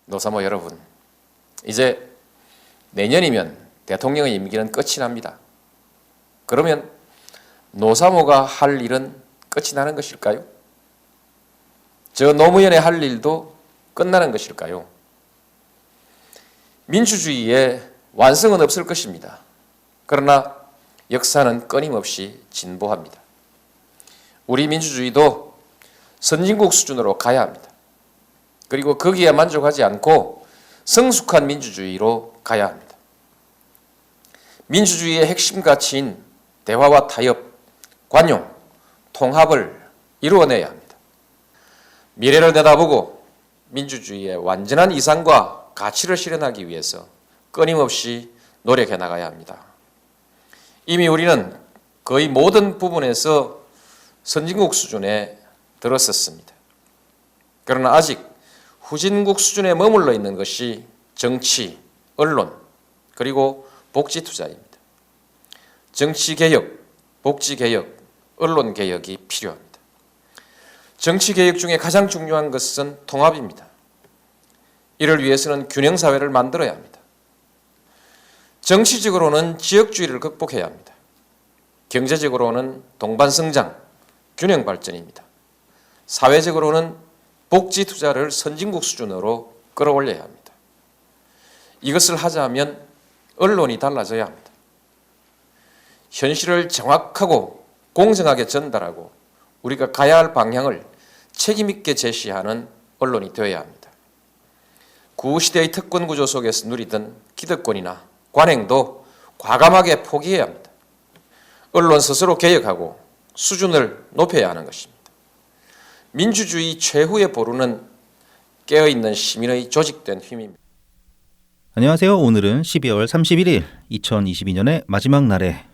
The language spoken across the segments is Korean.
노사모 여러분, 이제 내년이면 대통령의 임기는 끝이 납니다. 그러면 노사모가 할 일은 끝이 나는 것일까요? 저 노무현의 할 일도 끝나는 것일까요? 민주주의의 완성은 없을 것입니다. 그러나 역사는 끊임없이 진보합니다. 우리 민주주의도 선진국 수준으로 가야 합니다. 그리고 거기에 만족하지 않고 성숙한 민주주의로 가야 합니다. 민주주의의 핵심 가치인 대화와 타협, 관용, 통합을 이루어내야 합니다. 미래를 내다보고 민주주의의 완전한 이상과 가치를 실현하기 위해서 끊임없이 노력해 나가야 합니다. 이미 우리는 거의 모든 부분에서 선진국 수준에 들어섰습니다. 그러나 아직 후진국 수준에 머물러 있는 것이 정치, 언론, 그리고 복지 투자입니다. 정치 개혁, 복지 개혁, 언론 개혁이 필요합니다. 정치 개혁 중에 가장 중요한 것은 통합입니다. 이를 위해서는 균형 사회를 만들어야 합니다. 정치적으로는 지역주의를 극복해야 합니다. 경제적으로는 동반성장, 균형 발전입니다. 사회적으로는 복지 투자를 선진국 수준으로 끌어올려야 합니다. 이것을 하자면 언론이 달라져야 합니다. 현실을 정확하고 공정하게 전달하고 우리가 가야 할 방향을 책임 있게 제시하는 언론이 되어야 합니다. 구시대의 특권 구조 속에서 누리던 기득권이나 관행도 과감하게 포기해야 합니다. 언론 스스로 개혁하고 수준을 높여야 하는 것입니다. 민주주의 최후의 보루는 깨어있는 시민의 조직된 힘입니다. 안녕하세요. 오늘은 12월 31일 2022년의 마지막 날에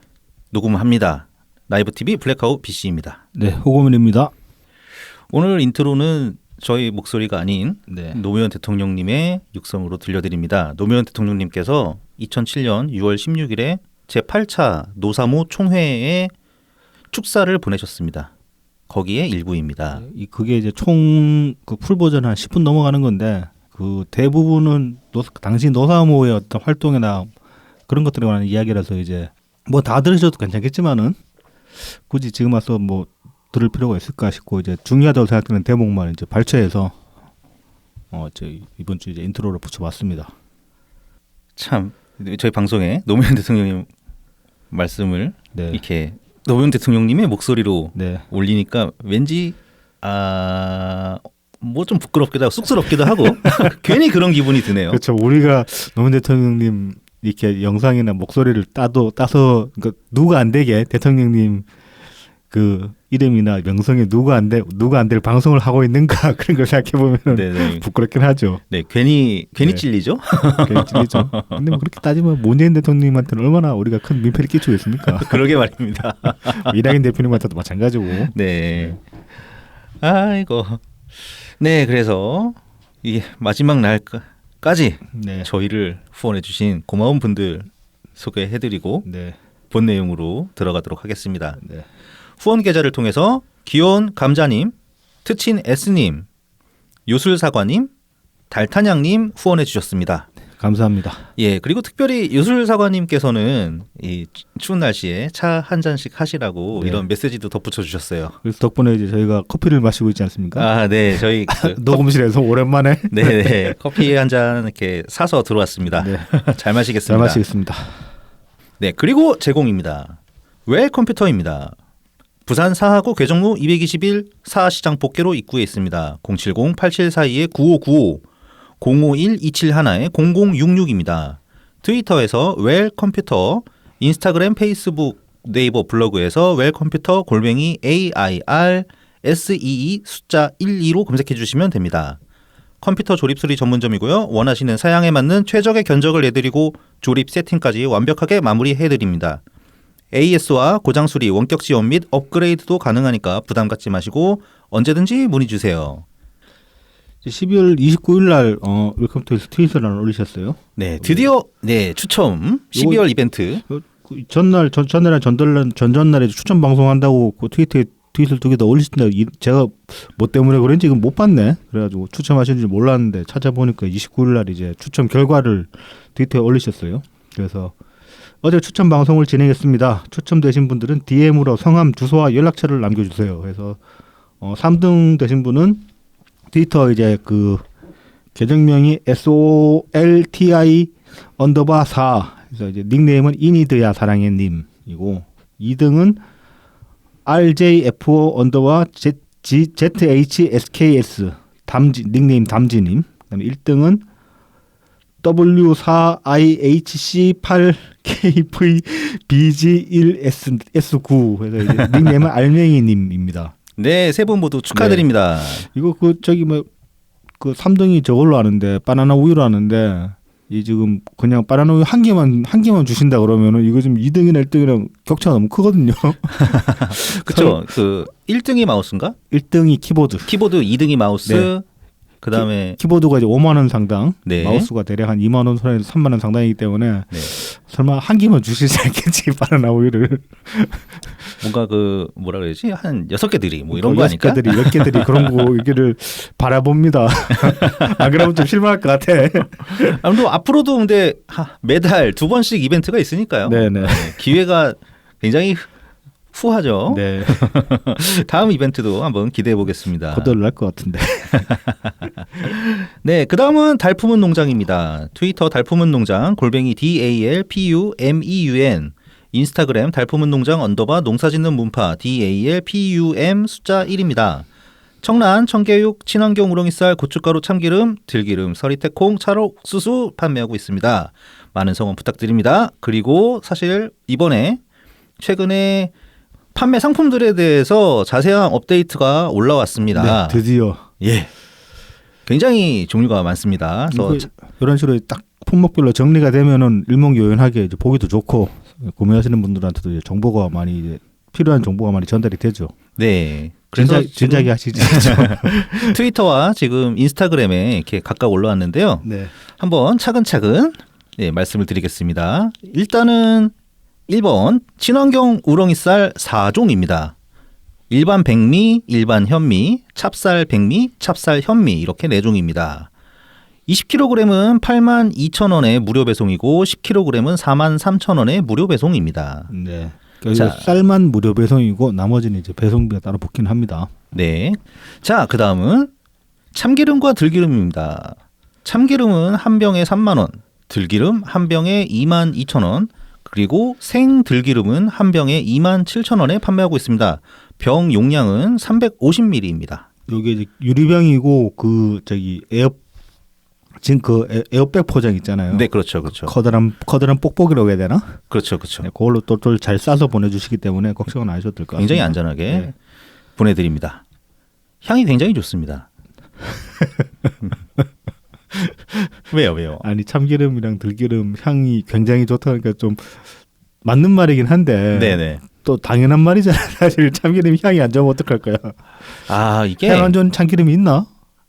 녹음합니다. 라이브 TV 블랙아웃 BC입니다. 네, 호고민입니다. 오늘 인트로는 저희 목소리가 아닌 노무현 대통령님의 육성으로 들려드립니다. 노무현 대통령님께서 2007년 6월 16일에 제8차 노사모 총회에 축사를 보내셨습니다. 거기에 일부입니다. 그게 이제 총 그 풀 버전 한 10분 넘어가는 건데 그 대부분은 당시 노사모의 어떤 활동이나 그런 것들에 관한 이야기라서 이제 뭐 다 들으셔도 괜찮겠지만은 굳이 지금 와서 뭐 들을 필요가 있을까 싶고 이제 중요하다고 생각되는 대목만 이제 발췌해서 저희 이번 주 이제 인트로를 붙여봤습니다. 참 저희 방송에 노무현 대통령님 말씀을 이렇게 노무현 대통령님의 목소리로 올리니까 왠지 뭐 좀 부끄럽기도 하고 쑥스럽기도 하고 괜히 그런 기분이 드네요. 그렇죠. 우리가 노무현 대통령님 이렇게 영상이나 목소리를 따서 그러니까 누가 안 되게 대통령님 그 이름이나 명성에 누가 안 될 방송을 하고 있는가 그런 걸 생각해 보면 부끄럽긴 하죠. 네, 괜히 찔리죠. 괜히 찔리죠. 근데 뭐 그렇게 따지면 문재인 대통령님한테는 얼마나 우리가 큰 민폐를 끼치고 있습니까? 그러게 말입니다. 이낙연 대표님한테도 마찬가지고. 네. 아이고. 네, 그래서 이게 마지막 날까지 저희를 후원해주신 고마운 분들 소개해드리고 본 내용으로 들어가도록 하겠습니다. 후원 계좌를 통해서 귀여운 감자님, 트친 S님, 요술사과님, 달탄양님 후원해 주셨습니다. 감사합니다. 예, 그리고 특별히 요술사과님께서는 이 추운 날씨에 차 한 잔씩 하시라고 이런 메시지도 덧붙여 주셨어요. 그래서 덕분에 이제 저희가 커피를 마시고 있지 않습니까? 아, 네, 저희 녹음실에서 오랜만에 커피 한 잔 이렇게 사서 들어왔습니다. 잘 마시겠습니다. 잘 마시겠습니다. 네, 그리고 제공입니다. 웰 컴퓨터입니다. 부산 사하구 괴정로 221 사시장 복개로 입구에 있습니다. 070-8742-9595 051-271-0066입니다. 트위터에서 웰 컴퓨터, 인스타그램, 페이스북, 네이버 블로그에서 웰 컴퓨터 AIR SEE 숫자 12로 검색해 주시면 됩니다. 컴퓨터 조립 수리 전문점이고요. 원하시는 사양에 맞는 최적의 견적을 내드리고 조립 세팅까지 완벽하게 마무리해 드립니다. AS와 고장 수리, 원격 지원 및 업그레이드도 가능하니까 부담 갖지 마시고 언제든지 문의 주세요. 12월 29일 날 웰컴투에서 트윗을 하나 올리셨어요. 네, 드디어 추첨 12월 이벤트. 전날에 추천 방송한다고 그 트위터에 트윗을 2개 더 올리신다. 제가 뭐 때문에 그런지 지금 못 봤네. 그래가지고 추첨하시는 줄 몰랐는데 찾아보니까 29일 날 이제 추첨 결과를 트위터에 올리셨어요. 그래서 어제 추첨 방송을 진행했습니다. 추첨되신 분들은 DM으로 성함, 주소와 연락처를 남겨주세요. 그래서 3등 되신 분은 트위터 이제 그 계정명이 SOLTI_4 그래서 이제 닉네임은 이니드야 사랑해 님이고 2등은 RJFO_ZHSKS 담지 닉네임 담지님. 그다음에 1등은 W4IHC8KVBG1S9 그래서 이제 닉네임은 알맹이님입니다. 네, 세 분 모두 축하드립니다. 이거 그 저기 뭐 그 3등이 저걸로 아는데 바나나 우유로 아는데 이 지금 그냥 바나나 우유 한 개만 주신다 그러면은 이거 지금 2등이나 1등이랑 격차가 너무 크거든요. 그렇죠. 그 1등이 마우스인가? 1등이 키보드. 2등이 마우스. 네. 그다음에 키보드가 이제 5만 원 상당, 네. 마우스가 대략 한 2만 원 선에서 3만 원 상당이기 때문에 네. 설마 한 개만 주시지 않겠지 바나나 우유를. 뭔가 그 뭐라 그래야지 한 6개들이 뭐 이런 거 아닐까? 10개들이 그런 거 이게를 바라봅니다. 안 그러면 좀 실망할 것 같아. 아무튼 앞으로도 근데 매달 2번씩 이벤트가 있으니까요. 네네. 기회가 굉장히 후하죠. 네. 다음 이벤트도 한번 기대해 보겠습니다. 거덜 날 것 같은데. 네, 그 다음은 달품은 농장입니다. 트위터 달품은 농장 @ DALPUMEUN 인스타그램 달품은 농장 _ 농사짓는 문파 DALPUM 숫자 1입니다. 청란, 청개육, 친환경 우렁이쌀, 고춧가루, 참기름, 들기름, 서리태콩, 찰옥수수 판매하고 있습니다. 많은 성원 부탁드립니다. 그리고 사실 이번에 최근에 판매 상품들에 대해서 자세한 업데이트가 올라왔습니다. 네, 드디어. 예. 굉장히 종류가 많습니다. 그래서 이런 식으로 딱 품목별로 정리가 되면은 일목요연하게 이제 보기도 좋고 구매하시는 분들한테도 이제 정보가 많이 이제 필요한 정보가 많이 전달이 되죠. 네. 그래서 진작에 하시죠. 트위터와 지금 인스타그램에 이렇게 각각 올라왔는데요. 네. 한번 차근차근 말씀을 드리겠습니다. 일단은 1번 친환경 우렁이쌀 4종입니다. 일반 백미, 일반 현미, 찹쌀 백미, 찹쌀 현미 이렇게 4종입니다. 20kg은 82,000원에 무료 배송이고 10kg은 43,000원에 무료 배송입니다. 네. 그러니까 쌀만 무료 배송이고 나머지는 이제 배송비가 따로 붙긴 합니다. 네. 자, 그다음은 참기름과 들기름입니다. 참기름은 한 병에 3만 원, 들기름 한 병에 22,000원, 그리고 생들기름은 한 병에 27,000원에 판매하고 있습니다. 병 용량은 350ml입니다. 이게 이제 유리병이고 그 저기 지금 그 에어백 포장 있잖아요. 네, 그렇죠, 그렇죠. 커다란 뽁뽁이라고 해야 되나? 그렇죠, 그렇죠. 네, 그걸로 또 잘 싸서 보내주시기 때문에 걱정은 안 하셔도 될 것 같습니다. 굉장히 안전하게 보내드립니다. 향이 굉장히 좋습니다. 왜요? 아니 참기름이랑 들기름 향이 굉장히 좋다니까 좀 맞는 말이긴 한데 네네. 또 당연한 말이잖아. 사실 참기름 향이 안 좋으면 어떡할 거야. 아, 이게 향 안 좋은 참기름이 있나?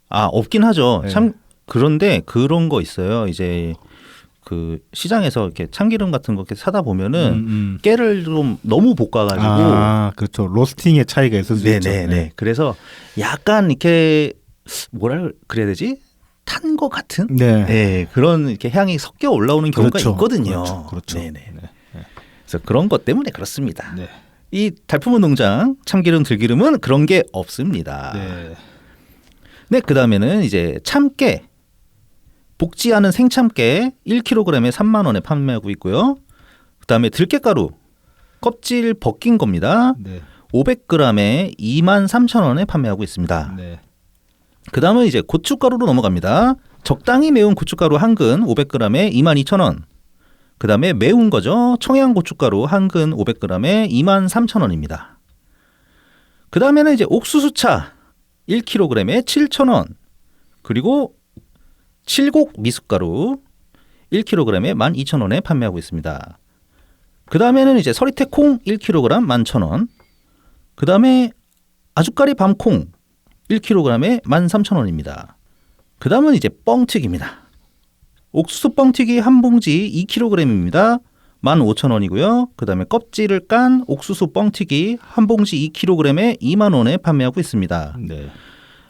없긴 하죠. 네. 참 그런데 그런 거 있어요. 이제 그 시장에서 이렇게 참기름 같은 거 이렇게 사다 보면은 깨를 좀 너무 볶아가지고 그렇죠. 로스팅의 차이가 있을 수 있죠. 네네네. 그래서 약간 이렇게 뭐라 그래야 되지? 탄 거 같은? 네. 그런 이렇게 향이 섞여 올라오는 경우가 그렇죠. 있거든요. 그렇죠. 네네. 그래서 그런 것 때문에 그렇습니다. 네. 이 달품은 농장 참기름 들기름은 그런 게 없습니다. 네, 그다음에는 이제 참깨 볶지 않은 생참깨 1kg에 3만 원에 판매하고 있고요. 그다음에 들깨가루 껍질 벗긴 겁니다. 네. 500g에 23,000원에 판매하고 있습니다. 네. 그다음은 이제 고춧가루로 넘어갑니다. 적당히 매운 고춧가루 한 근 500g에 22,000원. 그다음에 매운 거죠. 청양고춧가루 한 근 500g에 23,000원입니다. 그다음에는 이제 옥수수차 1kg에 7,000원. 그리고 칠곡 미숫가루 1kg에 12,000원에 판매하고 있습니다. 그다음에는 이제 서리태콩 1kg 11,000원. 그다음에 아주까리 밤콩 1kg에 13,000원입니다. 그다음은 이제 뻥튀기입니다. 옥수수 뻥튀기 한 봉지 2kg입니다. 15,000원이고요. 그다음에 껍질을 깐 옥수수 뻥튀기 한 봉지 2kg에 2만 원에 판매하고 있습니다. 네.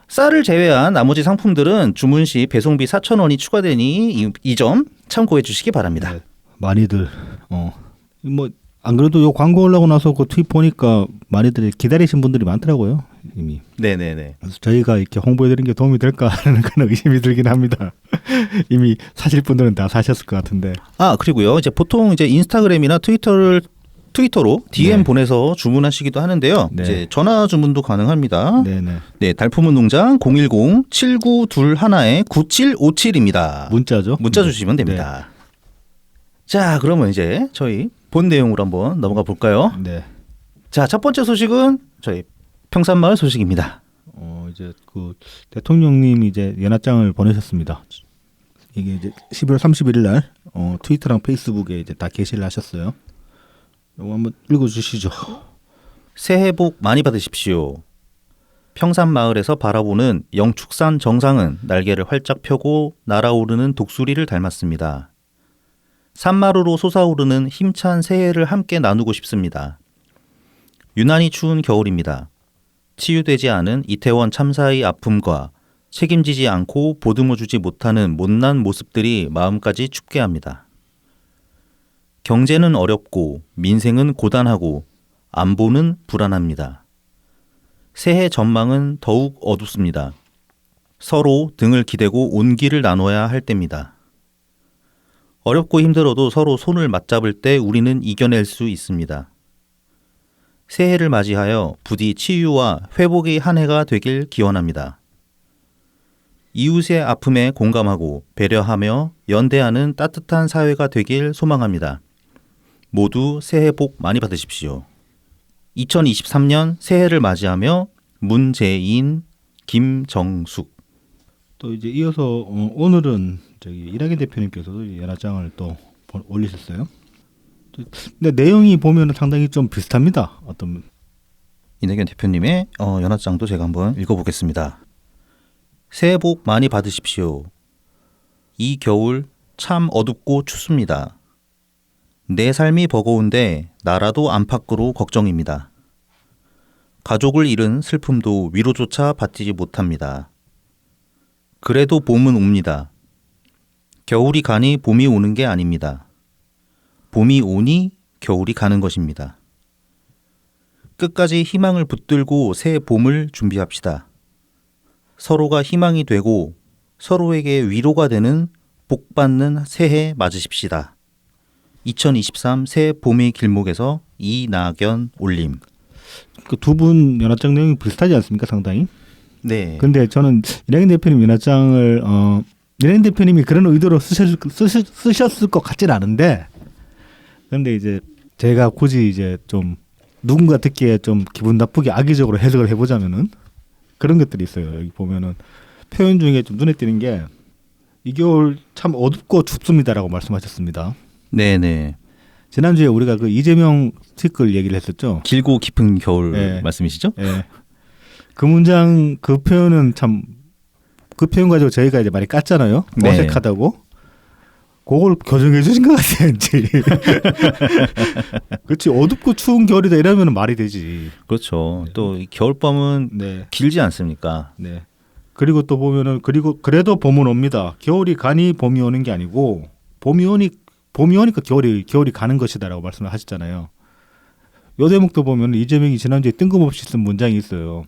쌀을 제외한 나머지 상품들은 주문 시 배송비 4,000원이 추가되니 이 점 참고해 주시기 바랍니다. 네. 많이들 뭐 안 그래도 요 광고 올라오고 나서 그 트윗 보니까 많이들 기다리신 분들이 많더라고요. 이미. 네네네. 그래서 저희가 이렇게 홍보해드리는 게 도움이 될까 하는 그런 의심이 들긴 합니다. 이미 사실 분들은 다 사셨을 것 같은데. 아 그리고요. 이제 보통 이제 인스타그램이나 트위터로 DM 네. 보내서 주문하시기도 하는데요. 네. 이제 전화 주문도 가능합니다. 네네. 네, 달품은 농장 010-7921-9757입니다. 문자죠. 문자 주시면 됩니다. 자, 그러면 이제 저희 본 내용으로 한번 넘어가 볼까요? 네. 자, 첫 번째 소식은 저희 평산마을 소식입니다. 이제 그 대통령님이 이제 연합장을 보내셨습니다. 이게 이제 12월 31일 날 트위터랑 페이스북에 이제 다 게시를 하셨어요. 이거 한번 읽어주시죠. 새해 복 많이 받으십시오. 평산마을에서 바라보는 영축산 정상은 날개를 활짝 펴고 날아오르는 독수리를 닮았습니다. 산마루로 솟아오르는 힘찬 새해를 함께 나누고 싶습니다. 유난히 추운 겨울입니다. 치유되지 않은 이태원 참사의 아픔과 책임지지 않고 보듬어주지 못하는 못난 모습들이 마음까지 춥게 합니다. 경제는 어렵고 민생은 고단하고 안보는 불안합니다. 새해 전망은 더욱 어둡습니다. 서로 등을 기대고 온기를 나눠야 할 때입니다. 어렵고 힘들어도 서로 손을 맞잡을 때 우리는 이겨낼 수 있습니다. 새해를 맞이하여 부디 치유와 회복의 한 해가 되길 기원합니다. 이웃의 아픔에 공감하고 배려하며 연대하는 따뜻한 사회가 되길 소망합니다. 모두 새해 복 많이 받으십시오. 2023년 새해를 맞이하며 문재인, 김정숙. 또 이제 이어서 오늘은 저기 이낙연 대표님께서도 연합장을 또 올리셨어요. 근데 내용이 보면 상당히 좀 비슷합니다. 어떤 이낙연 대표님의 연합장도 제가 한번 읽어보겠습니다. 새해 복 많이 받으십시오. 이 겨울 참 어둡고 춥습니다. 내 삶이 버거운데 나라도 안팎으로 걱정입니다. 가족을 잃은 슬픔도 위로조차 받지 못합니다. 그래도 봄은 옵니다. 겨울이 가니 봄이 오는 게 아닙니다. 봄이 오니 겨울이 가는 것입니다. 끝까지 희망을 붙들고 새 봄을 준비합시다. 서로가 희망이 되고 서로에게 위로가 되는 복받는 새해 맞으십시다. 2023 새 봄의 길목에서 이낙연 올림. 그 두 분 연합장 내용이 비슷하지 않습니까? 상당히. 네. 근데 저는 이낙연 대표님 연합장을 이낙연 대표님이 그런 의도로 쓰셨을 것 같진 않은데, 그런데 이제 제가 굳이 이제 좀 누군가 듣기에 좀 기분 나쁘게 악의적으로 해석을 해보자면은 그런 것들이 있어요. 여기 보면은 표현 중에 좀 눈에 띄는 게 이 겨울 참 어둡고 춥습니다라고 말씀하셨습니다. 네네. 지난주에 우리가 그 이재명 스티커를 얘기를 했었죠. 길고 깊은 겨울 네. 말씀이시죠? 예. 그 문장 그 표현은 참 그 표현 가지고 저희가 이제 많이 깠잖아요. 네. 어색하다고. 그걸 교정해 주신 것 같아요, 왠지. 그렇지. 어둡고 추운 겨울이다 이러면 말이 되지. 그렇죠. 또 이 겨울밤은 네. 길지 않습니까? 네. 그리고 또 보면은 그리고 그래도 봄은 옵니다. 겨울이 가니 봄이 오는 게 아니고 봄이 오니까 겨울이 가는 것이다라고 말씀을 하셨잖아요. 요 대목도 보면 이재명이 지난주에 뜬금없이 쓴 문장이 있어요.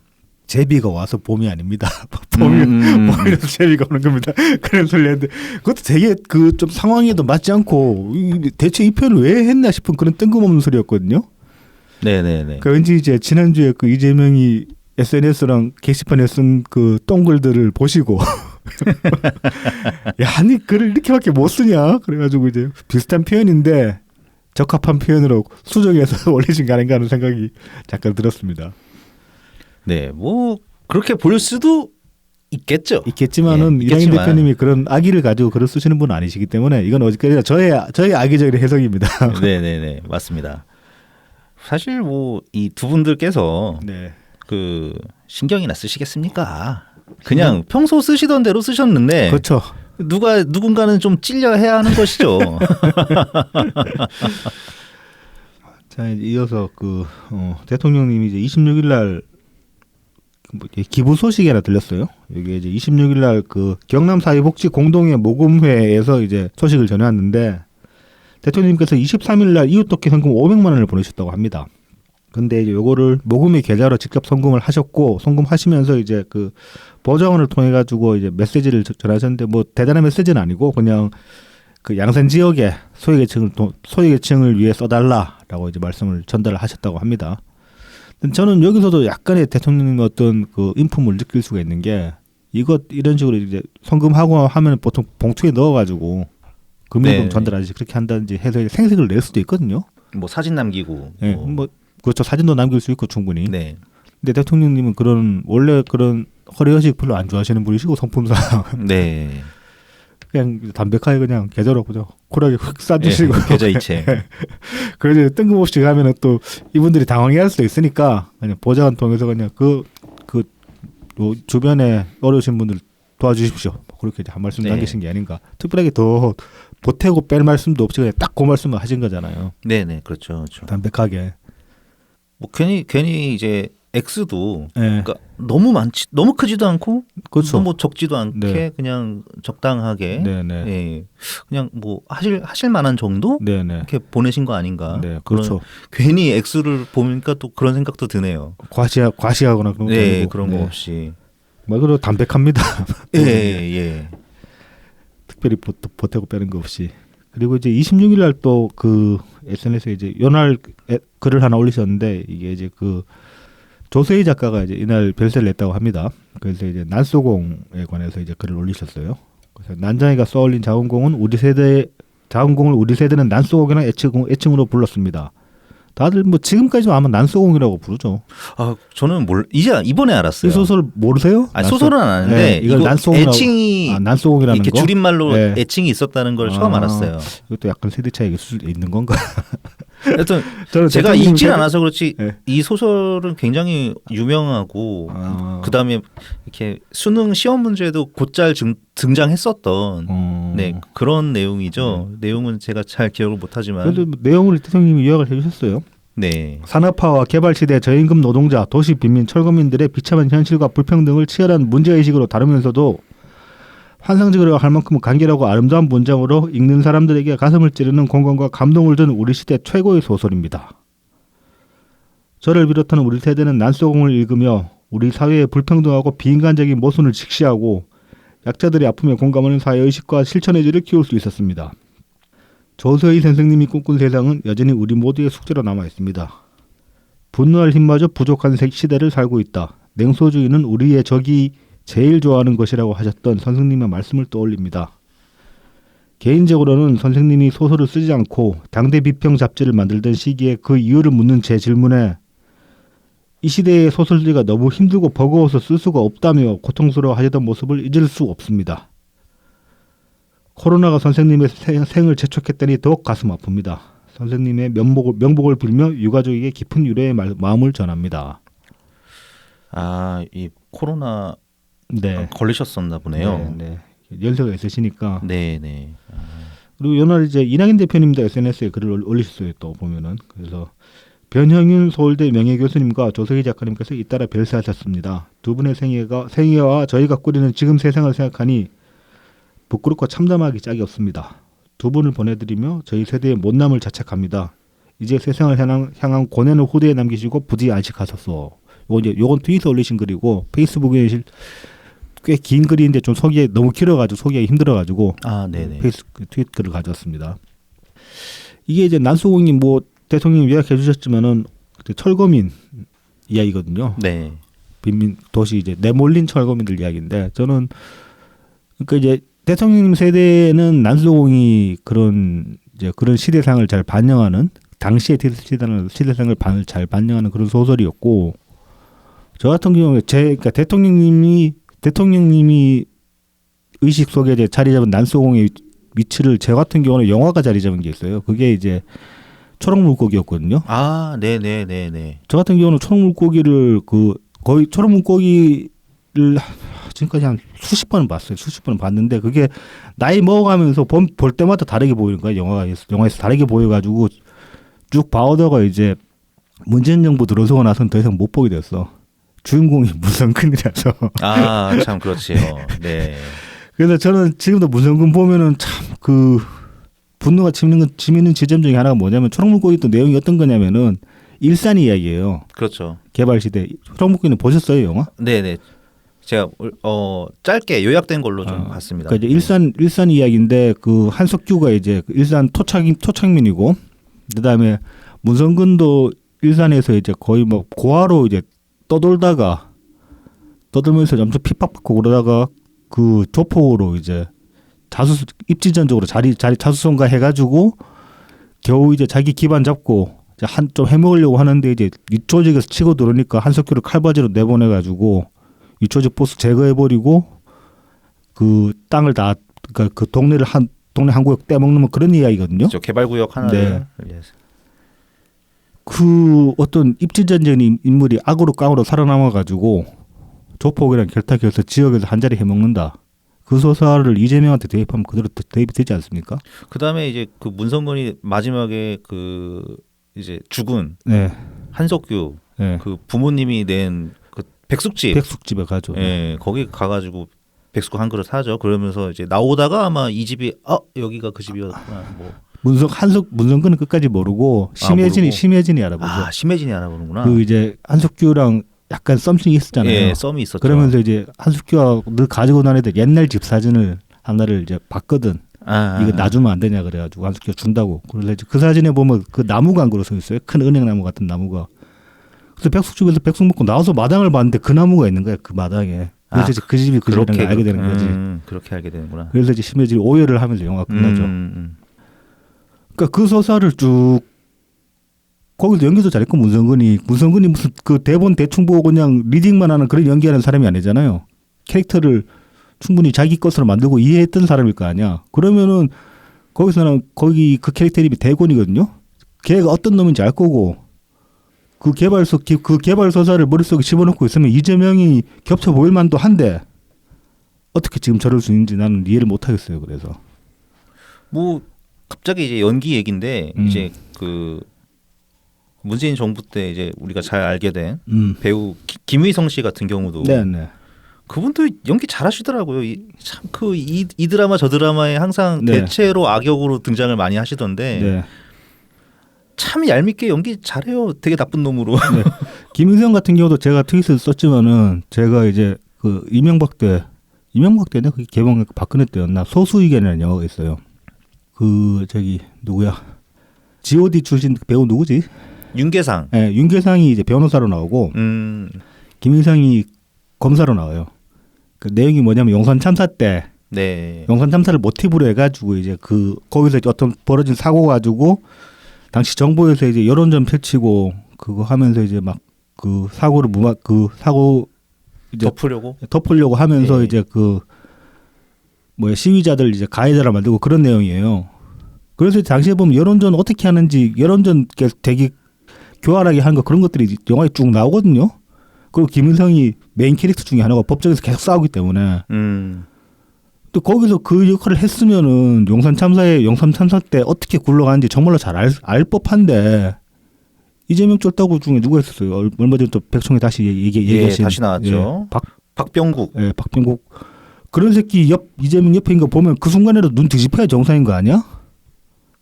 제비가 와서 봄이 아닙니다. 봄이라서 제비가 오는 겁니다. 그런 소리 했는데 그것도 되게 그 좀 상황에도 맞지 않고 대체 이 표현을 왜 했나 싶은 그런 뜬금없는 소리였거든요. 네네네. 그 왠지 이제 지난주에 그 이재명이 SNS랑 게시판에 쓴 그 똥글들을 보시고 야, 아니 글을 이렇게밖에 못 쓰냐? 그래가지고 이제 비슷한 표현인데 적합한 표현으로 수정해서 올리신 게 아닌가 하는 생각이 잠깐 들었습니다. 네, 뭐 그렇게 볼 수도 있겠죠. 있겠지만은 예, 이낙연 있겠지만. 대표님이 그런 악의를 가지고 글을 쓰시는 분은 아니시기 때문에 이건 어디까지나 저의 악의적인 해석입니다. 네네네, 맞습니다. 사실 뭐 이 두 분들께서 네. 그 신경이나 쓰시겠습니까? 그냥 평소 쓰시던 대로 쓰셨는데 그렇죠. 누군가는 좀 찔려해야 하는 것이죠. 자, 이어서 대통령님이 이제 26일 날 기부 소식이 하나 들렸어요. 이게 이제 26일 날 경남 사회복지 공동회 모금회에서 이제 소식을 전해왔는데 대통령님께서 23일 날 이웃돕기 성금 500만 원을 보내셨다고 합니다. 근데 이제 요거를 모금회 계좌로 직접 송금을 하셨고 송금하시면서 이제 보좌원을 통해 가지고 이제 메시지를 전하셨는데 뭐 대단한 메시지는 아니고 그냥 양산 지역의 소외계층을 위해 써달라라고 이제 말씀을 전달을 하셨다고 합니다. 저는 여기서도 약간의 대통령님의 어떤 인품을 느낄 수가 있는 게 이런 식으로 이제 송금하고 하면 보통 봉투에 넣어가지고 금융금 네. 전달하지 그렇게 한다든지 해서 생색을 낼 수도 있거든요. 뭐 사진 남기고. 네, 그렇죠. 사진도 남길 수 있고 충분히. 네. 근데 대통령님은 원래 그런 허례허식 별로 안 좋아하시는 분이시고 성품상 네. 그냥 담백하게 그냥 계좌로 그죠 쿨하게 훅 쏴주시고 계좌 이체. 그래서 뜬금없이 가면은 또 이분들이 당황해할 수도 있으니까 그냥 보좌관 통해서 그냥 주변에 어려우신 분들 도와주십시오. 그렇게 이제 한 말씀 네. 남기신 게 아닌가. 특별하게 더 보태고 뺄 말씀도 없이 그냥 딱 그 말씀을 하신 거잖아요. 네네 그렇죠. 담백하게. 뭐 괜히 이제 X도 네. 그러니까 너무 크지도 않고 그렇죠. 너무 적지도 않게 네. 그냥 적당하게 네네. 예. 그냥 뭐 하실 만한 정도 네네. 이렇게 보내신 거 아닌가. 네, 그렇죠. 괜히 X를 보니까 또 그런 생각도 드네요. 과시하거나 그런 거 네 아니고. 그런 거 네. 없이. 말 그대로 담백합니다. 예. 특별히 보태고 빼는 거 없이. 그리고 이제 26일 날 또 SNS에 이제 연할 글을 하나 올리셨는데 이게 이제 조세희 작가가 이제 이날 별세를 냈다고 합니다. 그래서 이제 난소공에 관해서 이제 글을 올리셨어요. 그래서 난장이가 쏘올린 자원공을 우리 세대는 난소공이라는 애칭으로 불렀습니다. 다들 뭐 지금까지도 아마 난소공이라고 부르죠. 아 저는 이제 이번에 알았어요. 이 소설 모르세요? 소설은 안 아는데 네, 이걸 이거 난소공이라고. 애칭이 난소공이라는 이렇게 거? 줄임말로 네. 애칭이 있었다는 걸 처음 알았어요. 이것도 약간 세대 차이가 있는 건가? 하여튼 저는 제가 대통령 읽진 세대- 않아서 그렇지 네. 이 소설은 굉장히 유명하고 그다음에 이렇게 수능 시험 문제에도 곧잘 등장했었던 네 그런 내용이죠. 내용은 제가 잘 기억을 못하지만 그래도 내용을 대통령님이 요약을 해주셨어요. 네. 산업화와 개발 시대 저임금 노동자, 도시 빈민, 철거민들의 비참한 현실과 불평등을 치열한 문제의식으로 다루면서도 환상적이라고 할 만큼 간결하고 아름다운 문장으로 읽는 사람들에게 가슴을 찌르는 공감과 감동을 준 우리 시대 최고의 소설입니다. 저를 비롯한 우리 세대는 난소공을 읽으며 우리 사회의 불평등하고 비인간적인 모순을 직시하고 약자들의 아픔에 공감하는 사회의식과 실천의지를 키울 수 있었습니다. 조서희 선생님이 꿈꾼 세상은 여전히 우리 모두의 숙제로 남아 있습니다. 분노할 힘마저 부족한 시대를 살고 있다. 냉소주의는 우리의 적이 제일 좋아하는 것이라고 하셨던 선생님의 말씀을 떠올립니다. 개인적으로는 선생님이 소설을 쓰지 않고 당대 비평 잡지를 만들던 시기에 그 이유를 묻는 제 질문에 이 시대의 소설들이 너무 힘들고 버거워서 쓸 수가 없다며 고통스러워 하시던 모습을 잊을 수 없습니다. 코로나가 선생님의 생을 재촉했더니 더욱 가슴 아픕니다. 선생님의 명복을 빌며 유가족에게 깊은 위로의 마음을 전합니다. 아, 이 코로나 네. 걸리셨었나 보네요. 네. 연세가 있으시니까. 네. 그리고 연말 이제 이낙연 대표님도 SNS에 글을 올리셨어요. 또 보면은 그래서 변형윤 서울대 명예교수님과 조석희 작가님께서 잇따라 별세하셨습니다. 두 분의 생애와 저희가 꾸리는 지금 세상을 생각하니 부끄럽고 참담하기 짝이 없습니다. 두 분을 보내드리며 저희 세대의 못남을 자책합니다. 이제 세상을 향한 고뇌는 후대에 남기시고 부디 안식하소서. 요건 트위터 올리신 글이고 페이스북에 꽤 긴 글인데 좀 너무 길어가지고 소개하기 힘들어가지고 네네. 트윗 글을 가져왔습니다. 이게 이제 난소공님 대통령이 요약해 주셨지만은 철거민 이야기거든요. 네. 빈민 도시 이제 내몰린 철거민들 이야기인데 저는 그러니까 이제 대통령님 세대는 난소공이 그런 시대상을 잘 반영하는 당시의 시대상을 잘 반영하는 그런 소설이었고 저 같은 경우에 그러니까 대통령님이 의식 속에 이제 자리 잡은 난소공의 위치를 저 같은 경우는 영화가 자리 잡은 게 있어요. 그게 이제 초록물고기였거든요. 네네네네. 저 같은 경우는 초록물고기를 거의 초록물고기를 지금까지 한 수십 번은 봤어요. 수십 번은 봤는데 그게 나이 먹어가면서 볼 때마다 다르게 보이는 거야. 영화에서 다르게 보여가지고 쭉 봐오다가 이제 문재인 정부 들어서고 나서는 더 이상 못 보게 됐어. 주인공이 문성근이라서. 아, 참 그렇지요. 네. 그래서 저는 지금도 문성근 보면은 참 그 분노가 치미는 지점 중에 하나가 뭐냐면 초록물고기 또 내용이 어떤 거냐면은 일산 이야기예요. 그렇죠. 개발 시대. 초록물고기는 보셨어요, 영화? 네네. 제가 짧게 요약된 걸로 좀 봤습니다. 그러니까 이제 일산 이야기인데 그 한석규가 이제 일산 토착민이고 그다음에 문성근도 일산에서 이제 거의 뭐 고아로 이제 떠돌면서 엄청 핍박받고 그러다가 그 조폭으로 이제 입지전적으로 자리 자수성가 해가지고 겨우 이제 자기 기반 잡고 좀 해먹으려고 하는데 이제 이조직에서 치고 들어오니까 한석규를 칼바지로 내보내가지고 이조직 보스 제거해버리고 그 땅을 다 그러니까 그 동네 한 구역 떼먹는 뭐 그런 이야기거든요. 그렇죠. 개발구역 하나를. 네. 그 어떤 입지전적인 인물이 악으로 깡으로 살아남아가지고 조폭이랑 결탁해서 지역에서 한 자리 해먹는다. 그 소설을 이재명한테 대입하면 그대로 대입이 되지 않습니까? 그다음에 이제 그 문성근이 마지막에 그 이제 죽은 네. 한석규 네. 그 부모님이 낸 그 백숙집에 가죠. 예, 거기 가가지고 백숙 한 그릇 사죠. 그러면서 이제 나오다가 아마 이 집이 여기가 그 집이었구나. 뭐 문성근은 끝까지 모르고 심혜진이 알아보죠. 아, 심혜진이 알아보는구나. 그 이제 한석규랑 약간 썸씽이 있었잖아요. 예, 썸이 있었죠. 그러면서 이제 한석규가 늘 가지고 다니던 옛날 집 사진을 하나를 이제 봤거든. 이거 놔주면 안 되냐 그래가지고 한석규가 준다고. 그래서 이제 그 사진에 보면 그 나무가 안 그려서 있어요. 큰 은행나무 같은 나무가. 그래서 백숙집에서 백숙 먹고 나와서 마당을 봤는데 그 나무가 있는 거야. 그 마당에. 그래서 이제 그 집이 그 집이라는 걸 알게 되는 거지. 그렇게 알게 되는구나. 그래서 이제 심혜진이 오해를 하면서 영화가 끝나죠. 그러니까 그 소설을 쭉 거기서 연기도 잘했고 문성근이 무슨 그 대본 대충 보고 그냥 리딩만 하는 그런 연기하는 사람이 아니잖아요. 캐릭터를 충분히 자기 것으로 만들고 이해했던 사람일 거 아니야. 그러면은 거기서는 거기 그 캐릭터 이름이 대곤이거든요. 걔가 어떤 놈인지 알 거고 그 개발 서사를 머릿속에 집어넣고 있으면 이재명이 겹쳐 보일 만도 한데 어떻게 지금 저럴 수 있는지 나는 이해를 못 하겠어요. 그래서 뭐 갑자기 이제 연기 얘기인데 이제 그 문재인 정부 때 이제 우리가 잘 알게 된 배우 김의성 씨 같은 경우도 네. 그분도 연기 잘하시더라고요. 참 그 이 드라마 저 드라마에 항상 네. 대체로 악역으로 등장을 많이 하시던데 네. 참 얄밉게 연기 잘해요. 되게 나쁜 놈으로. 네. 김의성 같은 경우도 제가 트윗을 썼지만은 제가 이제 그 이명박 때는 그게 개봉 박근혜 때였나 소수의견이라는 영화가 있어요. 그 저기 누구야 G.O.D 출신 배우 누구지? 윤계상. 네, 윤계상이 이제 변호사로 나오고 김의성이 검사로 나와요. 그 내용이 뭐냐면 용산 참사 때 용산 참사를 모티브로 해가지고 이제 그 거기서 어떤 벌어진 사고 가지고 당시 정부에서 이제 여론전 펼치고 그거 하면서 이제 막 그 사고를 사고 이제 덮으려고 하면서 이제 그 뭐야 시위자들 이제 가해자를 만들고 그런 내용이에요. 그래서 당시에 보면 여론전 어떻게 하는지 여론전 되게 교활하게 하는 거 그런 것들이 영화에 쭉 나오거든요. 그리고 김은성이 메인 캐릭터 중에 하나가 법정에서 계속 싸우기 때문에 또 거기서 그 역할을 했으면은 용산 참사 때 어떻게 굴러가는지 정말로 잘 알 법한데 이재명 쫄따구 중에 누가 있었어요? 얼마 전에 또 백총이 다시 얘기하신 다시 나왔죠. 박병국. 예, 박병국. 그런 새끼 이재명 옆에 있는 거 보면 그 순간에도 눈 뒤집혀야 정상인 거 아니야?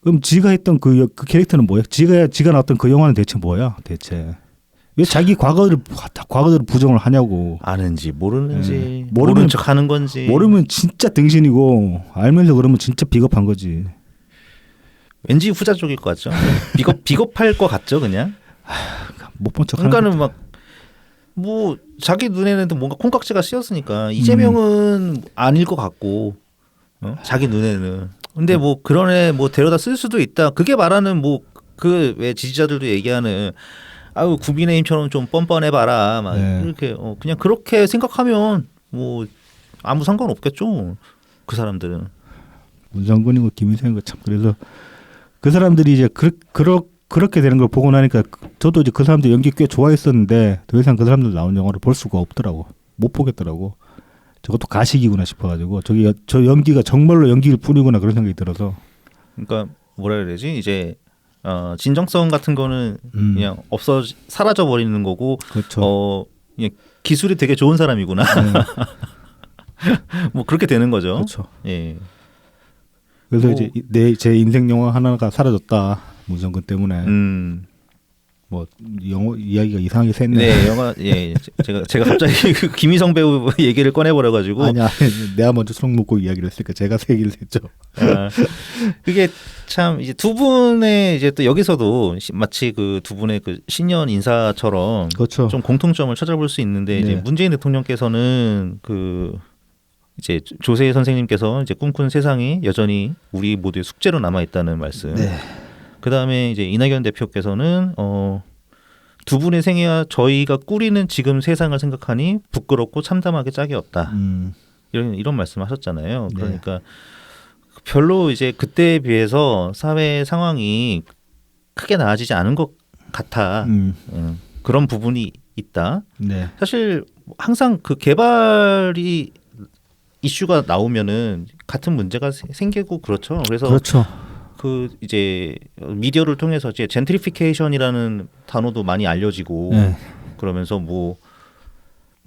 그럼 지가 했던 그 캐릭터는 뭐야? 지가 나왔던 그 영화는 대체 뭐야? 대체 왜 자기 과거를 부정을 하냐고. 아는지 모르는지 예. 모르는 척 하는 건지. 모르면 진짜 등신이고 알면서 그러면 진짜 비겁한 거지. 왠지 후자 쪽일 것 같죠. 비겁할 것 같죠, 그냥. 못 본 척. 그러니까는 막 뭐 자기 눈에는 뭔가 콩깍지가 씌었으니까 이재명은 아닐 것 같고 자기 눈에는. 근데 뭐 그런 애 뭐 데려다 쓸 수도 있다. 그게 말하는 뭐 그 왜 지지자들도 얘기하는 아유 국민의힘처럼 좀 뻔뻔해봐라 막 이렇게 그냥 그렇게 생각하면 뭐 아무 상관 없겠죠. 그 사람들은. 문성근이고 김인성이고 참 그래서 그 사람들이 이제 그렇게 되는 걸 보고 나니까 저도 이제 그 사람들 연기 꽤 좋아했었는데 더 이상 그 사람들 나온 영화를 볼 수가 없더라고. 못 보겠더라고. 저것도 가식이구나 싶어가지고 저 연기가 정말로 연기일 뿐이구나 그런 생각이 들어서. 그러니까 뭐라 그래야 되지? 이제 진정성 같은 거는 그냥 사라져 버리는 거고 그렇죠. 그냥 기술이 되게 좋은 사람이구나. 뭐 그렇게 되는 거죠. 그렇죠. 예. 그래서 뭐, 이제 제 인생 영화 하나가 사라졌다. 문성근 때문에. 뭐 영어 이야기가 이상하게 샜네. 네, 영화 제가 갑자기 그 김희성 배우 얘기를 꺼내버려 가지고 아니야. 내가 먼저 술 먹고 이야기를 했으니까 제가 새 얘기를 했죠. 그게 참 이제 두 분의 이제 또 여기서도 마치 그 두 분의 그 신년 인사처럼 그렇죠. 좀 공통점을 찾아볼 수 있는데 이제 네. 문재인 대통령께서는 그 이제 조세희 선생님께서 이제 꿈꾼 세상이 여전히 우리 모두의 숙제로 남아 있다는 말씀. 네. 그 다음에 이제 이낙연 대표께서는 두 분의 생애와 저희가 꾸리는 지금 세상을 생각하니 부끄럽고 참담하게 짝이 없다. 이런 말씀하셨잖아요. 네. 그러니까 별로 이제 그때에 비해서 사회 상황이 크게 나아지지 않은 것 같아. 그런 부분이 있다. 네. 사실 항상 그 개발이 이슈가 나오면은 같은 문제가 생기고 그렇죠. 그래서 그렇죠. 그 이제 미디어를 통해서 이제 젠트리피케이션이라는 단어도 많이 알려지고 네. 그러면서 뭐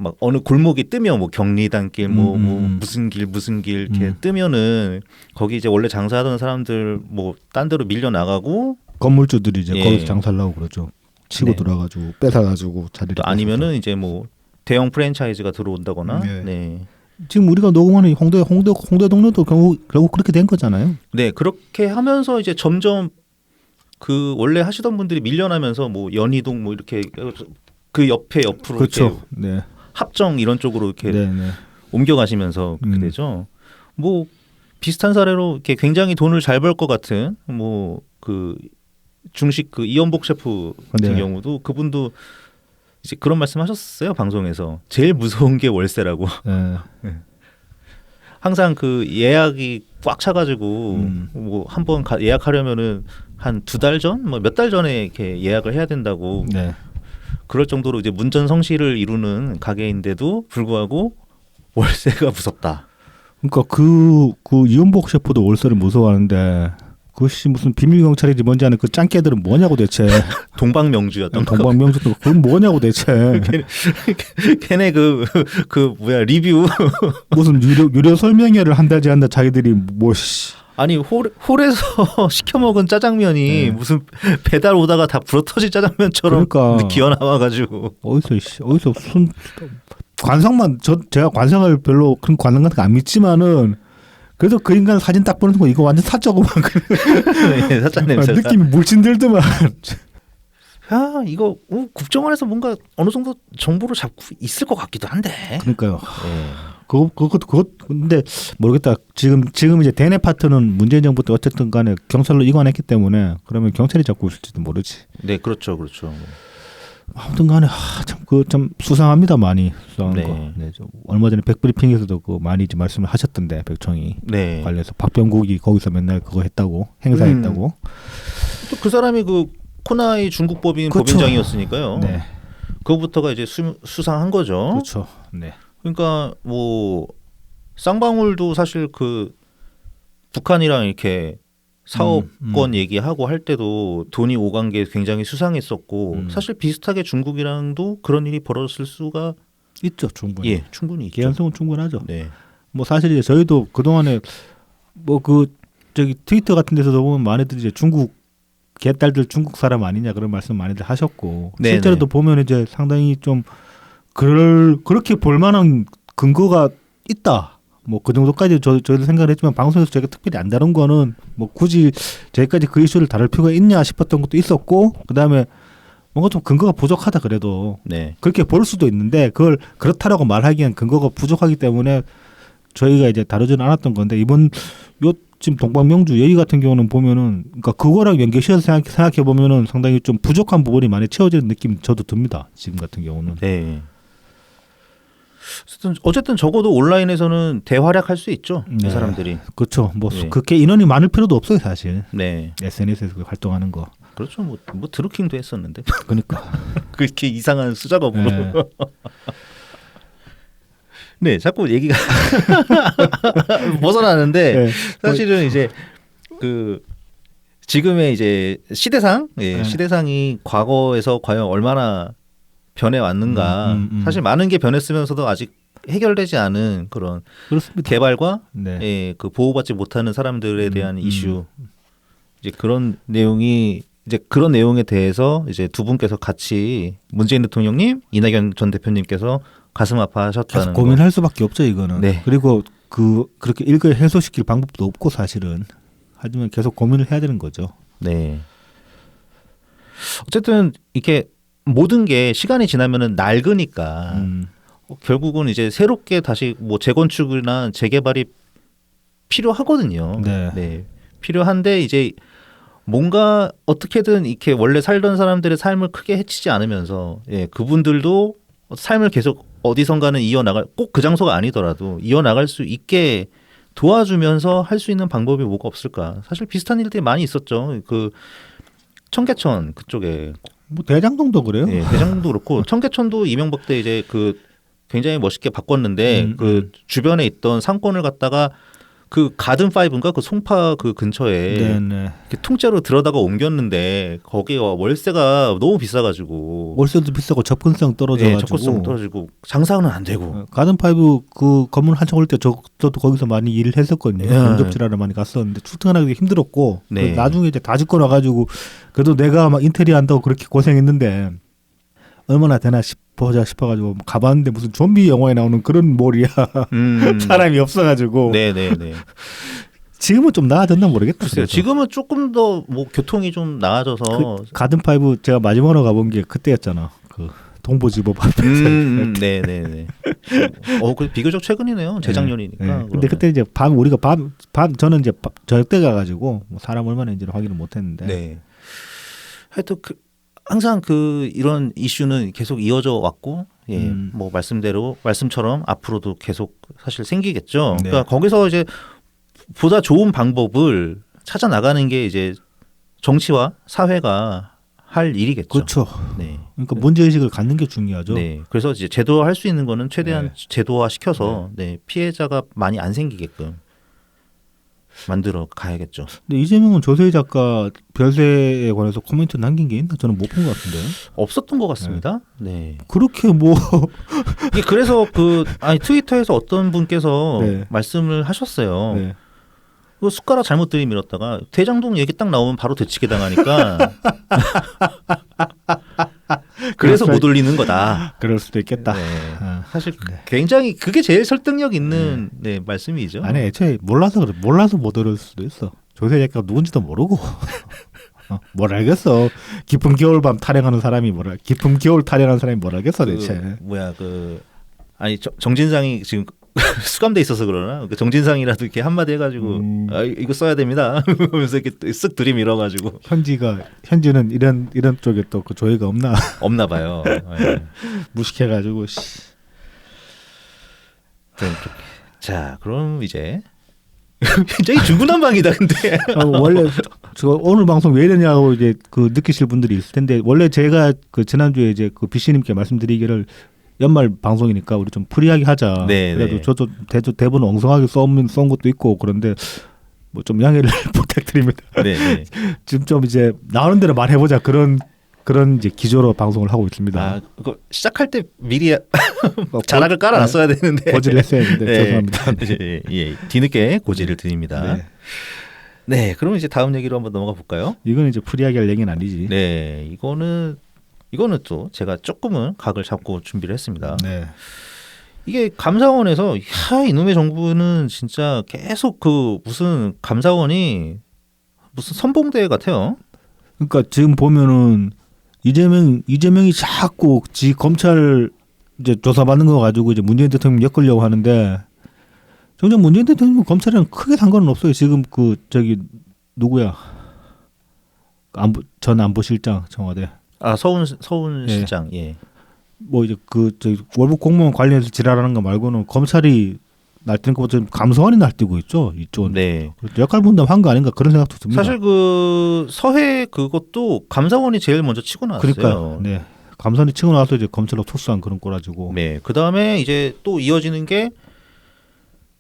막 어느 골목이 뜨면 뭐 경리단길 뭐 무슨 길 이렇게 뜨면은 거기 이제 원래 장사하던 사람들 뭐 딴 데로 밀려 나가고 건물주들이 이제 예. 거기서 장사를 하고 그러죠. 치고 네. 들어가지고 뺏어가지고 자리를. 또 아니면은 이제 뭐 대형 프랜차이즈가 들어온다거나 네. 네. 지금 우리가 녹음하는 홍대 동네도 결국 그렇게 된 거잖아요. 네, 그렇게 하면서 이제 점점 그 원래 하시던 분들이 밀려나면서 뭐 연희동 뭐 이렇게 그 옆으로 그렇죠. 이렇게 네. 합정 이런 쪽으로 이렇게 네, 네. 옮겨가시면서 그렇게 되죠. 뭐 비슷한 사례로 이렇게 굉장히 돈을 잘 벌 것 같은 뭐 그 중식 그 이연복 셰프 같은 네. 경우도 그분도 이제 그런 말씀하셨어요 방송에서. 제일 무서운 게 월세라고. 네. 항상 그 예약이 꽉 차가지고 뭐 한번 예약하려면은 한 2달 전, 뭐 몇 달 전에 이렇게 예약을 해야 된다고. 네. 그럴 정도로 이제 문전성시를 이루는 가게인데도 불구하고 월세가 무섭다. 그러니까 그 이연복 셰프도 월세를 무서워하는데 그것이 무슨 비밀 경찰이지 뭔지 아는 그 짱깨들은 뭐냐고 대체. 동방명주였던 거. 동방명주도 그건 뭐냐고 대체. 걔네 그 뭐야 리뷰 무슨 유료 설명회를 한다지 않나 자기들이 뭐 씨. 아니 홀에서 시켜 먹은 짜장면이 네. 무슨 배달 오다가 다 불어터진 짜장면처럼 그러니까. 기어 나와가지고 어디서 관상만 제가 관상을 별로 그런 관상 같은 거 안 믿지만은 그래도 그 인간 사진 딱 보는 거 이거 완전 사적으로 네, 사짜 냄새가 느낌이 물씬 들더만. 야 이거 국정원에서 뭔가 어느 정도 정보를 잡고 있을 것 같기도 한데. 그러니까요. 네. 그것 근데 모르겠다. 지금 이제 대내 파트는 문재인 정부 때 어쨌든 간에 경찰로 이관했기 때문에 그러면 경찰이 잡고 있을지도 모르지. 네, 그렇죠. 아무튼 간에 참 수상합니다. 많이 수상한 네. 거. 네, 얼마 전에 백브리핑에서도 그 많이 이제 말씀을 하셨던데 백청이 네. 관련해서 박병국이 거기서 맨날 그거 했다고 행사했다고. 또 그 사람이 그 코나이 중국 법인 그렇죠. 법인장이었으니까요. 네, 그거부터가 이제 수상한 거죠. 그렇죠. 네, 그러니까 뭐 쌍방울도 사실 그 북한이랑 이렇게 사업권 얘기하고 할 때도 돈이 오간 게 굉장히 수상했었고 사실 비슷하게 중국이랑도 그런 일이 벌어졌을 수가 있죠, 충분히. 충분히 있죠. 개연성은 충분하죠. 네. 뭐 사실 이제 저희도 그 동안에 뭐 그 저기 트위터 같은 데서도 보면 많이들 이제 중국 개딸들 중국 사람 아니냐 그런 말씀 많이들 하셨고 네네. 실제로도 보면 이제 상당히 좀 그렇게 볼 만한 근거가 있다. 뭐 그 정도까지 저희도 생각을 했지만 방송에서 저희가 특별히 안 다룬 거는 뭐 굳이 저희까지 그 이슈를 다룰 필요가 있냐 싶었던 것도 있었고 그다음에 뭔가 좀 근거가 부족하다 그래도 네. 그렇게 볼 수도 있는데 그걸 그렇다라고 말하기엔 근거가 부족하기 때문에 저희가 이제 다루지는 않았던 건데 이번 지금 동방명주 여의 같은 경우는 보면은 그러니까 그거랑 연계시켜서 생각해 보면은 상당히 좀 부족한 부분이 많이 채워지는 느낌이 저도 듭니다. 지금 같은 경우는. 네. 어쨌든 적어도 온라인에서는 대활약할 수 있죠. 네. 그 사람들이. 그렇죠. 뭐 네. 그렇게 인원이 많을 필요도 없어요, 사실. 네. SNS에서 활동하는 거. 그렇죠. 뭐 드루킹도 했었는데. 그러니까. 그렇게 이상한 수작업으로. 네. 네, 자꾸 얘기가 벗어나는데 네. 사실은 이제 그 지금의 이제 시대상, 네. 시대상이 과거에서 과연 얼마나 변해 왔는가. 사실 많은 게 변했으면서도 아직 해결되지 않은 그런 그렇습니다. 개발과 네. 그 보호받지 못하는 사람들에 대한 이슈. 이제 그런 내용이 이제 그런 내용에 대해서 이제 두 분께서 같이 문재인 대통령님, 이낙연 전 대표님께서 가슴 아파하셨다는 계속 고민할 수밖에 없죠 이거는. 네. 그리고 그렇게 일거에 해소시킬 방법도 없고 사실은. 하지만 계속 고민을 해야 되는 거죠. 네. 어쨌든 이렇게 모든 게 시간이 지나면은 낡으니까 결국은 이제 새롭게 다시 뭐 재건축이나 재개발이 필요하거든요. 네. 필요한데 이제 뭔가 어떻게든 이렇게 원래 살던 사람들의 삶을 크게 해치지 않으면서 그분들도 삶을 계속 어디선가는 이어나갈 꼭 그 장소가 아니더라도 이어나갈 수 있게 도와주면서 할 수 있는 방법이 뭐가 없을까? 사실 비슷한 일들이 많이 있었죠. 그 청계천 그쪽에 뭐 대장동도 그래요. 대장도 그렇고 청계천도 이명박 때 이제 그 굉장히 멋있게 바꿨는데 그 주변에 있던 상권을 갖다가 그 가든 파이브인가 그 송파 그 근처에 네네. 통째로 들어다가 옮겼는데 거기가 월세가 너무 비싸가지고 월세도 비싸고 접근성 떨어져가지고 접근성 떨어지고 장사는 안 되고 가든 파이브 그 건물 한창 올 때 저도 거기서 많이 일을 했었거든요. 면접질하러 많이 갔었는데 출퇴근하기 힘들었고 네. 나중에 이제 다 짓고 나가지고 그래도 내가 막 인테리어 한다고 그렇게 고생했는데 얼마나 되나 싶어가지고 가봤는데 무슨 좀비 영화에 나오는 그런 몰이야. 사람이 없어가지고. 네네네. 지금은 좀 나아졌나 모르겠다. 글쎄요. 지금은 조금 더 뭐 교통이 좀 나아져서 그 가든 파이브 제가 마지막으로 가본 게 그때였잖아. 그 동부지법 앞에서. 네네네. 그 비교적 최근이네요. 재작년이니까. 네. 근데 그때 이제 우리가 밤 저는 이제 저녁 때 가가지고 뭐 사람 얼마나 있는지를 확인을 못했는데. 네. 하여튼 항상 이런 이슈는 계속 이어져 왔고, 뭐 말씀처럼 앞으로도 계속 사실 생기겠죠. 네. 그러니까 거기서 이제 보다 좋은 방법을 찾아 나가는 게 이제 정치와 사회가 할 일이겠죠. 그렇죠. 네. 그러니까 문제 의식을 갖는 게 중요하죠. 네. 그래서 이제 제도화할 수 있는 거는 최대한 제도화 시켜서 피해자가 많이 안 생기게끔 만들어 가야겠죠. 근데 이재명은 조세희 작가 별세에 관해서 코멘트 남긴 게 있나? 저는 못 본 것 같은데. 없었던 것 같습니다. 네. 그렇게 뭐 이게 그래서 트위터에서 어떤 분께서 말씀을 하셨어요. 네. 그 숟가락 잘못 들이밀었다가 대장동 얘기 딱 나오면 바로 되치게 당하니까 그래서 못 올리는 거다. 그럴 수도 있겠다. 네. 사실 굉장히 그게 제일 설득력 있는 말씀이죠. 아니 애초에 몰라서 못 들을 수도 있어. 조세희 작가가 누군지도 모르고 뭘 알겠어. 깊은 겨울밤 타령하는 사람이 깊은 겨울 타령하는 사람이 뭘 알겠어 대체. 정진상이 지금 수감돼 있어서 그러나 정진상이라도 이렇게 한마디 해가지고 이거 써야 됩니다 하면서 이렇게 쓱 들이밀어가지고 현지는 이런 쪽에 또 그 조회가 없나 봐요. 무식해가지고. 자 그럼 이제 굉장히 중구난방이다 근데 원래 저 오늘 방송 왜 이러냐고 이제 그 느끼실 분들이 있을 텐데 원래 제가 그 지난주에 이제 그 BC님께 말씀드리기를 연말 방송이니까 우리 좀 프리하게 하자. 그래도 저도 대본 엉성하게 쏜 것도 있고 그런데 뭐 좀 양해를 부탁드립니다. 지금 좀 이제 나오는 대로 말해보자 그런 이제 기조로 방송을 하고 있습니다. 그거 시작할 때 미리 자락을 깔아놨어야 되는데 고지를 했어야 했는데 죄송합니다. 뒤늦게 고지를 드립니다. 네, 그럼 이제 다음 얘기로 한번 넘어가 볼까요? 이건 이제 프리하게 할 얘기는 아니지. 네, 이거는 또 제가 조금은 각을 잡고 준비를 했습니다. 네. 이게 감사원에서 이놈의 정부는 진짜 계속 무슨 감사원이 무슨 선봉대 같아요. 그러니까 지금 보면은 이재명이 자꾸 지 검찰 이제 조사받는 거 가지고 이제 문재인 대통령 엮으려고 하는데 정작 문재인 대통령 검찰이랑 크게 상관은 없어요. 지금 누구야? 전 안보실장 청와대. 서훈 실장. 뭐 이제 월북 공무원 관련해서 지랄하는 거 말고는 검찰이 날뛰는 것보다 감사원이 날뛰고 있죠. 이쪽. 네. 역할 분담한 거 아닌가 그런 생각도 듭니다. 사실 서해 그것도 감사원이 제일 먼저 치고 나왔어요. 그러니까. 네. 감사원이 치고 나서 이제 검찰로 토스한 그런 꼴가지고. 네. 그다음에 이제 또 이어지는 게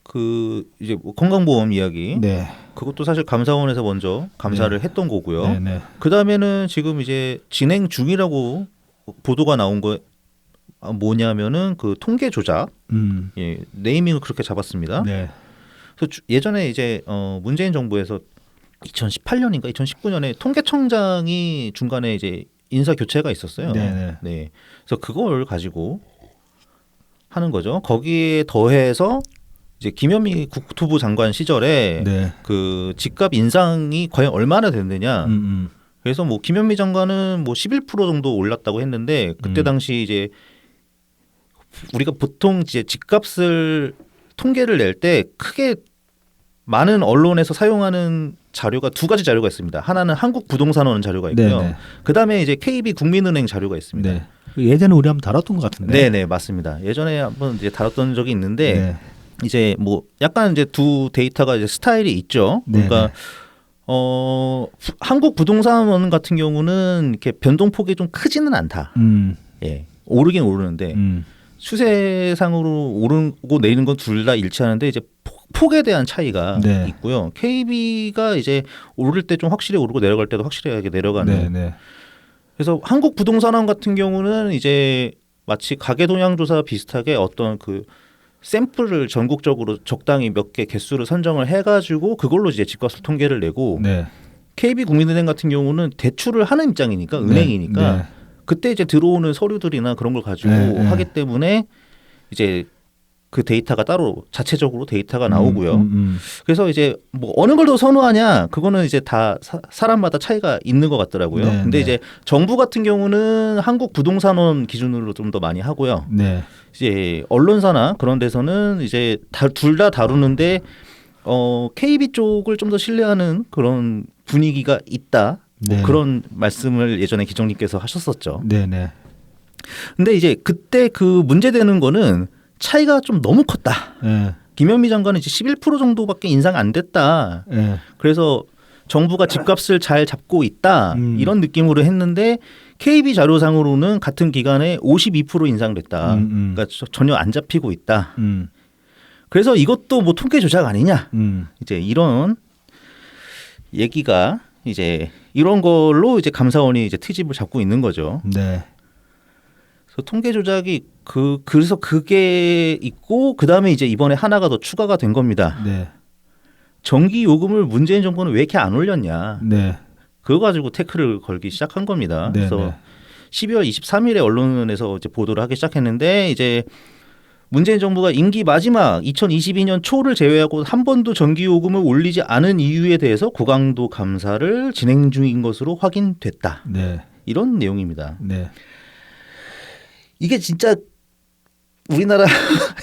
그 이제 뭐 건강보험 이야기. 네. 그것도 사실 감사원에서 먼저 감사를 했던 거고요. 네, 네. 그다음에는 지금 이제 진행 중이라고 보도가 나온 거 뭐냐면은 그 통계 조작. 예, 네이밍을 그렇게 잡았습니다. 네. 그래서 예전에 이제 문재인 정부에서 2018년인가 2019년에 통계청장이 중간에 이제 인사 교체가 있었어요. 네. 네. 그래서 그걸 가지고 하는 거죠. 거기에 더해서 이제 김현미 국토부 장관 시절에 네. 그 집값 인상이 과연 얼마나 됐느냐. 그래서 뭐 김현미 장관은 뭐 11% 정도 올랐다고 했는데 그때 당시 이제 우리가 보통 이제 집값을 통계를 낼 때 크게 많은 언론에서 사용하는 자료가 두 가지 자료가 있습니다. 하나는 한국부동산원 자료가 있고요. 네네. 그다음에 이제 KB 국민은행 자료가 있습니다. 네. 예전에 우리 한번 다뤘던 것 같은데. 네, 맞습니다. 예전에 한번 이제 다뤘던 적이 있는데 네. 이제 뭐 약간 이제 두 데이터가 이제 스타일이 있죠. 그러니까 한국부동산원 같은 경우는 이렇게 변동폭이 좀 크지는 않다. 예, 오르긴 오르는데 추세상으로 오르고 내리는 건 둘 다 일치하는데 이제 폭에 대한 차이가 네. 있고요. KB가 이제 오를 때 좀 확실히 오르고 내려갈 때도 확실하게 내려가는. 네. 그래서 한국부동산원 같은 경우는 이제 마치 가계동향조사 비슷하게 어떤 그 샘플을 전국적으로 적당히 몇 개 개수를 선정을 해가지고 그걸로 이제 집값을 통계를 내고 네. KB국민은행 같은 경우는 대출을 하는 입장이니까 은행이니까 네. 그때 이제 들어오는 서류들이나 그런 걸 가지고 하기 때문에 이제 그 데이터가 따로 자체적으로 데이터가 나오고요. 그래서 이제 뭐 어느 걸 더 선호하냐 그거는 이제 다 사람마다 차이가 있는 것 같더라고요. 네, 근데 네. 이제 정부 같은 경우는 한국부동산원 기준으로 좀 더 많이 하고요. 네. 이제 언론사나 그런 데서는 이제 둘 다 다루는데 KB 쪽을 좀 더 신뢰하는 그런 분위기가 있다. 뭐 네. 그런 말씀을 예전에 기정님께서 하셨었죠. 네. 근데 이제 그때 그 문제되는 거는 차이가 좀 너무 컸다. 네. 김현미 장관은 이제 11% 정도밖에 인상 안 됐다. 네. 그래서 정부가 집값을 잘 잡고 있다. 이런 느낌으로 했는데 KB 자료상으로는 같은 기간에 52% 인상됐다. 그러니까 전혀 안 잡히고 있다. 그래서 이것도 뭐 통계 조작 아니냐. 이제 이런 얘기가 이제 이런 걸로 이제 감사원이 이제 트집을 잡고 있는 거죠. 네. 그래서 통계 조작이 그래서 그게 있고 그다음에 이제 이번에 하나가 더 추가가 된 겁니다. 네. 전기 요금을 문재인 정부는 왜 이렇게 안 올렸냐. 네. 그거 가지고 태클을 걸기 시작한 겁니다. 네. 그래서 12월 23일에 언론에서 이제 보도를 하기 시작했는데 이제 문재인 정부가 임기 마지막 2022년 초를 제외하고 한 번도 전기 요금을 올리지 않은 이유에 대해서 고강도 감사를 진행 중인 것으로 확인됐다. 네. 이런 내용입니다. 네. 이게 진짜 우리나라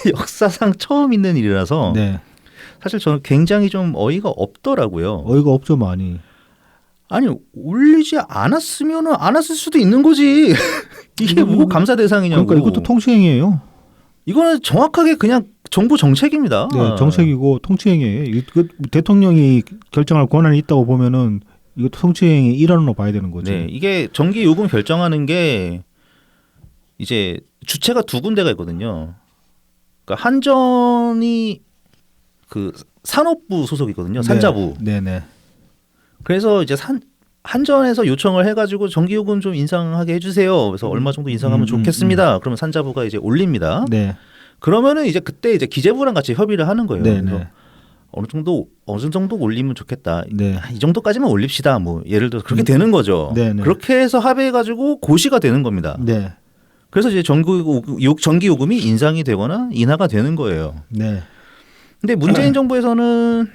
역사상 처음 있는 일이라서 네. 사실 저는 굉장히 좀 어이가 없더라고요. 어이가 없죠 많이. 아니 올리지 않았으면은 안 왔을 수도 있는 거지. 이게 뭐 감사 대상이냐고. 그러니까 이것도 통치행위예요. 이거는 정확하게 그냥 정부 정책입니다. 네, 정책이고 통치행위예요. 그 대통령이 결정할 권한이 있다고 보면은 이것도 통치행위 일환으로 봐야 되는 거죠. 네, 이게 전기 요금 결정하는 게 이제 주체가 두 군데가 있거든요. 그러니까 한전이 그 산업부 소속이거든요. 산자부. 네. 그래서 이제 한전에서 요청을 해가지고 전기요금 좀 인상하게 해주세요. 그래서 얼마 정도 인상하면 좋겠습니다. 그러면 산자부가 이제 올립니다. 네. 그러면은 이제 그때 이제 기재부랑 같이 협의를 하는 거예요. 네. 그래서 어느 정도 올리면 좋겠다. 네. 이 정도까지만 올립시다. 뭐 예를 들어 그렇게 되는 거죠. 네. 그렇게 해서 합의해가지고 고시가 되는 겁니다. 네. 그래서 이제 전기요금이 인상이 되거나 인하가 되는 거예요. 네. 근데 문재인 정부에서는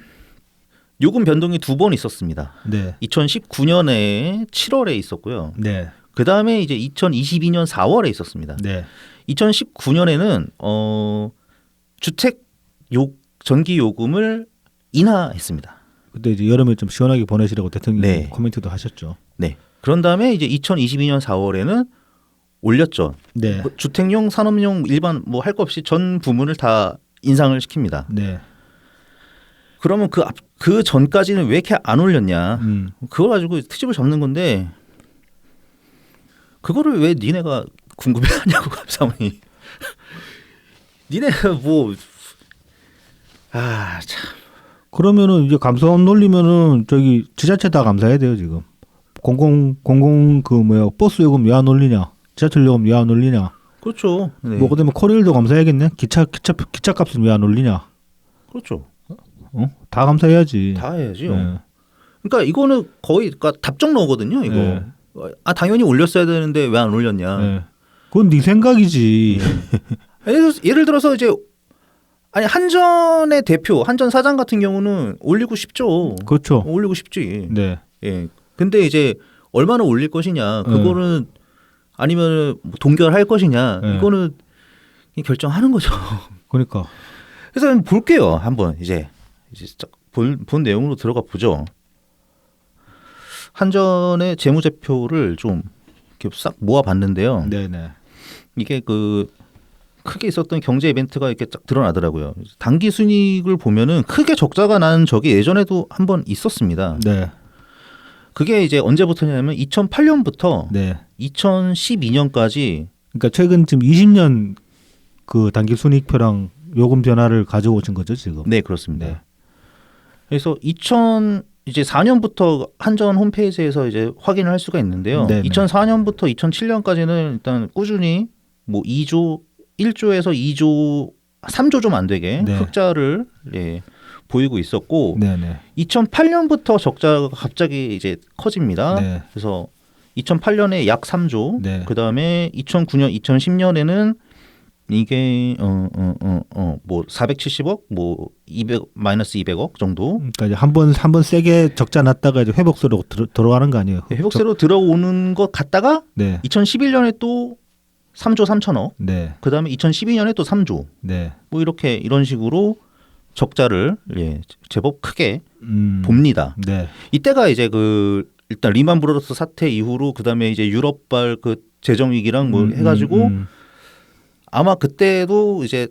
요금 변동이 두 번 있었습니다. 네. 2019년에 7월에 있었고요. 네. 그 다음에 이제 2022년 4월에 있었습니다. 네. 2019년에는 주택 전기 요금을 인하했습니다. 그때 이제 여름에 좀 시원하게 보내시라고 대통령이 네. 코멘트도 하셨죠. 네. 그런 다음에 이제 2022년 4월에는 올렸죠. 네. 뭐 주택용, 산업용, 일반 뭐 할 거 없이 전 부문을 다 인상을 시킵니다. 네. 그러면 그 전까지는 왜 이렇게 안 올렸냐? 그걸 가지고 트집을 잡는 건데 그거를 왜 니네가 궁금해하냐고 감사원이. 니네가 뭐 참. 그러면은 이제 감사원 놀리면은 저기 지자체 다 감사해야 돼요 지금. 공공 그 뭐야 버스 요금 왜 안 올리냐, 지하철 요금 왜 안 올리냐. 그렇죠. 네. 뭐 그다음에 코레일도 감사해야겠네. 기차 값은 왜 안 올리냐. 그렇죠. 다 감사해야지. 다 해야지요. 네. 그러니까 이거는 거의 그러니까 답정너거든요. 이거. 네. 당연히 올렸어야 되는데 왜 안 올렸냐. 네. 그건 네 생각이지. 예를 들어서 이제 아니 한전의 대표, 한전 사장 같은 경우는 올리고 싶죠. 그렇죠. 올리고 싶지. 네. 예. 근데 이제 얼마나 올릴 것이냐, 그거는 아니면 뭐 동결할 것이냐, 이거는 결정하는 거죠. 그러니까. 그래서 한번 볼게요. 한번 이제 본 내용으로 들어가 보죠. 한전의 재무제표를 좀 이렇게 싹 모아봤는데요. 네네. 이게 그 크게 있었던 경제 이벤트가 이렇게 쫙 드러나더라고요. 단기 순이익을 보면은 크게 적자가 난 적이 예전에도 한번 있었습니다. 네. 그게 이제 언제부터냐면 2008년부터 네. 2012년까지. 그러니까 최근 지금 20년 그 단기 순이익표랑 요금 변화를 가져오신 거죠 지금. 네, 그렇습니다. 네. 그래서 2004년부터 한전 홈페이지에서 이제 확인을 할 수가 있는데요. 네네. 2004년부터 2007년까지는 일단 꾸준히 뭐 1조에서 2조, 3조 좀 안 되게 네. 흑자를 보이고 있었고, 네네. 2008년부터 적자가 갑자기 이제 커집니다. 네. 그래서 2008년에 약 3조, 네. 그 다음에 2009년, 2010년에는 이게 뭐 470억, 뭐 200 마이너스 200억 정도. 그러니까 이제 한번 세게 적자 났다가 이제 회복세로 들어가는 거 아니에요? 회복세로 들어오는 것 같다가 네. 2011년에 또 3조 3천억, 네. 그 다음에 2012년에 또 3조, 네. 뭐 이렇게 이런 식으로 적자를 제법 크게 봅니다. 네. 이때가 이제 그 일단 리만 브로더스 사태 이후로 그 다음에 이제 유럽발 그 재정 위기랑 뭐 해가지고 아마 그때도 이제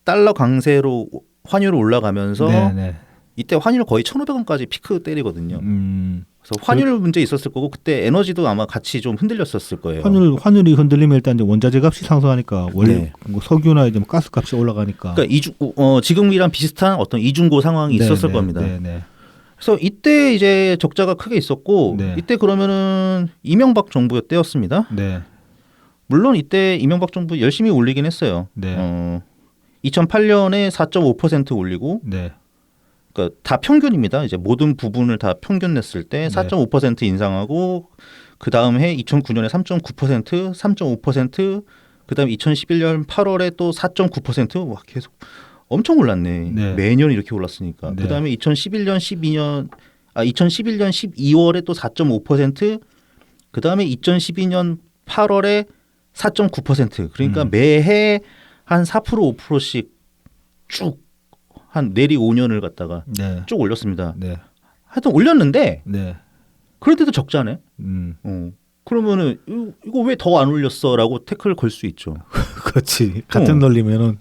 달러 강세로 환율이 올라가면서 네네. 이때 환율 거의 1,500원까지 피크 때리거든요. 그래서 환율 문제 있었을 거고 그때 에너지도 아마 같이 좀 흔들렸었을 거예요. 환율이 흔들리면 일단 이제 원자재 값이 상승하니까 원래 네. 뭐 석유나 이제 뭐 가스 값이 올라가니까. 그러니까 지금이랑 비슷한 어떤 이중고 상황이 있었을 겁니다. 네네. 그래서 이때 이제 적자가 크게 있었고 네. 이때 그러면은 이명박 정부 때였습니다. 네. 물론 이때 이명박 정부 열심히 올리긴 했어요. 네. 2008년에 4.5% 올리고, 네. 그러니까 다 평균입니다. 이제 모든 부분을 다 평균 냈을 때 4.5% 인상하고, 그 다음 해 2009년에 3.9%, 3.5%, 그 다음 2011년 8월에 또 4.9%, 와 계속 엄청 올랐네. 네. 매년 이렇게 올랐으니까. 네. 그 다음에 2011년 12월에 또 4.5%, 그 다음에 2012년 8월에 4.9%. 그러니까 매해 한 4% 5%씩 쭉 한 내리 5년을 갖다가 네. 쭉 올렸습니다. 네. 하여튼 올렸는데 네. 그런데도 적자네. 음. 그러면은 이거 왜 더 안 올렸어라고 태클 걸 수 있죠. 그렇지. 같은 논리면은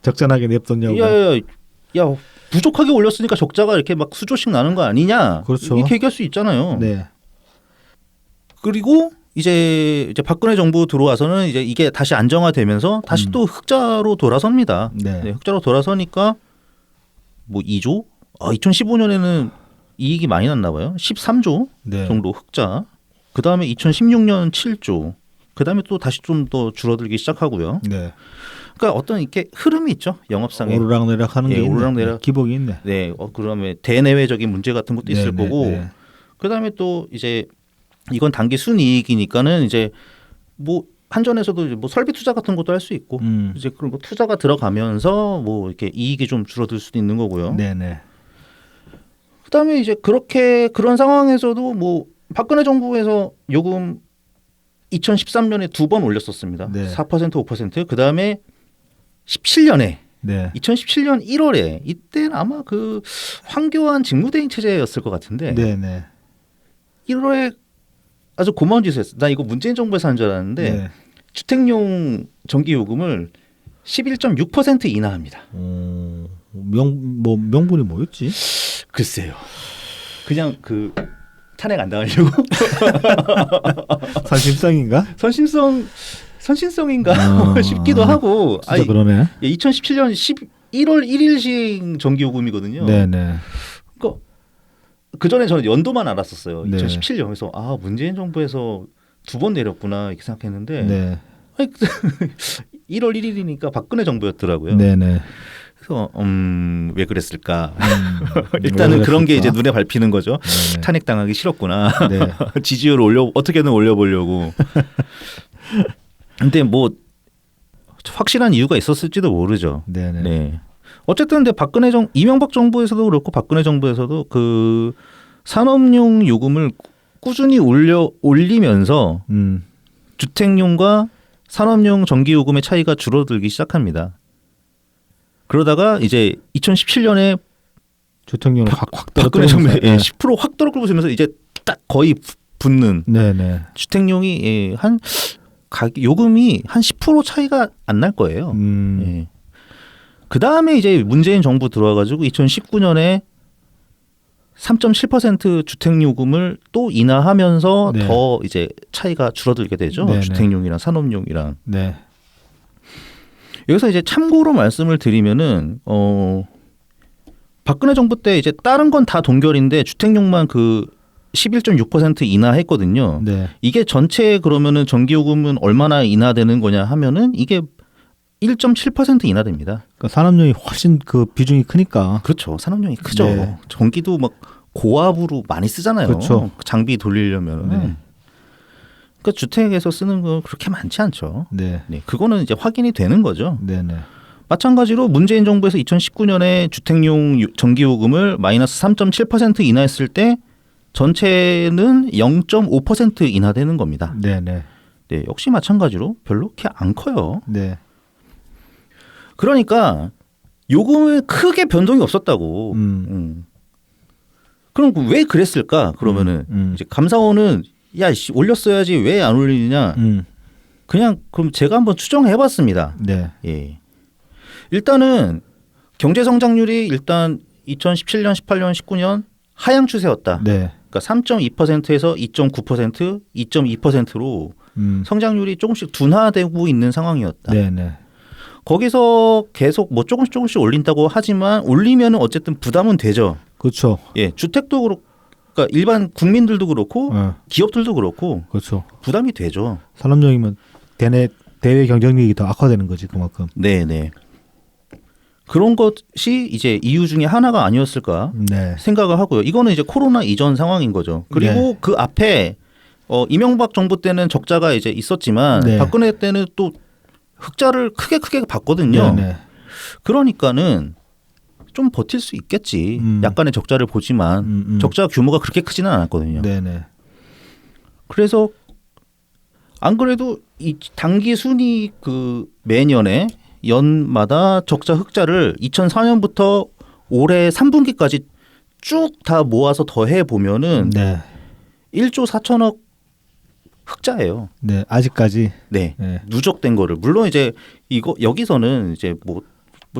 적잖하게 냅뒀냐고. 야 부족하게 올렸으니까 적자가 이렇게 막 수조씩 나는 거 아니냐. 그렇죠. 이렇게 얘기할 수 있잖아요. 네. 그리고 이제 박근혜 정부 들어와서는 이제 이게 다시 안정화되면서 다시 또 흑자로 돌아섭니다. 네. 흑자로 돌아서니까 뭐 2조? 2015년에는 이익이 많이 났나 봐요. 13조 네. 정도 흑자. 그 다음에 2016년 7조. 그 다음에 또 다시 좀 더 줄어들기 시작하고요. 네. 그러니까 어떤 이렇게 흐름이 있죠. 영업상에. 오르락내락하는 게 있네. 오르락내락. 기복이 있네. 네. 그다음에 대내외적인 문제 같은 것도 있을 거고. 네. 그 다음에 또 이제 이건 단기 순이익이니까는 이제 뭐 한전에서도 뭐 설비 투자 같은 것도 할 수 있고 이제 그런 거 투자가 들어가면서 뭐 이렇게 이익이 좀 줄어들 수도 있는 거고요. 네네. 그다음에 이제 그런 상황에서도 뭐 박근혜 정부에서 요금 2013년에 2번 올렸었습니다. 네. 4% 5%. 그다음에 17년에 네. 2017년 1월에 이때는 아마 그 황교안 직무대행 체제였을 것 같은데 네네. 1월에 아주 고마운 짓을 했어. 나 이거 문재인 정부에서 한 줄 알았는데 네. 주택용 전기요금을 11.6% 인하합니다. 명분이 뭐였지? 글쎄요. 그냥 그 탄핵 안 당하려고 선심성인가? 선심성인가 싶기도 하고. 진짜 아니, 그러네. 2017년 1월 1일식 전기요금이거든요. 네네. 그러니까 그 전에 저는 연도만 알았었어요. 네. 2017년. 그래서 문재인 정부에서 2번 내렸구나 이렇게 생각했는데 네. 1월 1일이니까 박근혜 정부였더라고요. 네네. 그래서 왜 그랬을까? 일단은 그런 게 이제 눈에 밟히는 거죠. 네네. 탄핵당하기 싫었구나. 네. 지지율을 어떻게든 올려보려고. 근데 뭐 확실한 이유가 있었을지도 모르죠. 네네. 네. 어쨌든 근데 이명박 정부에서도 그렇고 박근혜 정부에서도 그 산업용 요금을 꾸준히 올리면서 주택용과 산업용 전기요금의 차이가 줄어들기 시작합니다. 그러다가 이제 2017년에 주택용을 확 박근혜 정부에 떨어뜨리면서 10% 확 떨어뜨리면서 이제 딱 거의 붙는 네네. 주택용이 요금이 한 10% 차이가 안 날 거예요. 예. 그 다음에 이제 문재인 정부 들어와가지고 2019년에 3.7% 주택요금을 또 인하하면서 네. 더 이제 차이가 줄어들게 되죠. 네네. 주택용이랑 산업용이랑. 네. 여기서 이제 참고로 말씀을 드리면은 박근혜 정부 때 이제 다른 건 다 동결인데 주택용만 그 11.6% 인하했거든요. 네. 이게 전체 그러면은 전기요금은 얼마나 인하되는 거냐 하면은 이게 1.7% 인하됩니다. 그러니까 산업용이 훨씬 그 비중이 크니까. 그렇죠. 산업용이 크죠. 네. 전기도 막 고압으로 많이 쓰잖아요. 그렇죠. 장비 돌리려면. 그러니까 주택에서 쓰는 거 그렇게 많지 않죠. 네. 네, 그거는 이제 확인이 되는 거죠. 네네. 마찬가지로 문재인 정부에서 2019년에 주택용 전기요금을 마이너스 3.7% 인하했을 때 전체는 0.5% 인하되는 겁니다. 네네. 네, 역시 마찬가지로 별로 그렇게 안 커요. 네. 그러니까 요금에 크게 변동이 없었다고. 그럼 왜 그랬을까? 그러면은 이제 감사원은 올렸어야지 왜 안 올리느냐? 그냥 그럼 제가 한번 추정해봤습니다. 네. 예. 일단은 경제 성장률이 일단 2017년, 18년, 19년 하향 추세였다. 네. 그러니까 3.2%에서 2.9%, 2.2%로 성장률이 조금씩 둔화되고 있는 상황이었다. 네네. 거기서 계속 뭐 조금씩 올린다고 하지만 올리면은 어쨌든 부담은 되죠. 그렇죠. 예, 주택도 그렇고, 그러니까 일반 국민들도 그렇고 기업들도 그렇고 그렇죠. 부담이 되죠. 산업용이면 대외 경쟁력이 더 악화되는 거지 그만큼. 네. 그런 것이 이제 이유 중에 하나가 아니었을까 네. 생각을 하고요. 이거는 이제 코로나 이전 상황인 거죠. 그리고 네. 그 앞에 이명박 정부 때는 적자가 이제 있었지만 네. 박근혜 때는 또 흑자를 크게 봤거든요. 네네. 그러니까는 좀 버틸 수 있겠지. 약간의 적자를 보지만 적자 규모가 그렇게 크지는 않았거든요. 네네. 그래서 안 그래도 이 단기 순이 그 매년에 연마다 적자 흑자를 2004년부터 올해 3분기까지 쭉 다 모아서 더해 보면은 네. 1조 4천억 흑자예요. 네. 아직까지. 네. 네. 누적된 거를 물론 이제 이거 여기서는 이제 뭐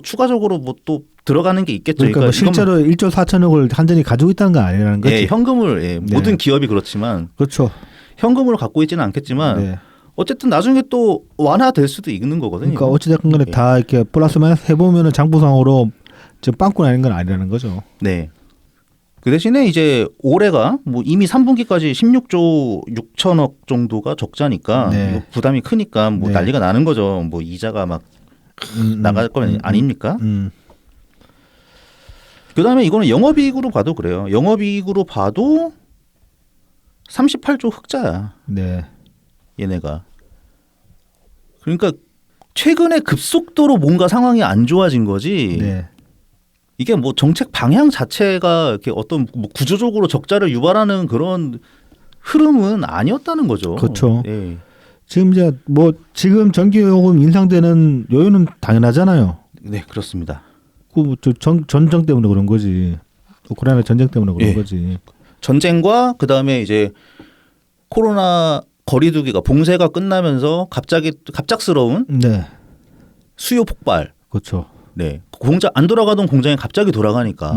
추가적으로 뭐 또 들어가는 게 있겠죠. 그러니까 뭐 실제로 1조 4천억을 한전이 가지고 있다는 건 아니라는 거지. 예, 현금을 네. 모든 기업이 그렇지만 그렇죠. 현금으로 갖고 있지는 않겠지만 네. 어쨌든 나중에 또 완화될 수도 있는 거거든요. 그러니까 어찌됐건 간에 예. 다 이렇게 플러스 마이너스 해보면은 장부상으로 지금 빵꾸 나는 건 아니라는 거죠. 네. 그 대신에 이제 올해가 뭐 이미 3분기까지 16조 6천억 정도가 적자니까 네. 이거 부담이 크니까 뭐 네. 난리가 나는 거죠. 뭐 이자가 막 나갈 건 아닙니까? 그다음에 이거는 영업이익으로 봐도 그래요. 영업이익으로 봐도 38조 흑자야. 네. 얘네가. 그러니까 최근에 급속도로 뭔가 상황이 안 좋아진 거지. 네. 이게 뭐 정책 방향 자체가 이렇게 어떤 뭐 구조적으로 적자를 유발하는 그런 흐름은 아니었다는 거죠. 그렇죠. 예. 지금 이제 뭐 지금 전기요금 인상되는 요인은 당연하잖아요. 네, 그렇습니다. 전쟁 때문에 그런 거지. 우크라이나 전쟁 때문에 그런 예. 거지. 전쟁과 그다음에 이제 코로나 거리두기가 봉쇄가 끝나면서 갑작스러운 네. 수요 폭발. 그렇죠. 네. 안 돌아가던 공장이 갑자기 돌아가니까.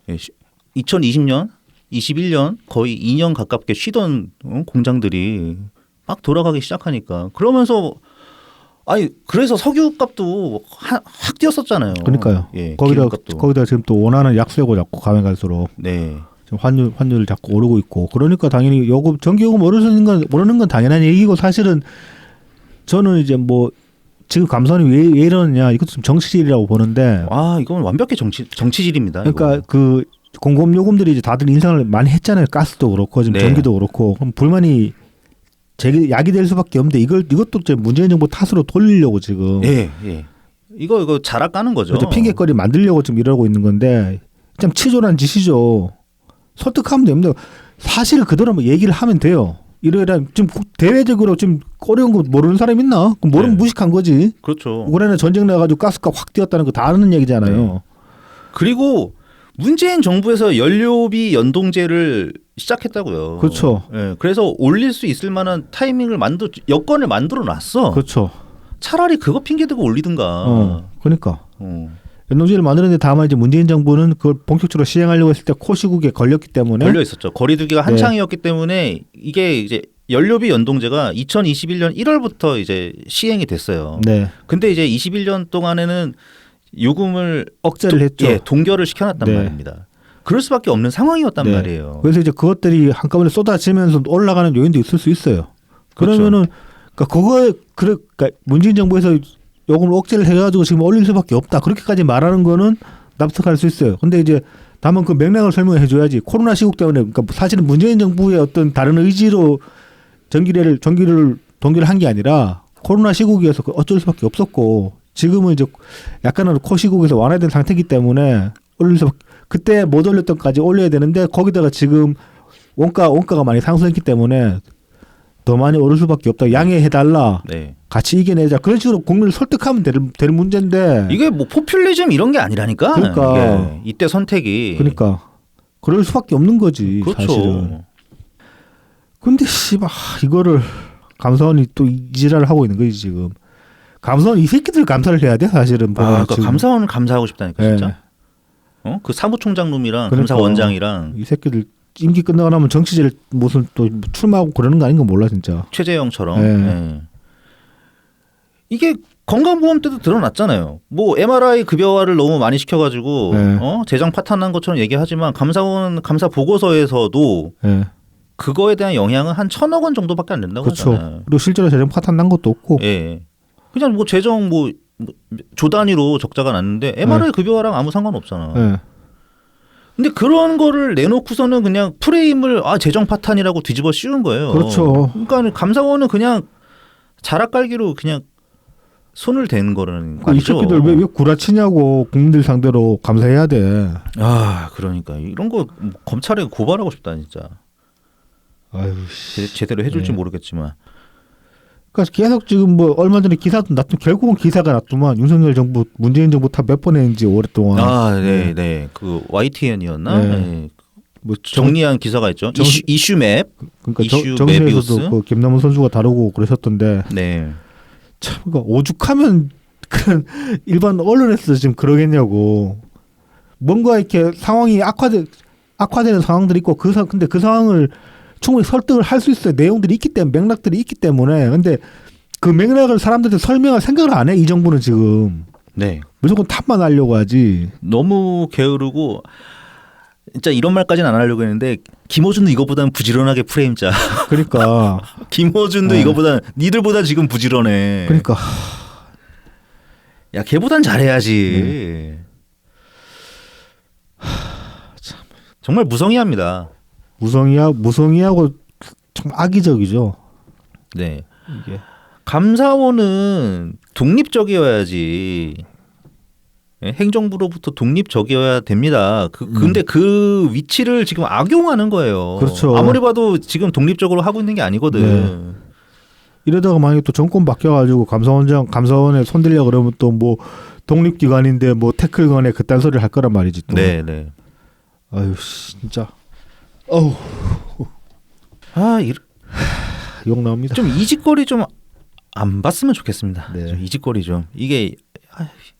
예, 2020년 2021년 거의 2년 가깝게 쉬던 공장들이 막 돌아가기 시작하니까 그러면서 아니 그래서 석유값도 확 뛰었었잖아요. 그러니까요. 예, 거기다 지금 또 원하는 약세고 자꾸 가면 갈수록 네. 지금 환율 자꾸 오르고 있고 그러니까 당연히 요금 전기요금 오르는 건 당연한 얘기고 사실은 저는 이제 뭐 지금 감사원이 왜 이러느냐 이것도 좀 정치질이라고 보는데 아 이건 완벽히 정치질입니다. 그러니까 이거. 그 공급 요금들이 이제 다들 인상을 많이 했잖아요. 가스도 그렇고 지금 네. 전기도 그렇고 그럼 불만이 야기될 수밖에 없는데 이것도 이제 문재인 정부 탓으로 돌리려고 지금 예. 이거 자락 까는 거죠. 그렇죠. 핑계거리 만들려고 지금 이러고 있는 건데 참 치졸한 짓이죠. 설득하면 됩니다. 사실 그대로 뭐 얘기를 하면 돼요. 이러이러 지금 대외적으로 지금 어려운 거 모르는 사람 있나? 그럼 모르면 네. 무식한 거지. 그렇죠. 우크라이나 전쟁 나가지고 가스가 확 뛰었다는 거 다 아는 얘기잖아요. 그리고 문재인 정부에서 연료비 연동제를 시작했다고요. 그렇죠. 예, 그래서 올릴 수 있을 만한 타이밍을 여건을 만들어 놨어. 그렇죠. 차라리 그거 핑계 대고 올리든가. 그러니까 어. 연동제를 만드는데 다만 이제 문재인 정부는 그걸 본격적으로 시행하려고 했을 때 코시국에 걸렸기 때문에 걸려 있었죠. 거리두기가 한창이었기 때문에 이게 이제 연료비 연동제가 2021년 1월부터 이제 시행이 됐어요. 네. 근데 이제 21년 동안에는 요금을 억제를 했죠. 예, 동결을 시켜놨단 네. 말입니다. 그럴 수밖에 없는 상황이었단 네. 말이에요. 그래서 이제 그것들이 한꺼번에 쏟아지면서 올라가는 요인도 있을 수 있어요. 그러면은 그러니까 문재인 정부에서 요금을 억제를 해가지고 지금 올릴 수밖에 없다. 그렇게까지 말하는 거는 납득할 수 있어요. 근데 이제 다만 그 맥락을 설명해 줘야지. 코로나 시국 때문에 그러니까 사실은 문재인 정부의 어떤 다른 의지로 전기를 동결을 한 게 아니라 코로나 시국이어서 어쩔 수밖에 없었고 지금은 이제 약간은 코시국에서 완화된 상태이기 때문에 올릴 수밖에 그때 못 올렸던 까지 올려야 되는데 거기다가 지금 원가가 많이 상승했기 때문에 더 많이 오를 수밖에 없다. 양해해달라. 네. 같이 이겨내자. 그런 식으로 국민을 설득하면 될 문제인데. 이게 뭐 포퓰리즘 이런 게 아니라니까. 그러니까. 이게 이때 선택이. 그러니까 그럴 수밖에 없는 거지. 그렇죠. 사실은. 근데 씨발 이거를 감사원이 또 이지랄을 하고 있는 거지 지금. 감사원 이 새끼들 감사를 해야 돼 사실은. 그러니까 감사원을 감사하고 싶다니까 진짜. 네. 그 사무총장 놈이랑 그러니까. 감사원장이랑 이 새끼들 임기 끝나고 나면 정치질 무슨 또 출마하고 그러는 거 아닌 거 몰라 진짜. 최재형처럼. 네. 예. 이게 건강보험 때도 드러났잖아요. 뭐 MRI 급여화를 너무 많이 시켜가지고 네. 재정 파탄난 것처럼 얘기하지만 감사원 감사 보고서에서도 예. 그거에 대한 영향은 한 1,000억 원 정도밖에 안 된다고 그렇죠. 하잖아요. 그리고 실제로 재정 파탄 난 것도 없고. 예. 그냥 뭐 재정 조 단위로 적자가 났는데 MRI 급여화랑 아무 상관 없잖아. 예. 근데 그런 거를 내놓고서는 그냥 프레임을 재정 파탄이라고 뒤집어 씌운 거예요. 그렇죠. 그러니까 감사원은 그냥 자락깔기로 그냥 손을 댄 거라는 이 거죠. 새끼들 왜 구라치냐고 국민들 상대로 감사해야 돼. 그러니까 이런 거 검찰에 고발하고 싶다 진짜. 아유, 제대로 해줄지 네. 모르겠지만. 그러니까 계속 지금 뭐 얼마 전에 기사도 났던 결국은 기사가 났더만 윤석열 정부 문재인 정부 탓 몇 번 했는지 오랫동안. 네. 그 YTN이었나? 네. 네. 뭐 정리한 기사가 있죠. 이슈맵. 그러니까 이슈 정세에서도 메비우스. 그 김남훈 선수가 다루고 그러셨던데 네. 참 그러니까 오죽하면 그런 일반 언론에서 지금 그러겠냐고. 뭔가 이렇게 상황이 악화되는 상황들이 있고 근데 그 상황을 충분히 설득을 할 수 있어요. 내용들이 있기 때문에 맥락들이 있기 때문에. 근데 그 맥락을 사람들한테 설명할 생각을 안 해. 이 정부는 지금 네. 무조건 탓만 하려고 하지. 너무 게으르고 진짜 이런 말까지는 안 하려고 했는데 김어준도 이거보다는 부지런하게 프레임 짜. 그러니까 김어준도 네. 이거보다 니들보다 지금 부지런해. 그러니까 야 걔보단 잘해야지. 정말 무성의합니다. 무성의하고 참 악의적이죠. 네. 이게. 감사원은 독립적이어야지. 행정부로부터 독립적이어야 됩니다. 근데 그 위치를 지금 악용하는 거예요. 그렇죠. 아무리 봐도 지금 독립적으로 하고 있는 게 아니거든. 네. 이러다가 만약에 또 정권 바뀌어가지고 감사원에 손들려 그러면 또 뭐 독립기관인데 뭐 태클건에 그딴 소리를 할 거란 말이지 또. 네. 아유 진짜. 어우. 욕 나옵니다. 좀 이 짓거리 좀 안 봤으면 좋겠습니다. 네. 좀 이 짓거리 좀 이게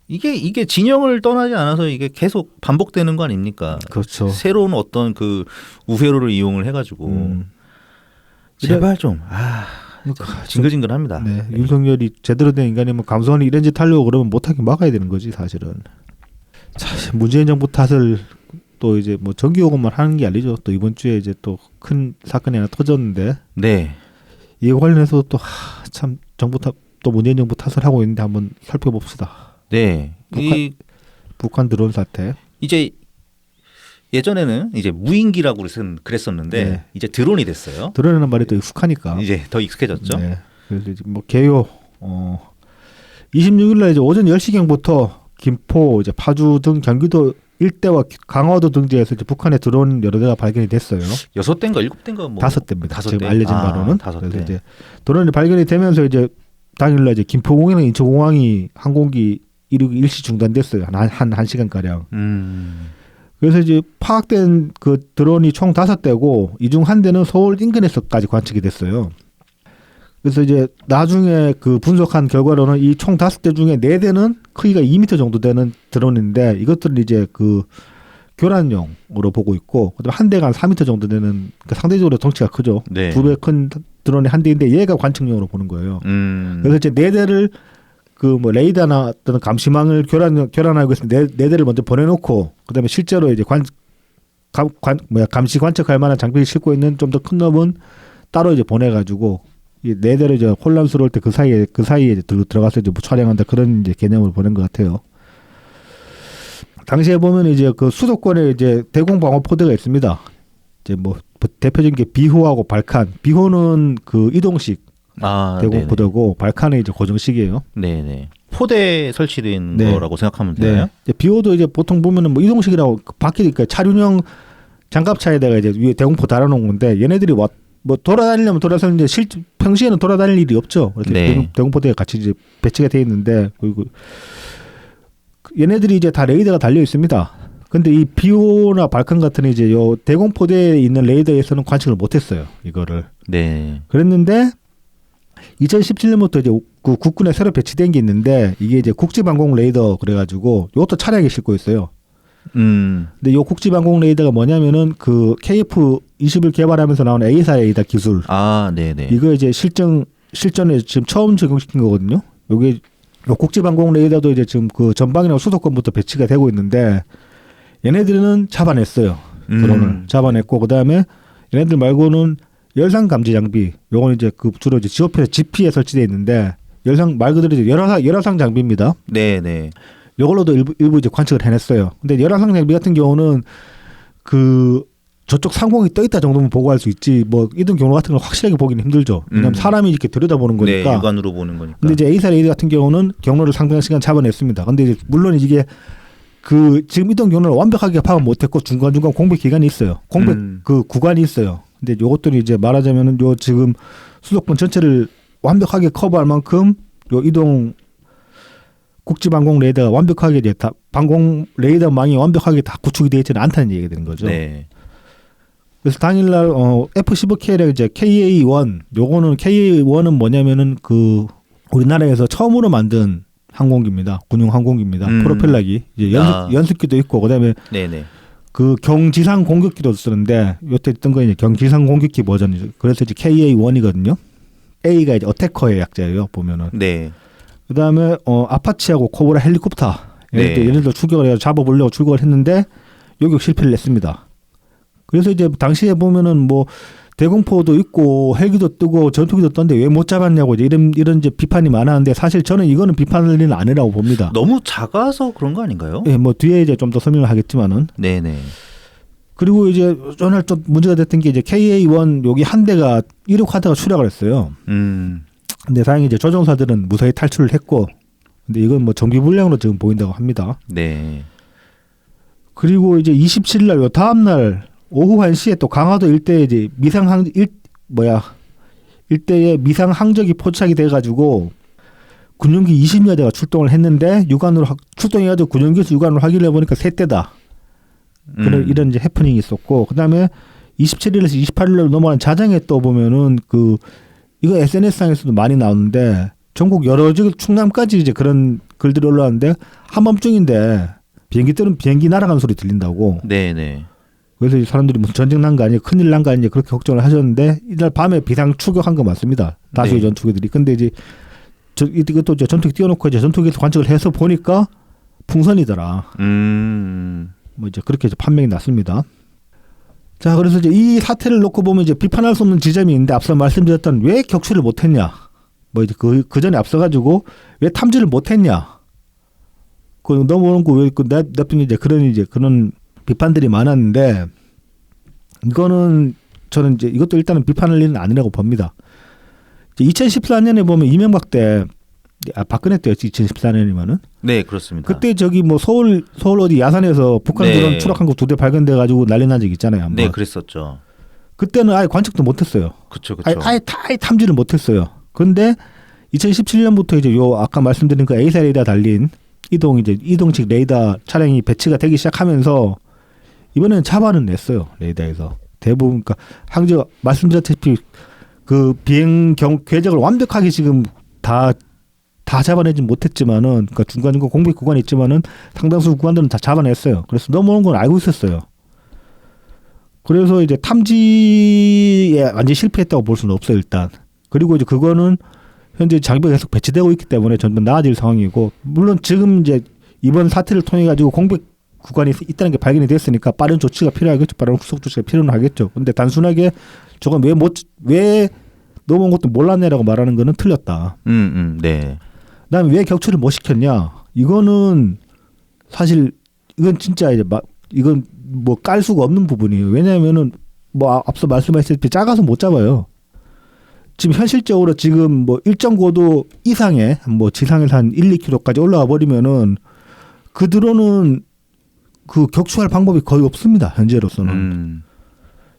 이게 진영을 떠나지 않아서 이게 계속 반복되는 거 아닙니까? 그렇죠. 새로운 어떤 그 우회로를 이용을 해가지고 제발 좀 징글징글합니다. 네, 윤석열이 제대로 된 인간이면 감사원이 이런 짓 하려고 그러면 못하게 막아야 되는 거지 사실은. 사실 문재인 정부 탓을 또 이제 뭐 정기요금만 하는 게 아니죠. 또 이번 주에 이제 또 큰 사건이 하나 터졌는데 네. 이거 관련해서 또 참 정부 탓, 또 문재인 정부 탓을 하고 있는데 한번 살펴봅시다. 네. 북한 드론 사태. 이제 예전에는 이제 무인기라고 그랬었는데 네. 이제 드론이 됐어요. 드론이라는 말이 또 익숙하니까. 이제 더 익숙해졌죠. 네. 그래서 이제 뭐 개요. 26일 날 이제 오전 10시경부터 김포, 이제 파주 등 경기도 일대와 강화도 등지에서 이제 북한의 드론 여러 대가 발견이 됐어요. 6대인가 7대인가 뭐 5대입니다. 5대. 지금 알려진 바로는. 5대. 그래서 이제 드론이 발견이 되면서 이제 당일날 이제 김포공항이나 인천공항이 항공기 이륙이 일시 중단됐어요. 한 시간 가량. 그래서 이제 파악된 그 드론이 총 5대고 이 중 한 대는 서울 인근에서까지 관측이 됐어요. 그래서 이제 나중에 그 분석한 결과로는 이 총 5대 중에 4대는 크기가 2m 정도 되는 드론인데 이것들은 이제 그 교란용으로 보고 있고 그다음에 한 대가 한 4m 정도 되는 그러니까 상대적으로 덩치가 크죠. 네. 2배 큰 드론이 한 대인데 얘가 관측용으로 보는 거예요. 그래서 이제 4대를 그 뭐 레이더나 어떤 감시망을 교란하고 있으면 4대를 먼저 보내놓고 그다음에 실제로 이제 감시 관측할 만한 장비를 싣고 있는 좀 더 큰 놈은 따로 이제 보내가지고 이 4대를 이제 혼란스러울 때 그 사이에 이제 들어가서 이제 뭐 촬영한다 그런 이제 개념으로 보낸 것 같아요. 당시에 보면 이제 그 수도권에 이제 대공 방어 포대가 있습니다. 이제 뭐 대표적인 게 비호하고 발칸. 비호는 그 이동식 대공 포대고 발칸은 이제 고정식이에요. 네네. 포대 설치된 네. 거라고 생각하면 되나요? 네. 비호도 이제 보통 보면은 뭐 이동식이라고 바뀌니까 차륜형 장갑차에다가 이제 위에 대공포 달아놓은 건데 얘네들이 뭐 돌아다니려면 돌아다니는데 평시에는 돌아다닐 일이 없죠. 그래서 네. 대공포대가 같이 이제 배치가 돼 있는데 그리고 얘네들이 이제 다 레이더가 달려 있습니다. 근데 이 비오나 발칸 같은 이제 요 대공포대에 있는 레이더에서는 관측을 못했어요. 이거를. 네. 그랬는데 2017년부터 이제 그 국군에 새로 배치된 게 있는데 이게 이제 국지방공 레이더 그래가지고 이것도 차량에 싣고 있어요. 근데 이 국지방공 레이더가 뭐냐면은 그 KF-20을 개발하면서 나온 A사 레이더 기술. 네네. 이거 이제 실전에 지금 처음 적용시킨 거거든요. 요게 요 국지방공 레이더도 이제 지금 그 전방이나 수도권부터 배치가 되고 있는데 얘네들은 잡아냈어요. 드론을 잡아냈고 그다음에 얘네들 말고는 열상 감지 장비. 요거는 이제 그 주로 이제 지오피에서 GP에 설치되어 있는데 열상 말 그대로 이제 열화상 장비입니다. 네네. 요걸로도 일부 이제 관측을 해냈어요. 근데 열화상 장비 같은 경우는 그 저쪽 상공이 떠 있다 정도면 보고할 수 있지 뭐 이동 경로 같은 걸 확실하게 보기는 힘들죠. 왜냐하면 사람이 이렇게 들여다보는 거니까. 네, 육안으로 보는 거니까. 근데 이제 A사 레이더 같은 경우는 경로를 상당한 시간 잡아냈습니다. 근데 이제 물론 이게 그 지금 이동 경로를 완벽하게 파악 못했고 중간중간 공백 기간이 있어요. 공백 그 구간이 있어요. 근데 요것들이 이제 말하자면은 요 지금 수도권 전체를 완벽하게 커버할 만큼 요 이동 국지방공 레이더가 완벽하게 이제 다 방공 레이더망이 완벽하게 다 구축이 되어 있지는 않다는 얘기가 되는 거죠. 네. 그래서 당일날 F-15K의 이제 KA-1 요거는 KA-1은 뭐냐면은 그 우리나라에서 처음으로 만든 항공기입니다. 군용 항공기입니다. 프로펠러기 이제 연습기도 있고 그다음에 네네. 그 경지상 공격기도 쓰는데 요때 있던 거 이제 경지상 공격기 버전이죠. 그래서 이제 KA-1이거든요. A가 이제 어태커의 약자예요. 보면은. 네. 그다음에 아파치하고 코브라 헬리콥터 네. 얘네들 추격을 해서 잡아보려고 출격을 했는데 요격 실패를 냈습니다. 그래서 이제 당시에 보면은 뭐 대공포도 있고 헬기도 뜨고 전투기도 떴는데 왜 못 잡았냐고 이제 이런 이제 비판이 많았는데 사실 저는 이거는 비판할 일은 아니라고 봅니다. 너무 작아서 그런 거 아닌가요? 예, 뭐 뒤에 이제 좀 더 설명을 하겠지만은. 네네. 그리고 이제 전날 좀 문제가 됐던 게 이제 KA-1 여기 한 대가 이륙하다가 추락을 했어요. 근데 다행히 이제 조종사들은 무사히 탈출을 했고, 근데 이건 뭐 정비불량으로 지금 보인다고 합니다. 네. 그리고 이제 27일 날, 요 다음 날 오후 1시에 또 강화도 일대에 이제 일대에 미상 항적이 포착이 돼가지고 군용기 20여 대가 출동을 했는데 출동해가지고 군용기에서 육안으로 확인해 보니까 3대다. 이런 이제 해프닝이 있었고, 그 다음에 27일에서 28일로 넘어간 자정에 또 보면은 이거 SNS상에서도 많이 나오는데 전국 여러 지역 충남까지 이제 그런 글들이 올라왔는데 한밤중인데 비행기 날아가는 소리 들린다고. 네네. 그래서 이 사람들이 무슨 전쟁 난 거 아니야, 큰일 난 거 아니야 그렇게 걱정을 하셨는데 이날 밤에 비상 출격한 거 맞습니다. 다수의 네. 전투기들이. 근데 이제 이것도 이제 전투기 띄워놓고 이제 전투기에서 관측을 해서 보니까 풍선이더라. 뭐 이제 그렇게 이제 판명이 났습니다. 자, 그래서 이제 이 사태를 놓고 보면 이제 비판할 수 없는 지점이 있는데 앞서 말씀드렸던 왜 격추를 못했냐, 뭐 이제 그 전에 앞서가지고 왜 탐지를 못했냐, 그 넘어오는 거왜 냅둔 이제 그런 비판들이 많았는데 이거는 저는 이제 이것도 일단은 비판할 일은 아니라고 봅니다. 2014년에 보면 이명박 때 박근혜 때였지 2014년이면은. 네, 그렇습니다. 그때 저기 뭐 서울 어디 야산에서 북한 네. 드론 추락한 거 2대 발견돼 가지고 난리 난 적 있잖아요. 한번. 네, 그랬었죠. 그때는 아예 관측도 못했어요. 그렇죠, 아예 탐지를 못했어요. 그런데 2017년부터 이제 요 아까 말씀드린 그 A사 레이더 달린 이동식 레이더 차량이 배치가 되기 시작하면서 이번에는 잡아는 냈어요. 레이더에서 대부분. 그러니까 항저 말씀드렸다시피 그 비행 궤적을 완벽하게 지금 다 잡아내지 못했지만은, 그러니까 중간중간 공백 구간이 있지만은 상당수 구간들은 다 잡아냈어요. 그래서 넘어오는 건 알고 있었어요. 그래서 이제 탐지에 완전히 실패했다고 볼 수는 없어요, 일단. 그리고 이제 그거는 현재 장비가 계속 배치되고 있기 때문에 점점 나아질 상황이고, 물론 지금 이제 이번 사태를 통해 가지고 공백 구간이 있다는 게 발견이 됐으니까 빠른 조치가 필요하겠죠. 빠른 후속 조치가 필요하겠죠. 근데 단순하게 저건 왜 넘어온 것도 몰랐네라고 말하는 거는 틀렸다. 네. 그다음에 왜 격추를 못 시켰냐? 이거는 사실 이건 진짜 이건 뭐 깔 수가 없는 부분이에요. 왜냐하면은 뭐 앞서 말씀하셨다시피 작아서 못 잡아요. 지금 현실적으로 지금 뭐 일정 고도 이상의 뭐 지상에서 한 1, 2km까지 올라와 버리면은 그 드론은 그 격추할 방법이 거의 없습니다. 현재로서는.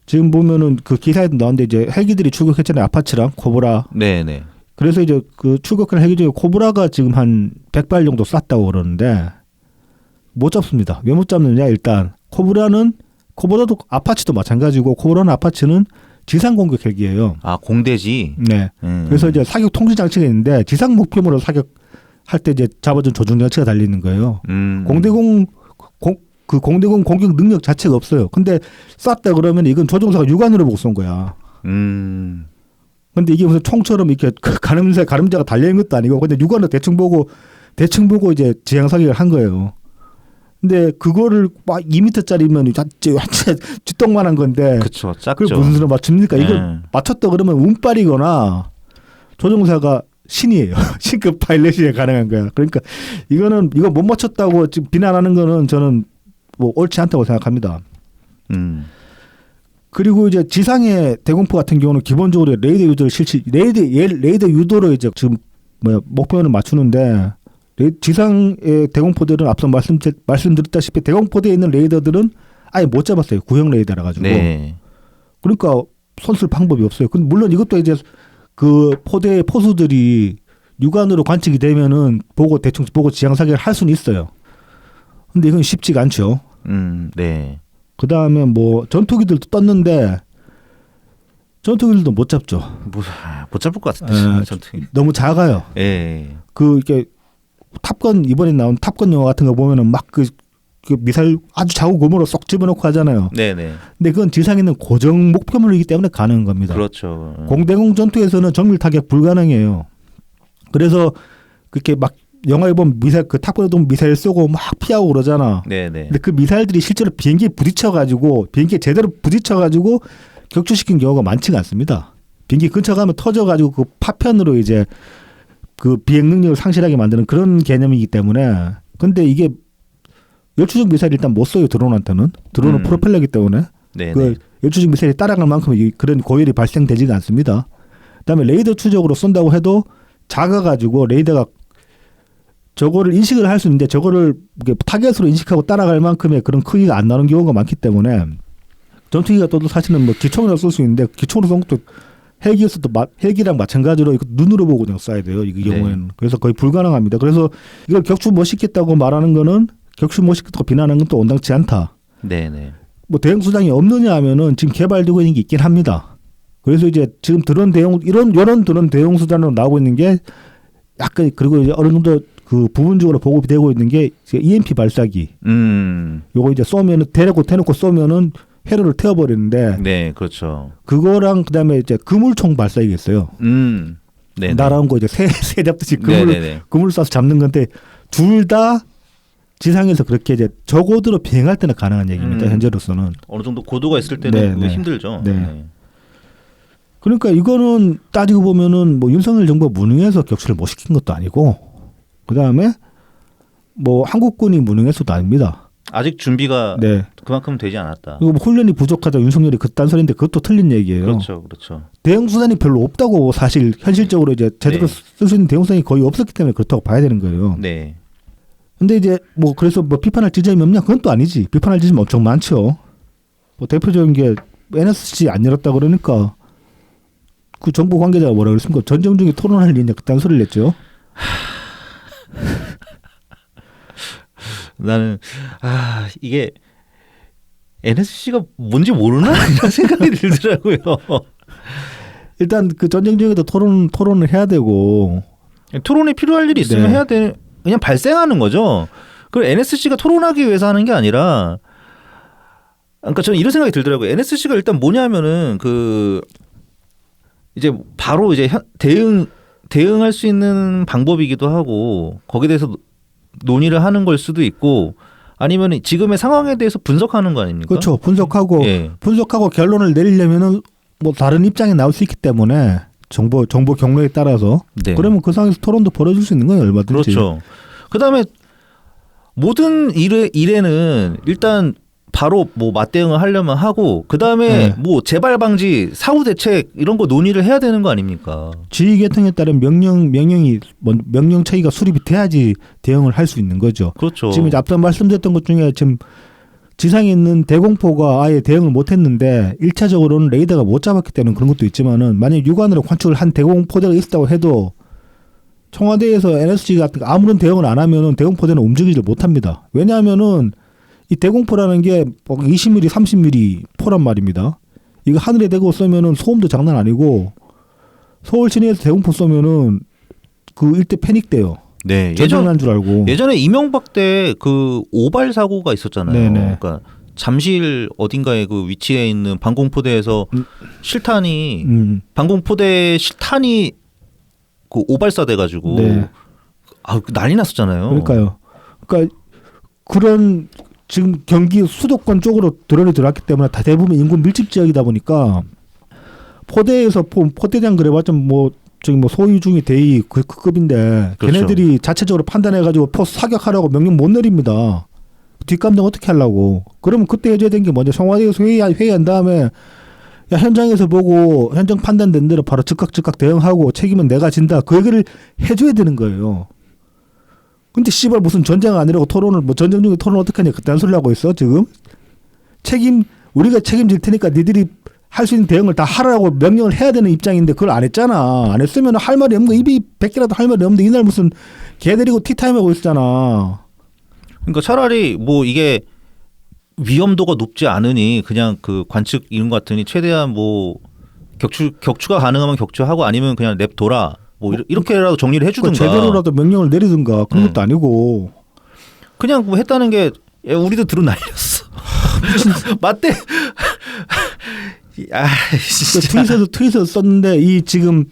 지금 보면은 그 기사에도 나왔는데 이제 헬기들이 출격했잖아요. 아파치랑 코브라. 네네. 그래서 이제 그 출격한 헬기 중에 코브라가 지금 한 100발 정도 쐈다고 그러는데 못 잡습니다. 왜 못 잡느냐? 일단 코브라도 아파치도 마찬가지고, 코브라는 아파치는 지상 공격 헬기예요. 아, 공대지. 네. 그래서 이제 사격 통제 장치가 있는데 지상 목표물을 사격할 때 이제 잡아준 조종 장치가 달리는 거예요. 공대공 공격 능력 자체가 없어요. 근데 쐈다 그러면 이건 조종사가 육안으로 보고 쏜 거야. 근데 이게 무슨 총처럼 이렇게 가름자가 달려있는 것도 아니고, 근데 육안으로 대충 보고 이제 지향 사격을 한 거예요. 근데 그거를 막 2m짜리면 완전 쥐똥만한 건데. 그렇죠. 작죠. 그걸 무슨 수로 맞춥니까? 이걸 맞췄다 그러면 운빨이거나 조종사가 신이에요. 신급 파일럿이 가능한 거야. 그러니까 이거 못 맞췄다고 지금 비난하는 거는 저는 뭐 옳지 않다고 생각합니다. 그리고 이제 지상의 대공포 같은 경우는 기본적으로 레이더 유도로 이제 지금 목표를 맞추는데, 지상의 대공포들은 앞서 말씀드렸다시피 대공포대에 있는 레이더들은 아예 못 잡았어요. 구형 레이더라 가지고. 네. 그러니까 손쓸 방법이 없어요. 근데 물론 이것도 이제 그 포대의 포수들이 육안으로 관측이 되면은 대충 보고 지향 사격을 할 수는 있어요. 근데 이건 쉽지가 않죠. 네. 그 다음에 뭐 전투기들도 떴는데 전투기들도 못 잡죠. 못 잡을 것 같은데. 전투기. 너무 작아요. 예. 이게 이번에 나온 탑건 영화 같은 거 보면은 막 그 미사일 아주 작은 고무로 쏙 집어넣고 하잖아요. 네네. 근데 그건 지상에 있는 고정 목표물이기 때문에 가능한 겁니다. 그렇죠. 공대공 전투에서는 정밀 타격 불가능해요. 그래서 그렇게 막 영화에 보면 탑건에 보면 미사일 쏘고 막 피하고 그러잖아. 네네. 근데 그 미사일들이 실제로 비행기에 제대로 부딪혀가지고 격추시킨 경우가 많지가 않습니다. 비행기 근처 가면 터져가지고 그 파편으로 이제 그 비행 능력을 상실하게 만드는 그런 개념이기 때문에. 근데 이게 열추적 미사일이 일단 못 쏘요. 드론한테는. 드론은 프로펠러이기 때문에. 네네. 그 열추적 미사일이 따라갈 만큼 그런 고열이 발생되지가 않습니다. 그다음에 레이더 추적으로 쏜다고 해도 작아가지고 레이더가 저거를 인식을 할 수 있는데 저거를 타겟으로 인식하고 따라갈 만큼의 그런 크기가 안 나오는 경우가 많기 때문에 전투기가 또 사실은 뭐 기총으로 쏠 수 있는데 기총으로 쏜 것도 헬기랑 마찬가지로 이거 눈으로 보고 그냥 쏴야 돼요. 이 경우에는. 그래서 거의 불가능합니다. 그래서 이걸 격추 못 시켰다고 말하는 거는 격추 못 시켰다고 비난하는 건 또 온당치 않다. 네네. 뭐 대응 수단이 없느냐 하면은 지금 개발되고 있는 게 있긴 합니다. 그래서 이제 지금 이런 드론 대응 수단으로 나오고 있는 게 약간 그리고 이제 어느 정도 그 부분적으로 보급이 되고 있는 게 EMP 발사기. 요거 이제 쏘면은 대놓고 쏘면은 회로를 태워버리는데. 네, 그렇죠. 그거랑 그다음에 이제 그물총 발사기가 있어요. 네. 날아온 거 이제 새 잡듯이 네네네. 그물 쏴서 잡는 건데 둘 다 지상에서 그렇게 이제 저고도로 비행할 때는 가능한 얘기입니다. 현재로서는. 어느 정도 고도가 있을 때는 네, 네. 힘들죠. 네. 그러니까 이거는 따지고 보면은 뭐 윤석열 정부가 무능해서 격추를 못 시킨 것도 아니고, 그 다음에 뭐 한국군이 무능해서도 아닙니다. 아직 준비가 네. 그만큼 되지 않았다. 그리고 뭐 훈련이 부족하다 윤석열이 그딴 소리인데 그것도 틀린 얘기예요. 그렇죠, 그렇죠. 대응 수단이 별로 없다고 사실 현실적으로 이제 제대로 네. 쓸 수 있는 대응 수단이 거의 없었기 때문에 그렇다고 봐야 되는 거예요. 네. 근데 이제 뭐 그래서 뭐 비판할 지점이 없냐? 그건 또 아니지. 비판할 지점이 엄청 많죠. 뭐 대표적인 게 NSC 안 열었다 그러니까 그 정부 관계자가 뭐라 그랬습니까? 전쟁 중에 토론할 일이냐 그딴 소리를 냈죠. 나는 이게 NSC가 뭔지 모르나 이런 생각이 들더라고요. 일단 그 전쟁 중에도 토론을 해야 되고 토론이 필요할 일이 있으면 네. 해야 돼. 그냥 발생하는 거죠. 그리고 NSC가 토론하기 위해서 하는 게 아니라, 그러니까 저는 이런 생각이 들더라고요. NSC가 일단 뭐냐면은 그 이제 바로 이제 대응할 수 있는 방법이기도 하고 거기에 대해서 논의를 하는 걸 수도 있고 아니면 지금의 상황에 대해서 분석하는 거 아닙니까? 그렇죠. 분석하고 예. 결론을 내리려면은 뭐 다른 입장이 나올 수 있기 때문에 정보 경로에 따라서 네. 그러면 그 상황에서 토론도 벌어질 수 있는 거예요. 얼마든지. 그렇죠. 그다음에 모든 일에는 일단 바로 뭐 맞대응을 하려면 하고 그다음에 네. 뭐 재발 방지 사후 대책 이런 거 논의를 해야 되는 거 아닙니까? 지휘 계통에 따른 명령 체계가 수립이 돼야지 대응을 할 수 있는 거죠. 그렇죠. 지금 이제 앞서 말씀드렸던 것 중에 지금 지상에 있는 대공포가 아예 대응을 못했는데 1차적으로는 레이더가 못 잡았기 때문에 그런 것도 있지만은 만약 육안으로 관측을 한 대공포대가 있었다고 해도 청와대에서 NSC 같은 거 아무런 대응을 안 하면은 대공포대는 움직이질 못합니다. 왜냐하면은 이 대공포라는 게 20mm, 30mm 포란 말입니다. 이거 하늘에 대고 쏘면은 소음도 장난 아니고 서울 시내에서 대공포 쏘면은 그 일대 패닉돼요. 네. 전쟁난 줄 알고. 예전에 이명박 때 그 오발 사고가 있었잖아요. 네네. 그러니까 잠실 어딘가에 그 위치해 있는 방공포대에서 실탄이 방공포대 실탄이 그 오발사 돼가지고 네. 난리 났었잖아요. 그러니까요. 그러니까 그런 지금 경기 수도권 쪽으로 드론이 들어왔기 때문에 다 대부분 인구 밀집 지역이다 보니까 포대에서 포대장 그래봤자 뭐 저기 뭐 소위 중위 대위 그 급인데 그렇죠. 걔네들이 자체적으로 판단해가지고 포 사격하라고 명령 못 내립니다. 뒷감당 어떻게 하려고? 그러면 그때 해줘야 되는 게 먼저 청와대에서 회의한 다음에 야 현장에서 보고 현장 판단된 대로 바로 즉각 대응하고 책임은 내가 진다. 그 얘기를 해줘야 되는 거예요. 근데 씨발 무슨 전쟁 아니라고 토론을 뭐 전쟁 중에 토론 어떻게 하냐 그딴 소리 하고 있어 지금? 우리가 책임질 테니까 니들이 할 수 있는 대응을 다 하라고 명령을 해야 되는 입장인데 그걸 안 했잖아. 안 했으면 할 말이 없는 거 입이 100개라도 할 말이 없는데 이날 무슨 개 데리고 티타임 하고 있었잖아. 그러니까 차라리 뭐 이게 위험도가 높지 않으니 그냥 그 관측 이런 것 같으니 최대한 뭐 격추가 가능하면 격추하고 아니면 그냥 냅둬라. 뭐 이렇게라도 정리를 해주든가. 제대로라도 명령을 내리든가 그런 것도 아니고 그냥 뭐 했다는 게 우리도 드론 날렸어. 맞대. 트윗에서 썼는데 이 지금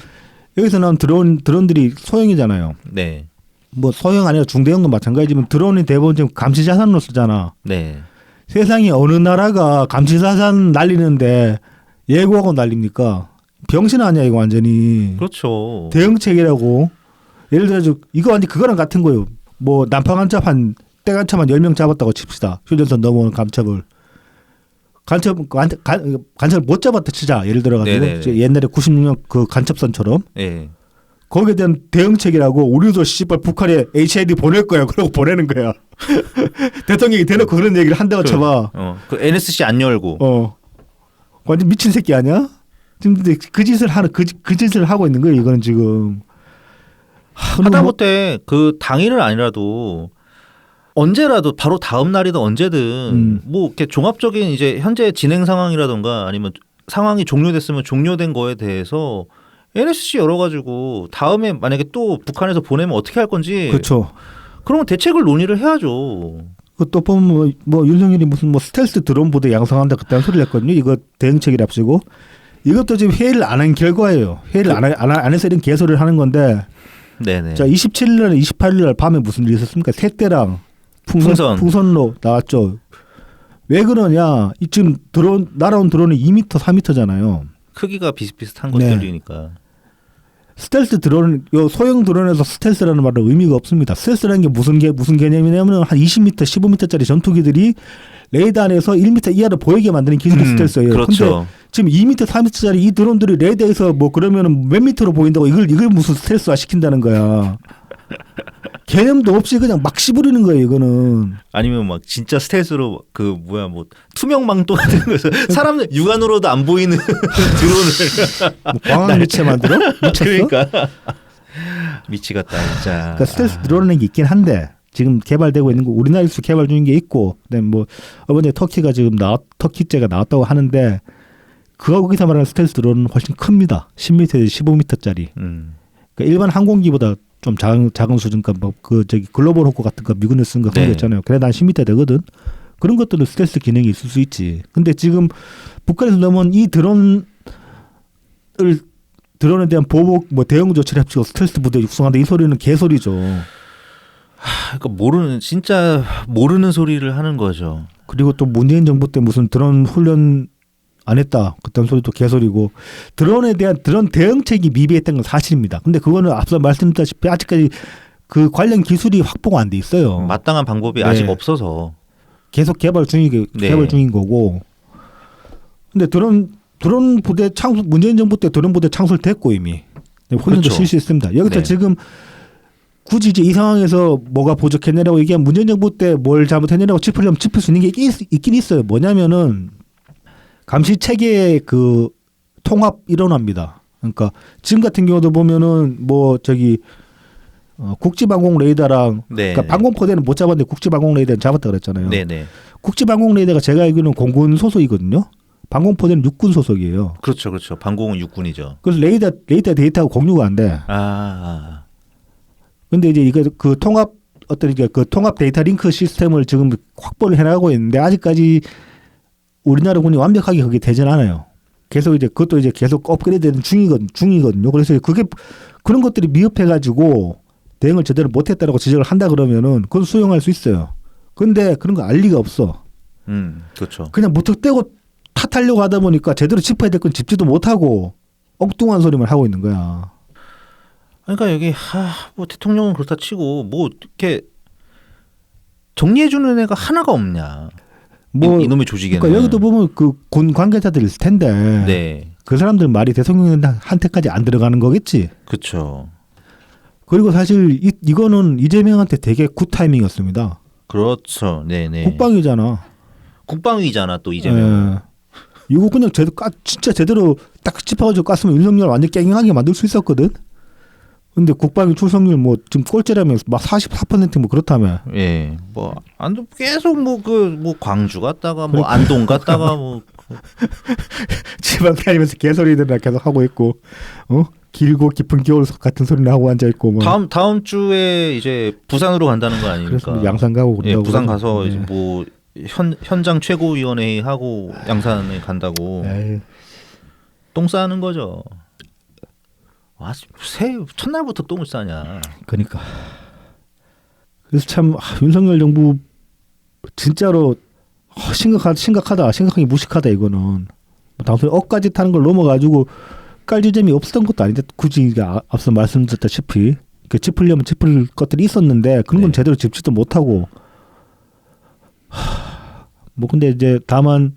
여기서 나온 드론들이 소형이잖아요. 네. 뭐 소형 아니라 중대형도 마찬가지지만 드론이 대부분 지금 감시 자산으로 쓰잖아. 네. 세상에 어느 나라가 감시 자산 날리는데 예고하고 날립니까? 병신 아니야 이거 완전히. 그렇죠. 대응책이라고. 예를 들어서 이거 완전 그거랑 같은 거예요. 뭐 난파 간첩 때 간첩 한 10명 잡았다고 칩시다. 휴전선 넘어오는 간첩을. 간첩을 못 잡았다 치자. 예를 들어가지고 옛날에 96년 그 간첩선처럼. 네. 거기에 대한 대응책이라고 우리도 씨발 북한에 HID 보낼 거야. 그러고 보내는 거야. 대통령이 대놓고 그런 얘기를 한다고 쳐봐. 그 NSC 안 열고. 완전 미친 새끼 아니야? 지금 근데 그 짓을 하고 있는 거예요. 이거는 지금. 하다못해 그 당일은 아니라도 언제라도 바로 다음 날이든 언제든 뭐 이렇게 종합적인 이제 현재 진행 상황이라든가 아니면 상황이 종료됐으면 종료된 거에 대해서 NSC 열어가지고 다음에 만약에 또 북한에서 보내면 어떻게 할 건지. 그렇죠. 그러면 대책을 논의를 해야죠. 또 보면 뭐 윤석열이 무슨 뭐 스텔스 드론 부대 양성한다 그딴 소리를 했거든요. 이거 대응책이랍시고 이것도 지금 회의를 안 한 결과예요. 회의를 안 해서 이런 개소리를 하는 건데. 네네. 자 27일, 28일 밤에 무슨 일이 있었습니까? 새떼랑 풍선로 나왔죠. 왜 그러냐? 지금 드론 날아온 드론이 2m, 4m잖아요. 크기가 비슷비슷한 네. 것들이니까. 스텔스 드론, 요 소형 드론에서 스텔스라는 말은 의미가 없습니다. 스텔스라는 게 무슨 개념이냐면 한 20m, 15m짜리 전투기들이 레이더 안에서 1m 이하로 보이게 만드는 기술이 스텔스예요. 그렇죠. 근데 지금 2m, 4m짜리 이 드론들이 레이더에서 뭐 그러면은 몇 미터로 보인다고 이걸 무슨 스텔스화 시킨다는 거야. 개념도 없이 그냥 막 씹으리는 거예요, 이거는. 아니면 막 진짜 스텔스로 그 뭐야 뭐 투명 망토 같은 거에서 사람들 육안으로도 안 보이는 드론을 뭐 광학 무체 만들어? 미쳤어? 그러니까 미치겠다 진짜. 그러니까 스텔스 드론이라는 게 있긴 한데 지금 개발되고 있는 거 우리나라에서 개발 중인 게 있고 그다음에 뭐 이번에 터키가 지금 터키제가 나왔다고 하는데 거기서 말하는 스텔스 드론은 훨씬 큽니다. 10m에서 15m짜리. 그러니까 일반 항공기보다 좀 작은 수준, 그러니까 뭐 저기 글로벌 호크 같은 거 미군에서 쓴 거 그런 거 있잖아요. 그래 난 10m 되거든. 그런 것들은 스텔스 기능이 있을 수 있지. 근데 지금 북한에서 넘은 이 드론에 대한 보복 뭐 대응 조치를 합치고 스텔스 부대 육성한다 이 소리는 개소리죠. 그러니까 진짜 모르는 소리를 하는 거죠. 그리고 또 문재인 정부 때 무슨 드론 훈련 안 했다. 그딴 소리도 개소리고 드론에 대한 드론 대응책이 미비했던 건 사실입니다. 근데 그거는 앞서 말씀드렸다시피 아직까지 그 관련 기술이 확보가 안 돼 있어요. 마땅한 방법이 네. 아직 없어서 계속 개발 중인 거고. 근데 드론 부대 창설 문재인 정부 때 드론 부대 창설됐고 이미 훈련도 그렇죠. 실시했습니다. 여기서 네. 지금 굳이 이제 이 상황에서 뭐가 부족했냐라고 얘기하면 문재인 정부 때 뭘 잘못했냐라고 짚으려면 짚을 수 있는 게 있긴 있어요. 뭐냐면은 감시 체계의 그 통합 일원화입니다. 그러니까 지금 같은 경우도 보면은 뭐 저기 국지방공 레이더랑 네. 그러니까 방공포대는 못 잡았는데 국지방공 레이더는 잡았다 그랬잖아요. 네네. 국지방공 레이더가 제가 알기로는 공군 소속이거든요. 방공포대는 육군 소속이에요. 그렇죠. 방공은 육군이죠. 그래서 레이더 데이터하고 공유가 안 돼. 근데 이제 이거 그 통합 그 통합 데이터 링크 시스템을 지금 확보를 해나가고 있는데 아직까지 우리나라 군이 완벽하게 그게 되진 않아요. 계속 이제 그것도 이제 계속 업그레이드되는 중이거든요. 그래서 그게 그런 것들이 미흡해가지고 대응을 제대로 못했다라고 지적을 한다 그러면은 그건 수용할 수 있어요. 근데 그런 거 알 리가 없어. 그렇죠. 그냥 무턱대고 탓하려고 하다 보니까 제대로 짚어야 될 건 짚지도 못하고 엉뚱한 소리만 하고 있는 거야. 그러니까 여기 뭐 대통령은 그렇다 치고 뭐 이렇게 정리해주는 애가 하나가 없냐. 뭐 이놈의 조직에는. 그러니까 여기도 보면 그 군 관계자들 있을 텐데 네. 그 사람들 말이 대통령한테까지 안 들어가는 거겠지. 그렇죠. 그리고 사실 이거는 이재명한테 되게 굿 타이밍이었습니다. 그렇죠. 네네. 국방위잖아 또 이재명. 이거 그냥 진짜 제대로 딱 짚어가지고 깠으면 윤석열 완전 깽깽하게 만들 수 있었거든. 근데 국방위 출석률 뭐 지금 꼴찌라면 막 44% 뭐 그렇다며. 예. 뭐 안동 계속 뭐 광주 갔다가 뭐 안동 갔다가 뭐 지방 다니면서 개소리들이나 계속 하고 있고, 길고 깊은 겨울 같은 소리나 하고 앉아 있고 뭐. 다음 주에 이제 부산으로 간다는 거 아닙니까? 그래서 양산 가고 예, 부산 가서 네. 이제 뭐 현장 최고위원회 하고 양산에 간다고 에이. 똥 싸는 거죠. 첫날부터 똥을 싸냐. 그러니까. 그래서 참 윤석열 정부 진짜로 심각하게 무식하다 이거는. 당초에 억까지 타는 걸 넘어가지고 깔지점이 없었던 것도 아닌데 굳이 앞서 말씀드렸다시피 짚으려면 짚을 것들이 있었는데 그런 건 네. 제대로 짚지도 못하고. 뭐 근데 이제 다만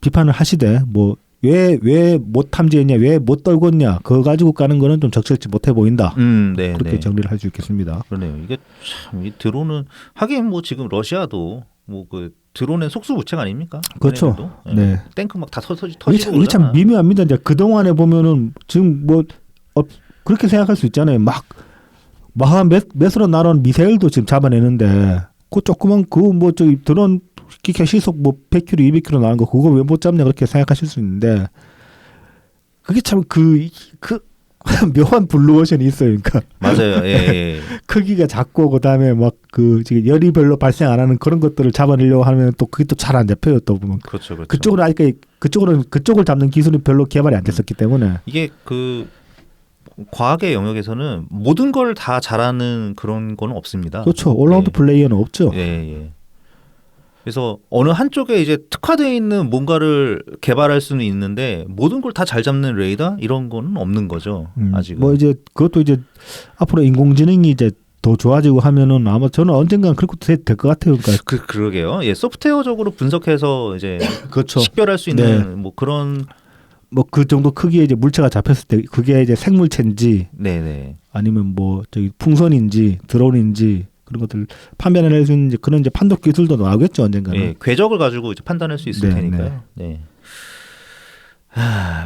비판을 하시되 뭐 왜 못 탐지했냐, 왜 못 떨궜냐, 그거 가지고 까는 거는 좀 적절치 못해 보인다. 네, 그렇게 네. 정리를 할 수 있겠습니다. 그러네요. 이게 참 이 드론은 하긴 뭐 지금 러시아도 뭐 그 드론의 속수무책 아닙니까? 그렇죠. 네. 네. 탱크 막 다 터지고 이게 참 미묘합니다. 이제 그 동안에 보면은 지금 뭐 그렇게 생각할 수 있잖아요. 한 몇으로 날아온 미사일도 지금 잡아내는데 그 조그만 뭐 저기 드론 기계 시속 뭐 100km, 200km 나가는 거 그거 왜 못 잡냐 그렇게 생각하실 수 있는데 그게 참 그 묘한 블루오션이 있어요. 그러니까 맞아요. 예. 크기가 작고 그다음에 막 그 지금 열이 별로 발생 안 하는 그런 것들을 잡아내려고 하면 또 그게 또 잘 안 잡혀요. 또 보면 그렇죠. 그쪽은 아직 그쪽을 잡는 기술이 별로 개발이 안 됐었기 때문에 이게 그 과학의 영역에서는 모든 걸 다 잘하는 그런 거는 없습니다. 그렇죠. 올라운드 플레이어는 없죠. 예. 그래서 어느 한쪽에 이제 특화되어 있는 뭔가를 개발할 수는 있는데 모든 걸 다 잘 잡는 레이더 이런 거는 없는 거죠. 아직은. 뭐 이제 그것도 이제 앞으로 인공지능이 이제 더 좋아지고 하면은 아마 저는 언젠간 그렇게 될 것 같아요. 그러니까 그러게요. 예, 소프트웨어적으로 분석해서 이제 그렇죠. 식별할 수 있는 뭐 그런 뭐 그 정도 크기의 이제 물체가 잡혔을 때 그게 이제 생물체인지 네네. 아니면 뭐 저기 풍선인지 드론인지 그런 것들 판별해낼 수 있는 그런 이제 판독 기술도 나오겠죠 언젠가는. 예, 궤적을 가지고 이제 판단할 수 있을 네, 테니까요. 네.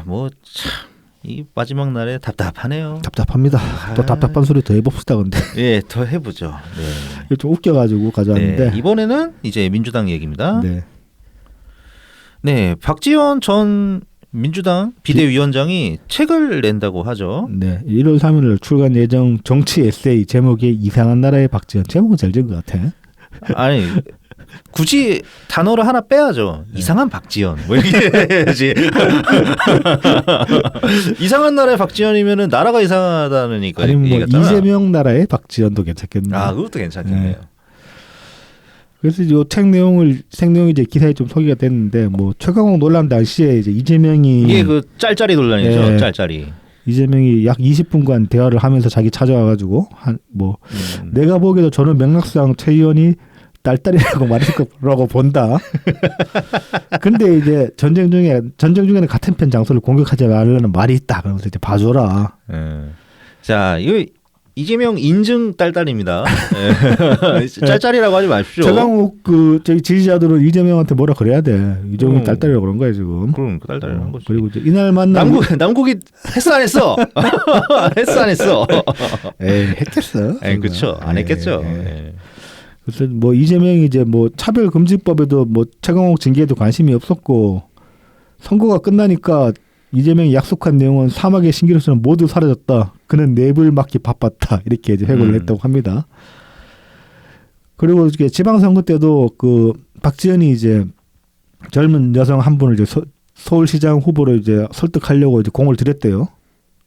뭐 참 이 마지막 날에 답답하네요. 답답합니다. 또 답답한 소리 더 해봅시다 근데. 예, 더 해보죠. 네. 좀 웃겨가지고 가져왔는데. 네, 이번에는 이제 민주당 얘기입니다. 네. 네, 박지원 전 민주당 비대위원장이 책을 낸다고 하죠. 네, 1월 3일 출간 예정 정치 에세이 제목이 이상한 나라의 박지원. 제목은 잘 지은 것 같아. 아니 굳이 단어를 하나 빼야죠. 이상한 박지원. 뭐 이렇게 해야지. 이상한 나라의 박지원이면은 나라가 이상하다는 얘기가 아니면 뭐 같잖아. 이재명 나라의 박지원도 괜찮겠네요. 아, 그것도 괜찮겠네요. 네. 그래서 이 책 내용이 이제 기사에 좀 소개가 됐는데 뭐 최강욱 논란 당시에 이제 이재명이 이게 그 짤짤이 논란이죠. 네. 짤짤이. 이재명이 약 20분간 대화를 하면서 자기 찾아와가지고 내가 보기에도 저는 맥락상 최 의원이 딸딸이라고 말했을 거라고 본다. 근데 이제 전쟁 중에는 같은 편 장소를 공격하지 말라는 말이 있다. 그러면서 이제 봐줘라. 자, 이거 이재명 인증 딸딸입니다. 짤짤이라고 하지 마십시오. 최강욱 저희 지지자들은 이재명한테 뭐라 그래야 돼. 이재명이 딸딸이라고 그런 거야 지금. 그럼 그 딸딸이라는 거지. 그리고 이제 이날 만난 남국이 했어 안 했어? 했어 안 했어? 에이 했겠어. 그렇죠. 안 했겠죠. 그래서 뭐 이재명이 이제 뭐 차별금지법에도 뭐 최강욱 징계에도 관심이 없었고 선거가 끝나니까 이재명이 약속한 내용은 사막의 신기루처럼 모두 사라졌다. 그는 랩을 맡기 바빴다. 이렇게 이제 회고를 했다고 합니다. 그리고 이게 지방선거 때도 그 박지원이 이제 젊은 여성 한 분을 이제 서울시장 후보로 이제 설득하려고 이제 공을 들였대요.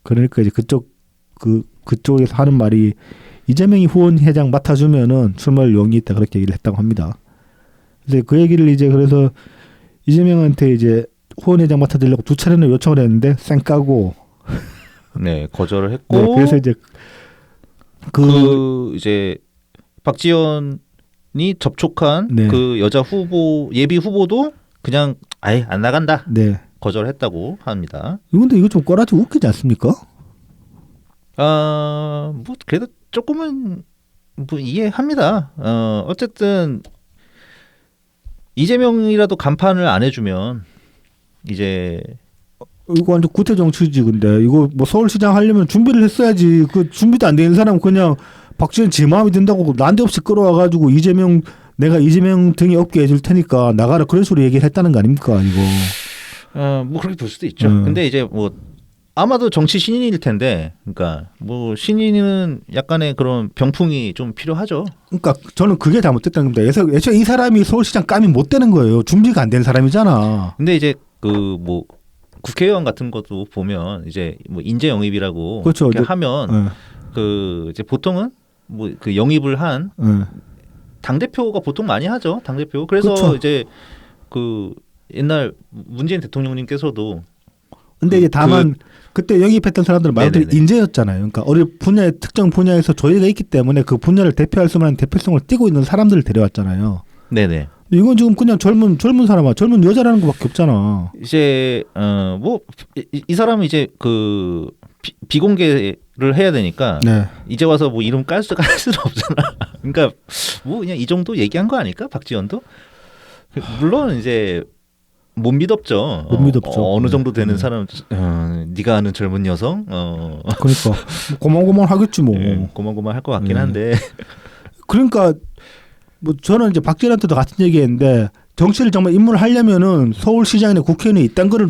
그러니까 이제 그쪽에서 하는 말이 이재명이 후원회장 맡아주면은 출마할 용이 있다 그렇게 얘기를 했다고 합니다. 그래서 그 얘기를 이제 그래서 이재명한테 이제 후원회장 맡아주려고 2차례나 요청을 했는데 쌩까고 네 거절을 했고 네, 그래서 이제 이제 박지원이 접촉한 네. 그 여자 후보 예비 후보도 그냥 아예 안 나간다. 네. 거절했다고 합니다. 근데 이거 좀 꼬라지 웃기지 않습니까? 뭐 그래도 조금은 뭐 이해합니다. 어쨌든 이재명이라도 간판을 안 해주면 이제 이거 완전 구태 정치지. 근데 이거 뭐 서울시장 하려면 준비를 했어야지. 그 준비도 안 되는 사람은 그냥 박지원 지 마음이 든다고 난데없이 끌어와가지고 내가 이재명 등에 업게 해줄 테니까 나가라 그런 식으로 얘기를 했다는 거 아닙니까 이거. 뭐 그렇게 볼 수도 있죠. 근데 이제 뭐 아마도 정치 신인일 텐데, 그러니까 뭐 신인은 약간의 그런 병풍이 좀 필요하죠. 그러니까 저는 그게 잘못됐다는 겁니다. 애초에 이 사람이 서울시장 감이 못 되는 거예요. 준비가 안 된 사람이잖아. 근데 이제 그 뭐 국회의원 같은 것도 보면 이제 뭐 인재 영입이라고 그렇죠. 하면 그 이제 보통은 뭐 그 영입을 한 당 대표가 보통 많이 하죠. 당 대표. 그래서 그렇죠. 이제 그 옛날 문재인 대통령님께서도 근데 이제 다만 그때 영입했던 사람들은 말 그대로 인재였잖아요. 그러니까 어느 분야의 특정 분야에서 조예가 있기 때문에 그 분야를 대표할 수 있는 대표성을 띠고 있는 사람들을 데려왔잖아요. 네네. 이건 지금 그냥 젊은 사람아, 젊은 여자라는 것밖에 없잖아. 이제 뭐 이 사람은 이제 그 비공개를 해야 되니까 이제 와서 뭐 이름 깔 수는 없잖아. 그러니까 뭐 그냥 이 정도 얘기한 거 아닐까 박지원도? 물론 이제 못 믿었죠. 어느 정도 되는 사람, 네가 아는 젊은 여성. 그러니까 고만고만 하겠지 뭐. 고만고만 할 것 같긴 한데. 그러니까 뭐 저는 이제 박지원한테도 같은 얘기했는데 정치를 정말 입문을 하려면은 서울시장이나 국회의원이 이딴 거를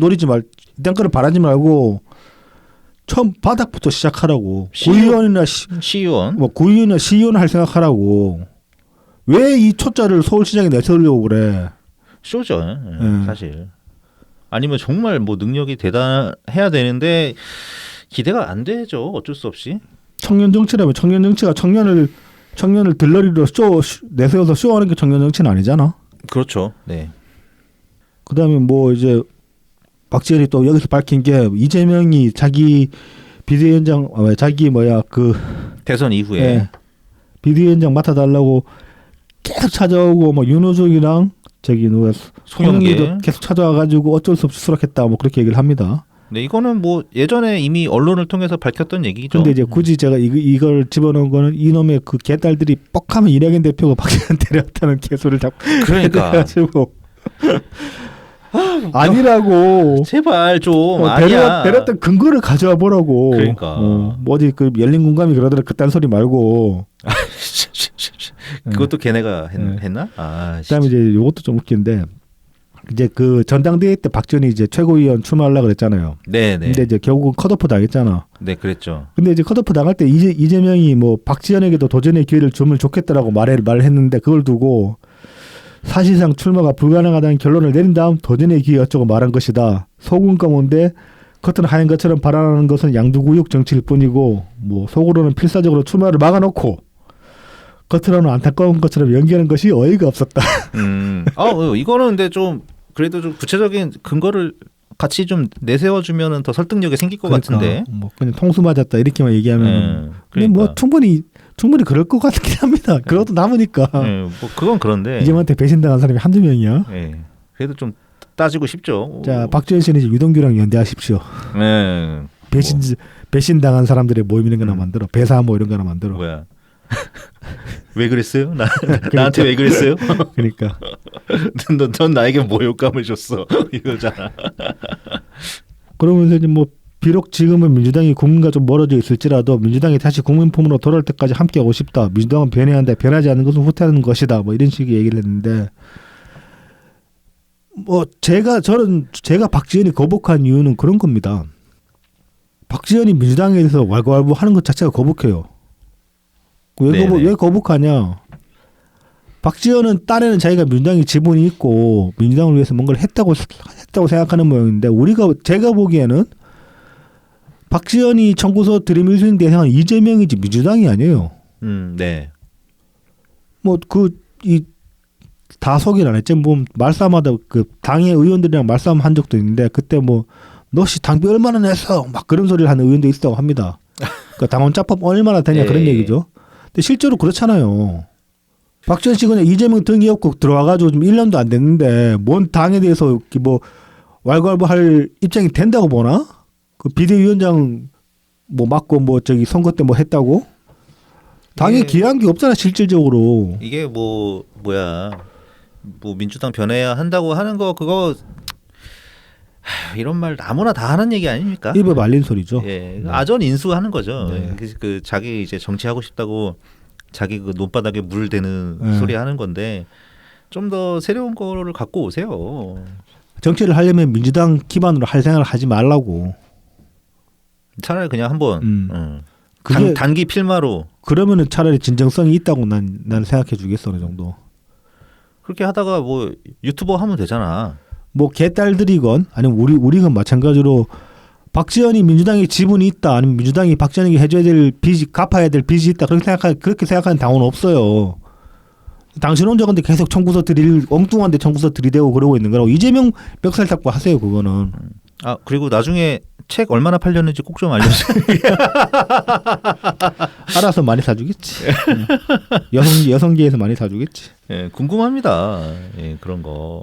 바라지 말고 처음 바닥부터 시작하라고. 시의원. 구의원이나 시의원. 뭐 구의원이나 시의원 할 생각하라고. 왜 이 초짜를 서울시장에 내세우려고 그래? 쇼죠. 사실. 아니면 정말 뭐 능력이 대단해야 되는데 기대가 안 되죠. 어쩔 수 없이. 청년 정치라면 청년 정치가 청년을 들러리로 내세워서 쇼하는 게 청년 정치는 아니잖아. 그렇죠. 네. 그다음에 뭐 이제 박지원이 또 여기서 밝힌 게 이재명이 자기 비대위원장 자기 대선 이후에 예, 비대위원장 맡아달라고 계속 찾아오고 뭐 윤호중이랑 저기 누가 송영기도 계속 찾아와가지고 어쩔 수 없이 수락했다 뭐 그렇게 얘기를 합니다. 네, 이거는 뭐 예전에 이미 언론을 통해서 밝혔던 얘기죠. 근데 이제 굳이 제가 이걸 집어넣은 거는 이놈의 그 개딸들이 뻑하면 이낙연 대표가 박지원 데려왔다는 개소리를 자꾸 그러니까. 해가지고 아니라고. 제발 좀 아니야. 데려왔던 근거를 가져와 보라고. 그러니까. 뭐 어디 그 열린 공감이 그러더라 그딴 소리 말고. 그것도 걔네가 했나? 그다음에 이제 이것도 좀 웃긴데 이제 그 전당대회 때 박지원이 이제 최고위원 출마하려고 그랬잖아요. 네네. 근데 이제 결국은 컷오프 당했잖아. 네, 그랬죠. 근데 이제 컷오프 당할 때 이재명이 뭐 박지원에게도 도전의 기회를 주면 좋겠다라고 말을 했는데 그걸 두고 사실상 출마가 불가능하다는 결론을 내린 다음 도전의 기회 어쩌고 말한 것이다. 속은 검은데 겉은 하얀 것처럼 발언하는 것은 양두구육 정치일 뿐이고 뭐 속으로는 필사적으로 출마를 막아놓고 겉으로는 안타까운 것처럼 연기하는 것이 어이가 없었다. 이거는 근데 좀 그래도 좀 구체적인 근거를 같이 좀 내세워주면은 더 설득력이 생길 것 같은데. 뭐 그냥 통수 맞았다 이렇게만 얘기하면. 근데 뭐 충분히 그럴 것 같긴 합니다. 그것도 남으니까. 뭐 그건 그런데. 이재명한테 배신당한 사람이 한두 명이야. 그래도 좀 따지고 싶죠. 자, 박지원 씨는 이제 유동규랑 연대하십시오. 배신당한 사람들의 모임 이런 거나 만들어. 배사모 이런 거나 만들어. 뭐야? 왜 그랬어요? 나한테 왜 그랬어요? 그러니까. 넌 나에게 모욕감을 줬어. 이거잖아. 그러면서 이제 뭐 비록 지금은 민주당이 국민과 좀 멀어져 있을지라도 민주당이 다시 국민 품으로 돌아올 때까지 함께하고 싶다. 민주당은 변해야 한다. 변하지 않는 것은 후퇴하는 것이다. 뭐 이런 식의 얘기를 했는데 뭐 제가 박지원이 거북한 이유는 그런 겁니다. 박지원이 민주당에 대해서 왈가왈부하는 것 자체가 거북해요. 왜 거북하냐? 박지원은 딴에는 자기가 민주당에 지분이 있고 민주당을 위해서 뭔가를 했다고 생각하는 모양인데 제가 보기에는 박지원이 청구서 들이밀수인 대상은 이재명이지 민주당이 아니에요. 네. 뭐 이 다속이 안 했지. 뭐 말싸움하다 그 당의 의원들이랑 말싸움 한 적도 있는데 그때 뭐 너씨 당비 얼마나 냈어? 막 그런 소리를 하는 의원도 있다고 합니다. 그러니까 당원 짜법 얼마나 되냐 그런 얘기죠. 근데 실제로 그렇잖아요. 박지원 씨 그냥 이재명 등이 없고 들어와가지고 좀 1년도 안 됐는데 뭔 당에 대해서 뭐 왈가왈부할 입장이 된다고 보나? 그 비대위원장 뭐 맡고 뭐 저기 선거 때 뭐 했다고? 당에 기여한 게 없잖아 실질적으로. 이게 뭐 민주당 변해야 한다고 하는 거 그거 이런 말 아무나 다 하는 얘기 아닙니까? 입에 말린 소리죠. 아전 인수하는 거죠. 네. 그 자기 이제 정치하고 싶다고 자기 그 논바닥에 물 대는 소리 하는 건데 좀 더 새로운 거를 갖고 오세요. 정치를 하려면 민주당 기반으로 할 생각을 하지 말라고. 차라리 그냥 한번 그게 단기 필마로 그러면은 차라리 진정성이 있다고 난 생각해 주겠어 어느 정도. 그렇게 하다가 뭐 유튜버 하면 되잖아. 뭐 개딸들이건 아니면 우리건 마찬가지로 박지원이 민주당에 지분이 있다 아니면 민주당이 박지원에게 해줘야 될 빚이 갚아야 될 빚이 있다 그렇게 생각하는 당원은 없어요. 당신 혼자 근데 계속 엉뚱한데 청구서 들이대고 그러고 있는 거라고. 이재명 멱살 잡고 하세요 그거는. 그리고 나중에 책 얼마나 팔렸는지 꼭 좀 알려주세요. 알아서 많이 사주겠지. 여성계에서 많이 사주겠지. 궁금합니다. 그런 거.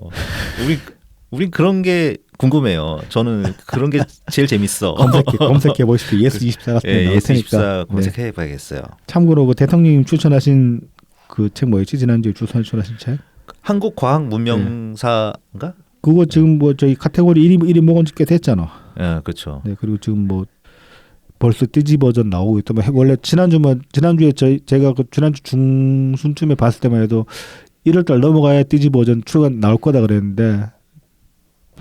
우리 그런 게 궁금해요. 저는 그런 게 제일 재밌어. 검색해 보십시오. 예스24 같은 데 나올 테니까. 예스24 검색해 봐야겠어요. 참고로 그 대통령님 추천하신 그 책 뭐였지? 지난주에 추천하신 책? 한국과학문명사인가? 그거 지금 뭐 저희 카테고리 1위 먹은 지 꽤 됐잖아. 그렇죠. 네, 그리고 지금 뭐 벌써 띠지 버전 나오고 있다. 원래 지난주에 제가 그 지난주 중순쯤에 봤을 때만 해도 1월달 넘어가야 띠지 버전 추가 나올 거다 그랬는데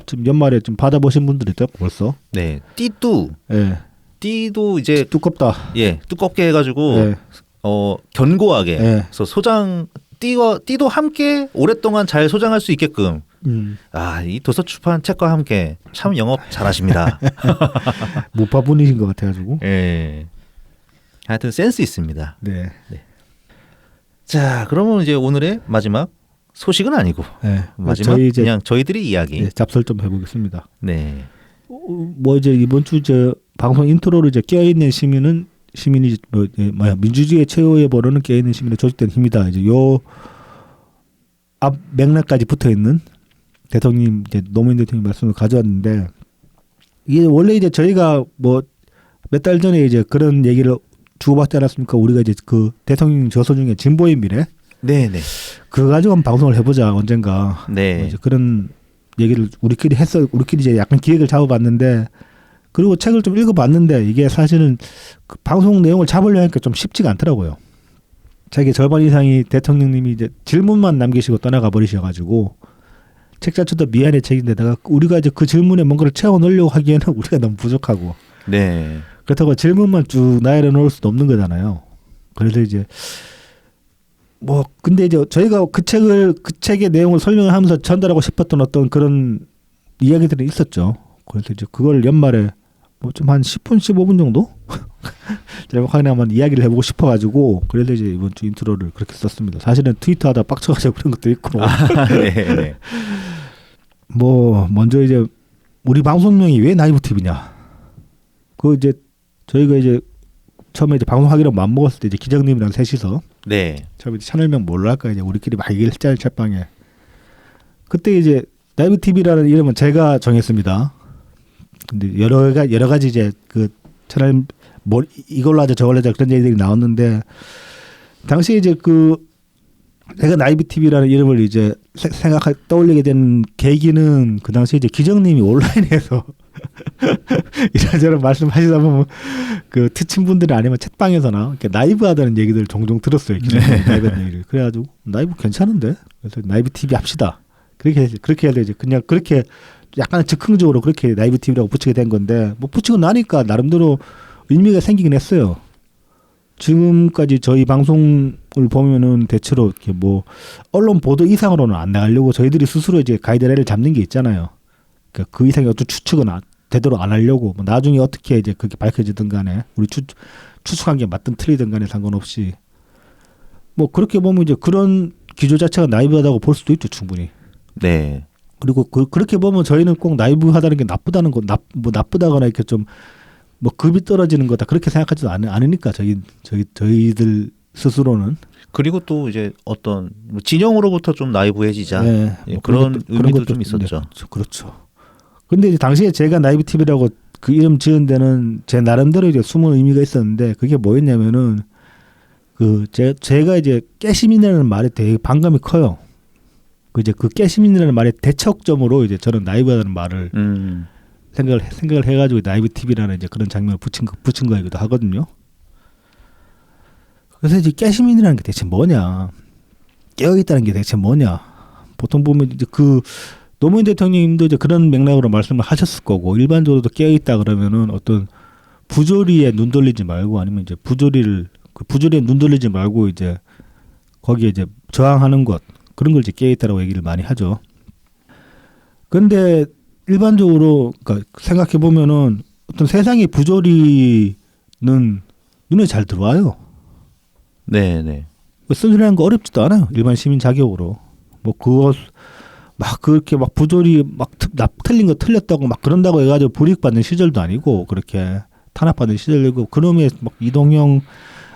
지금 연말에 좀 받아보신 분들이 있다 벌써. 네, 띠뚜. 네. 띠도 이제 두껍다. 두껍게 해가지고 예. 견고하게. 예. 그래서 띠도 함께 오랫동안 잘 소장할 수 있게끔. 이 도서출판 책과 함께 참 영업 잘하십니다. 무파분이신 것 같아가지고. 예. 하여튼 센스 있습니다. 네. 자, 그러면 이제 오늘의 마지막 소식은 아니고 마지막 저희 이제 그냥 저희들이 이야기. 잡설 좀 해보겠습니다. 네. 뭐 이제 이번 주 방송 인트로로 이제 깨어있는 시민이 민주주의의 최후의 보루는 깨어있는 시민의 조직된 힘이다. 이제 요 앞 맥락까지 붙어 있는 대통령 이제 노무현 대통령 말씀을 가져왔는데 이게 원래 이제 저희가 뭐 몇 달 전에 이제 그런 얘기를 주고받지 않았습니까? 우리가 이제 그 대통령 저서 중에 진보의 미래 네네. 그거 가지고 한번 방송을 해보자 언젠가. 네. 이제 그런 얘기를 우리끼리 이제 약간 기획을 잡아봤는데 그리고 책을 좀 읽어봤는데 이게 사실은 그 방송 내용을 잡으려 하니까 좀 쉽지가 않더라고요. 책의 절반 이상이 대통령님이 이제 질문만 남기시고 떠나가 버리셔가지고 책 자체도 미안의 책인데다가 우리가 이제 그 질문에 뭔가를 채워 넣으려고 하기에는 우리가 너무 부족하고. 네. 그렇다고 질문만 쭉 나열해 놓을 수도 없는 거잖아요. 그래서 이제 뭐 근데 이제 저희가 그 책의 내용을 설명을 하면서 전달하고 싶었던 어떤 그런 이야기들이 있었죠. 그래서 이제 그걸 연말에 뭐 좀 한 10분, 15분 정도 제가 한번 이야기를 해보고 싶어가지고 그래서 이제 이번 주 인트로를 그렇게 썼습니다. 사실은 트위터하다 빡쳐가지고 그런 것도 있고. 네. 뭐 먼저 이제 우리 방송명이 왜 나이브 TV냐? 그 이제 저희가 이제 처음에 이제 방송하기로 마음먹었을 때 이제 기장님이랑 셋이서 처음에 채널명 뭘로 할까 이제 우리끼리 막 얘기를 했잖아요, 책방에. 그때 이제 나이브 TV라는 이름은 제가 정했습니다. 근데 여러 가지 이제 그 채널 뭐 이걸로 하자 저걸로 하자 그런 얘기들이 나왔는데 당시에 이제 그 제가 나이브 TV라는 이름을 이제 떠올리게 된 계기는 그 당시에 이제 기정님이 온라인에서 이런저런 말씀하시다 보면 그 특친 분들이 아니면 책방에서나 이렇게 나이브 하다는 얘기들 종종 들었어요. 나이브 하는 얘기를. 그래가지고 나이브 괜찮은데 그래서 나이브 TV 합시다. 그렇게 해야 되지. 그냥 그렇게 약간 즉흥적으로 그렇게 나이브 TV라고 붙이게 된 건데 뭐 붙이고 나니까 나름대로 의미가 생기긴 했어요. 지금까지 저희 방송을 보면은 대체로 이렇게 뭐 언론 보도 이상으로는 안 나가려고 저희들이 스스로 이제 가이드라인을 잡는 게 있잖아요. 그러니까 그 이상의 어떤 추측은 되도록 안 하려고 뭐 나중에 어떻게 이제 그게 밝혀지든 간에 우리 추측한 게 맞든 틀리든 간에 상관없이 뭐 그렇게 보면 이제 그런 기조 자체가 나이브하다고 볼 수도 있죠, 충분히. 네. 그리고 그렇게 보면 저희는 꼭 나이브하다는 게 나쁘다는 거, 뭐 나쁘다거나 이렇게 좀 뭐 급이 떨어지는 거다 그렇게 생각하지도 않으니까 저희들 스스로는. 그리고 또 이제 어떤 뭐 진영으로부터 좀 나이브해지자 뭐 그런 의미도 좀 네, 있었죠. 그렇죠. 근데 이제 당시에 제가 나이브 TV라고 그 이름 지은 데는 제 나름대로 이제 숨은 의미가 있었는데 그게 뭐였냐면은 그 제가 이제 깨시민이라는 말에 되게 반감이 커요. 그 이제 그 깨시민이라는 말의 대척점으로 이제 저는 나이브라는 말을 생각을 해가지고 나이브 TV라는 이제 그런 장면을 붙인 거이기도 하거든요. 그래서 이제 깨시민이라는 게 대체 뭐냐, 깨어있다는 게 대체 뭐냐. 보통 보면 이제 그 노무현 대통령님도 이제 그런 맥락으로 말씀을 하셨을 거고 일반적으로도 깨어있다 그러면은 어떤 부조리에 눈 돌리지 말고 아니면 이제 부조리에 눈 돌리지 말고 이제 거기에 이제 저항하는 것 그런 걸 이제 깨어있다라고 얘기를 많이 하죠. 그런데 일반적으로 그러니까 생각해 보면은 어떤 세상의 부조리는 눈에 잘 들어와요. 네네. 쓴소리하는 거 어렵지도 않아요. 일반 시민 자격으로 뭐 그것 막 그렇게 막 부조리 막 틀린 거 틀렸다고 막 그런다고 해가지고 불이익받는 시절도 아니고 그렇게 탄압받는 시절이고 그놈의 막 이동형은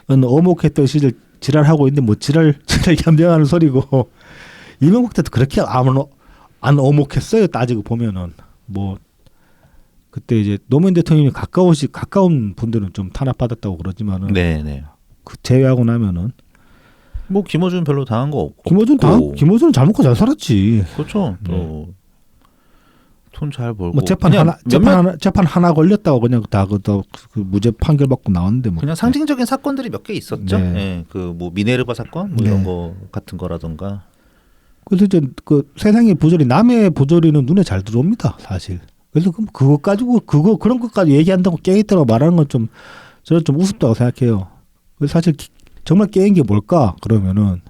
어목했던 시절 지랄하고 있는데 뭐 지랄 겸정하는 소리고 이명박 때도 그렇게 안 어목했어요. 따지고 보면은 뭐 그때 이제 노무현 대통령이 가까운 분들은 좀 탄압받았다고 그러지만은 네네. 그 제외하고 나면은 뭐 김어준 별로 당한 거 없고. 김어준은 잘 먹고 잘 살았지. 그렇죠. 또 돈 잘 벌고. 뭐 재판 하나 걸렸다고 그냥 다 그 무죄 판결 받고 나왔는데 뭐 그냥 상징적인 사건들이 몇 개 있었죠. 네. 네. 그 뭐 미네르바 사건 뭐 이런 거 같은 거라던가. 그래서 이제 그 세상의 부조리 남의 부조리는 눈에 잘 들어옵니다. 사실 그래서 그거 가지고 그런 것까지 얘기한다고 깨있다고 말하는 건 좀 저는 좀 우습다고 생각해요. 그래서 사실 정말 깨인 게 뭘까 그러면은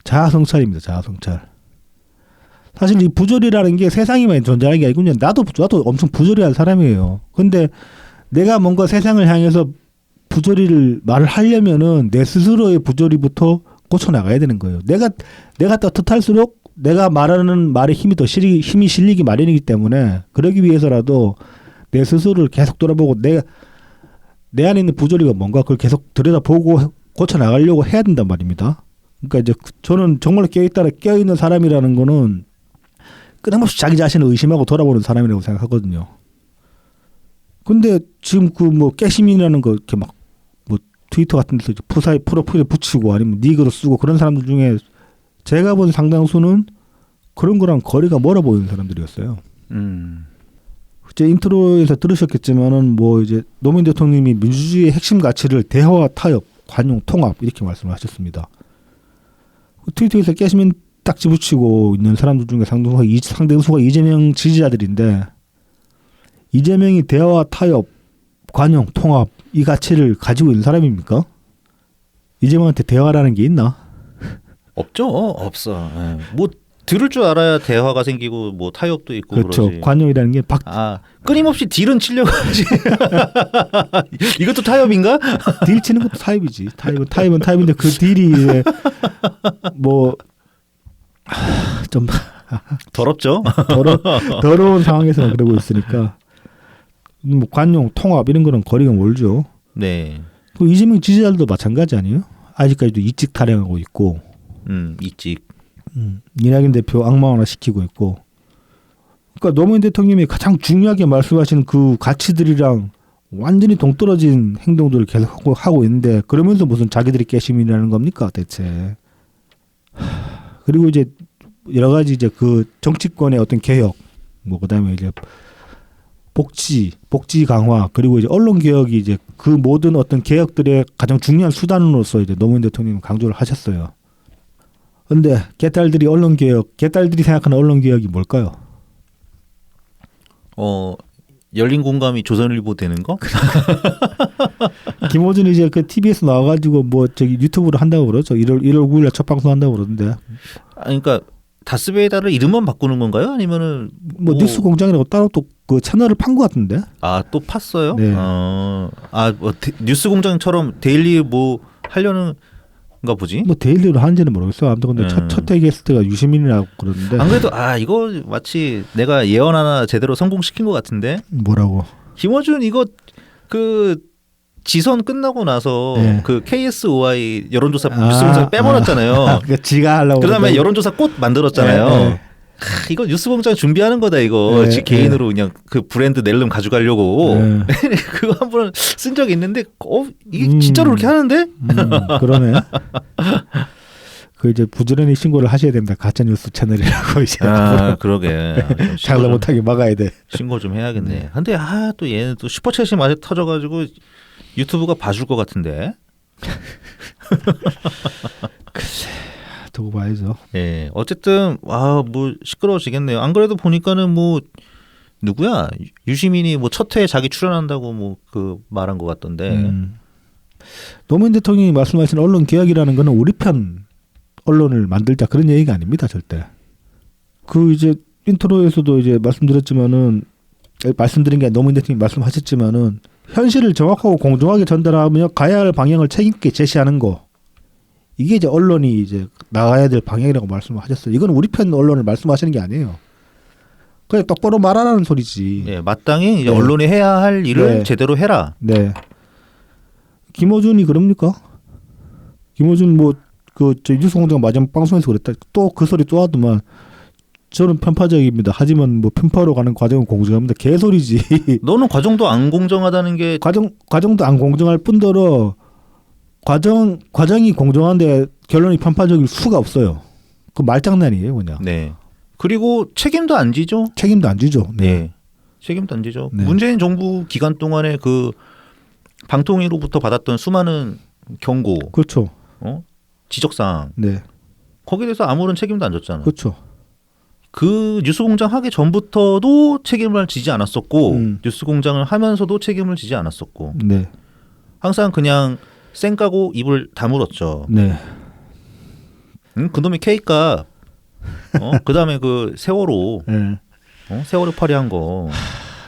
자아성찰입니다. 자아성찰. 사실 이 부조리라는 게 세상에만 존재하는 게 아니군요. 나도 엄청 부조리한 사람이에요. 근데 내가 뭔가 세상을 향해서 부조리를 말을 하려면은 내 스스로의 부조리부터 고쳐 나가야 되는 거예요. 내가 떳떳할수록 내가 말하는 말에 힘이 힘이 실리기 마련이기 때문에 그러기 위해서라도 내 스스로를 계속 돌아보고 내 안에 있는 부조리가 뭔가 그걸 계속 들여다보고 고쳐 나가려고 해야 된단 말입니다. 그러니까 이제 저는 정말 깨어있는 사람이라는 거는 끊임없이 자기 자신을 의심하고 돌아보는 사람이라고 생각하거든요. 근데 지금 그 뭐 깨심이라는 거 이렇게 막 뭐 트위터 같은 데서 프로필에 붙이고 아니면 닉으로 쓰고 그런 사람들 중에 제가 본 상당수는 그런 거랑 거리가 멀어 보이는 사람들이었어요. 제 인트로에서 들으셨겠지만은 뭐 이제 노무현 대통령이 민주주의의 핵심 가치를 대화와 타협, 관용, 통합 이렇게 말씀을 하셨습니다. 트위터에서 깨시민 딱 집어치고 있는 사람들 중에 상당수가 이재명 지지자들인데 이재명이 대화와 타협, 관용, 통합 이 가치를 가지고 있는 사람입니까? 이재명한테 대화라는 게 있나? 없죠. 없어. 예. 뭐 들을 줄 알아야 대화가 생기고 뭐 타협도 있고 그렇죠. 그러지. 관용이라는 게 끊임없이 딜은 치려고 하지. 이것도 타협인가? 딜 치는 것도 타협이지. 타협은 타협인데 그 딜이 이제 뭐 좀 더럽죠. 더러운 상황에서 그러고 있으니까 뭐 관용, 통합 이런 거는 거리가 멀죠. 네. 그 이재명 지지자들도 마찬가지 아니에요? 아직까지도 이직 타령하고 있고, 이직. 이낙연 대표 악마화나 시키고 있고. 그러니까 노무현 대통령이 가장 중요하게 말씀하시는 그 가치들이랑 완전히 동떨어진 행동들을 계속 하고 있는데 그러면서 무슨 자기들이 깨심이라는 겁니까 대체? 그리고 이제 여러 가지 이제 그 정치권의 어떤 개혁, 뭐 그다음에 이제 복지 강화 그리고 이제 언론 개혁이 이제 그 모든 어떤 개혁들의 가장 중요한 수단으로서 이제 노무현 대통령이 강조를 하셨어요. 그런데 개딸들이 생각하는 언론 개혁이 뭘까요? 열린 공감이 조선일보 되는 거? 김호준이 이제 그 TBS 나와가지고 뭐 저기 유튜브로 한다고 그러죠. 1월 9일날 첫 방송 한다고 그러던데. 그러니까 다스베이다를 이름만 바꾸는 건가요? 아니면은 뭐 뉴스 공장이라고 따로 또 그 채널을 판 것 같은데. 또 팠어요? 네. 뭐 뉴스 공장처럼 데일리 뭐 하려는가 보지? 뭐 데일리로 하는지는 모르겠어. 아무튼 근데 첫 게스트가 유시민이라고 그러는데. 안 그래도 이거 마치 내가 예언 하나 제대로 성공시킨 것 같은데. 뭐라고? 김어준 이거 그 지선 끝나고 나서 네. 그 KSOI 여론조사 뉴스 공장 빼버렸잖아요. 그러니까 지가 하려고. 그다음에 여론조사 꽃 만들었잖아요. 네. 이거 뉴스 공장 준비하는 거다 이거. 네, 개인으로 그냥 그 브랜드 낼름 가져가려고. 네. 그거 한 번 쓴 적이 있는데 이게 진짜로 그렇게 하는데? 그러네. 그 이제 부지런히 신고를 하셔야 됩니다. 가짜 뉴스 채널이라고 이제. 그러게. 장사 못하게 막아야 돼. 신고 좀 해야겠네. 근데 또 얘는 또 슈퍼챗이 많이 터져가지고 유튜브가 봐줄 것 같은데. 글쎄, 두고 봐야죠. 예, 어쨌든 뭐 시끄러워지겠네요. 안 그래도 보니까는 뭐 누구야 유시민이 뭐 첫 회에 자기 출연한다고 뭐 그 말한 것 같던데. 노무현 대통령이 말씀하신 언론 개혁이라는 거는 우리 편 언론을 만들자 그런 얘기가 아닙니다, 절대. 그 이제 인트로에서도 이제 말씀드린 게 노무현 대통령이 말씀하셨지만은 현실을 정확하고 공정하게 전달하며 가야 할 방향을 책임있게 제시하는 거. 이게 이제 언론이 이제 나가야 될 방향이라고 말씀하셨어요. 이건 우리 편 언론을 말씀하시는 게 아니에요. 그냥 똑바로 말하라는 소리지. 예, 마땅히 이제 언론이 해야 할 일을 제대로 해라. 네. 김어준이 그럽니까? 김어준 저 뉴스공장 마지막 방송에서 그랬다. 또 그 소리 또 하더만. 저는 편파적입니다. 하지만 뭐 편파로 가는 과정은 공정합니다. 개소리지. 너는 과정도 안 공정하다는 게 과정도 안 공정할 뿐더러 과정이 공정한데 결론이 편파적일 수가 없어요. 그 말장난이에요, 그냥. 네. 그리고 책임도 안 지죠. 책임도 안 지죠. 네. 책임도 안 지죠. 네. 문재인 정부 기간 동안에 그 방통위로부터 받았던 수많은 경고, 그렇죠. 지적사항, 네. 거기에 대해서 아무런 책임도 안 졌잖아. 그렇죠. 그 뉴스공장 하기 전부터도 책임을 지지 않았었고 뉴스공장을 하면서도 책임을 지지 않았었고 네. 항상 그냥 쌩까고 입을 다물었죠. 네. 그놈의 K값 그다음에 그 세월호 네. 세월호 파리한 거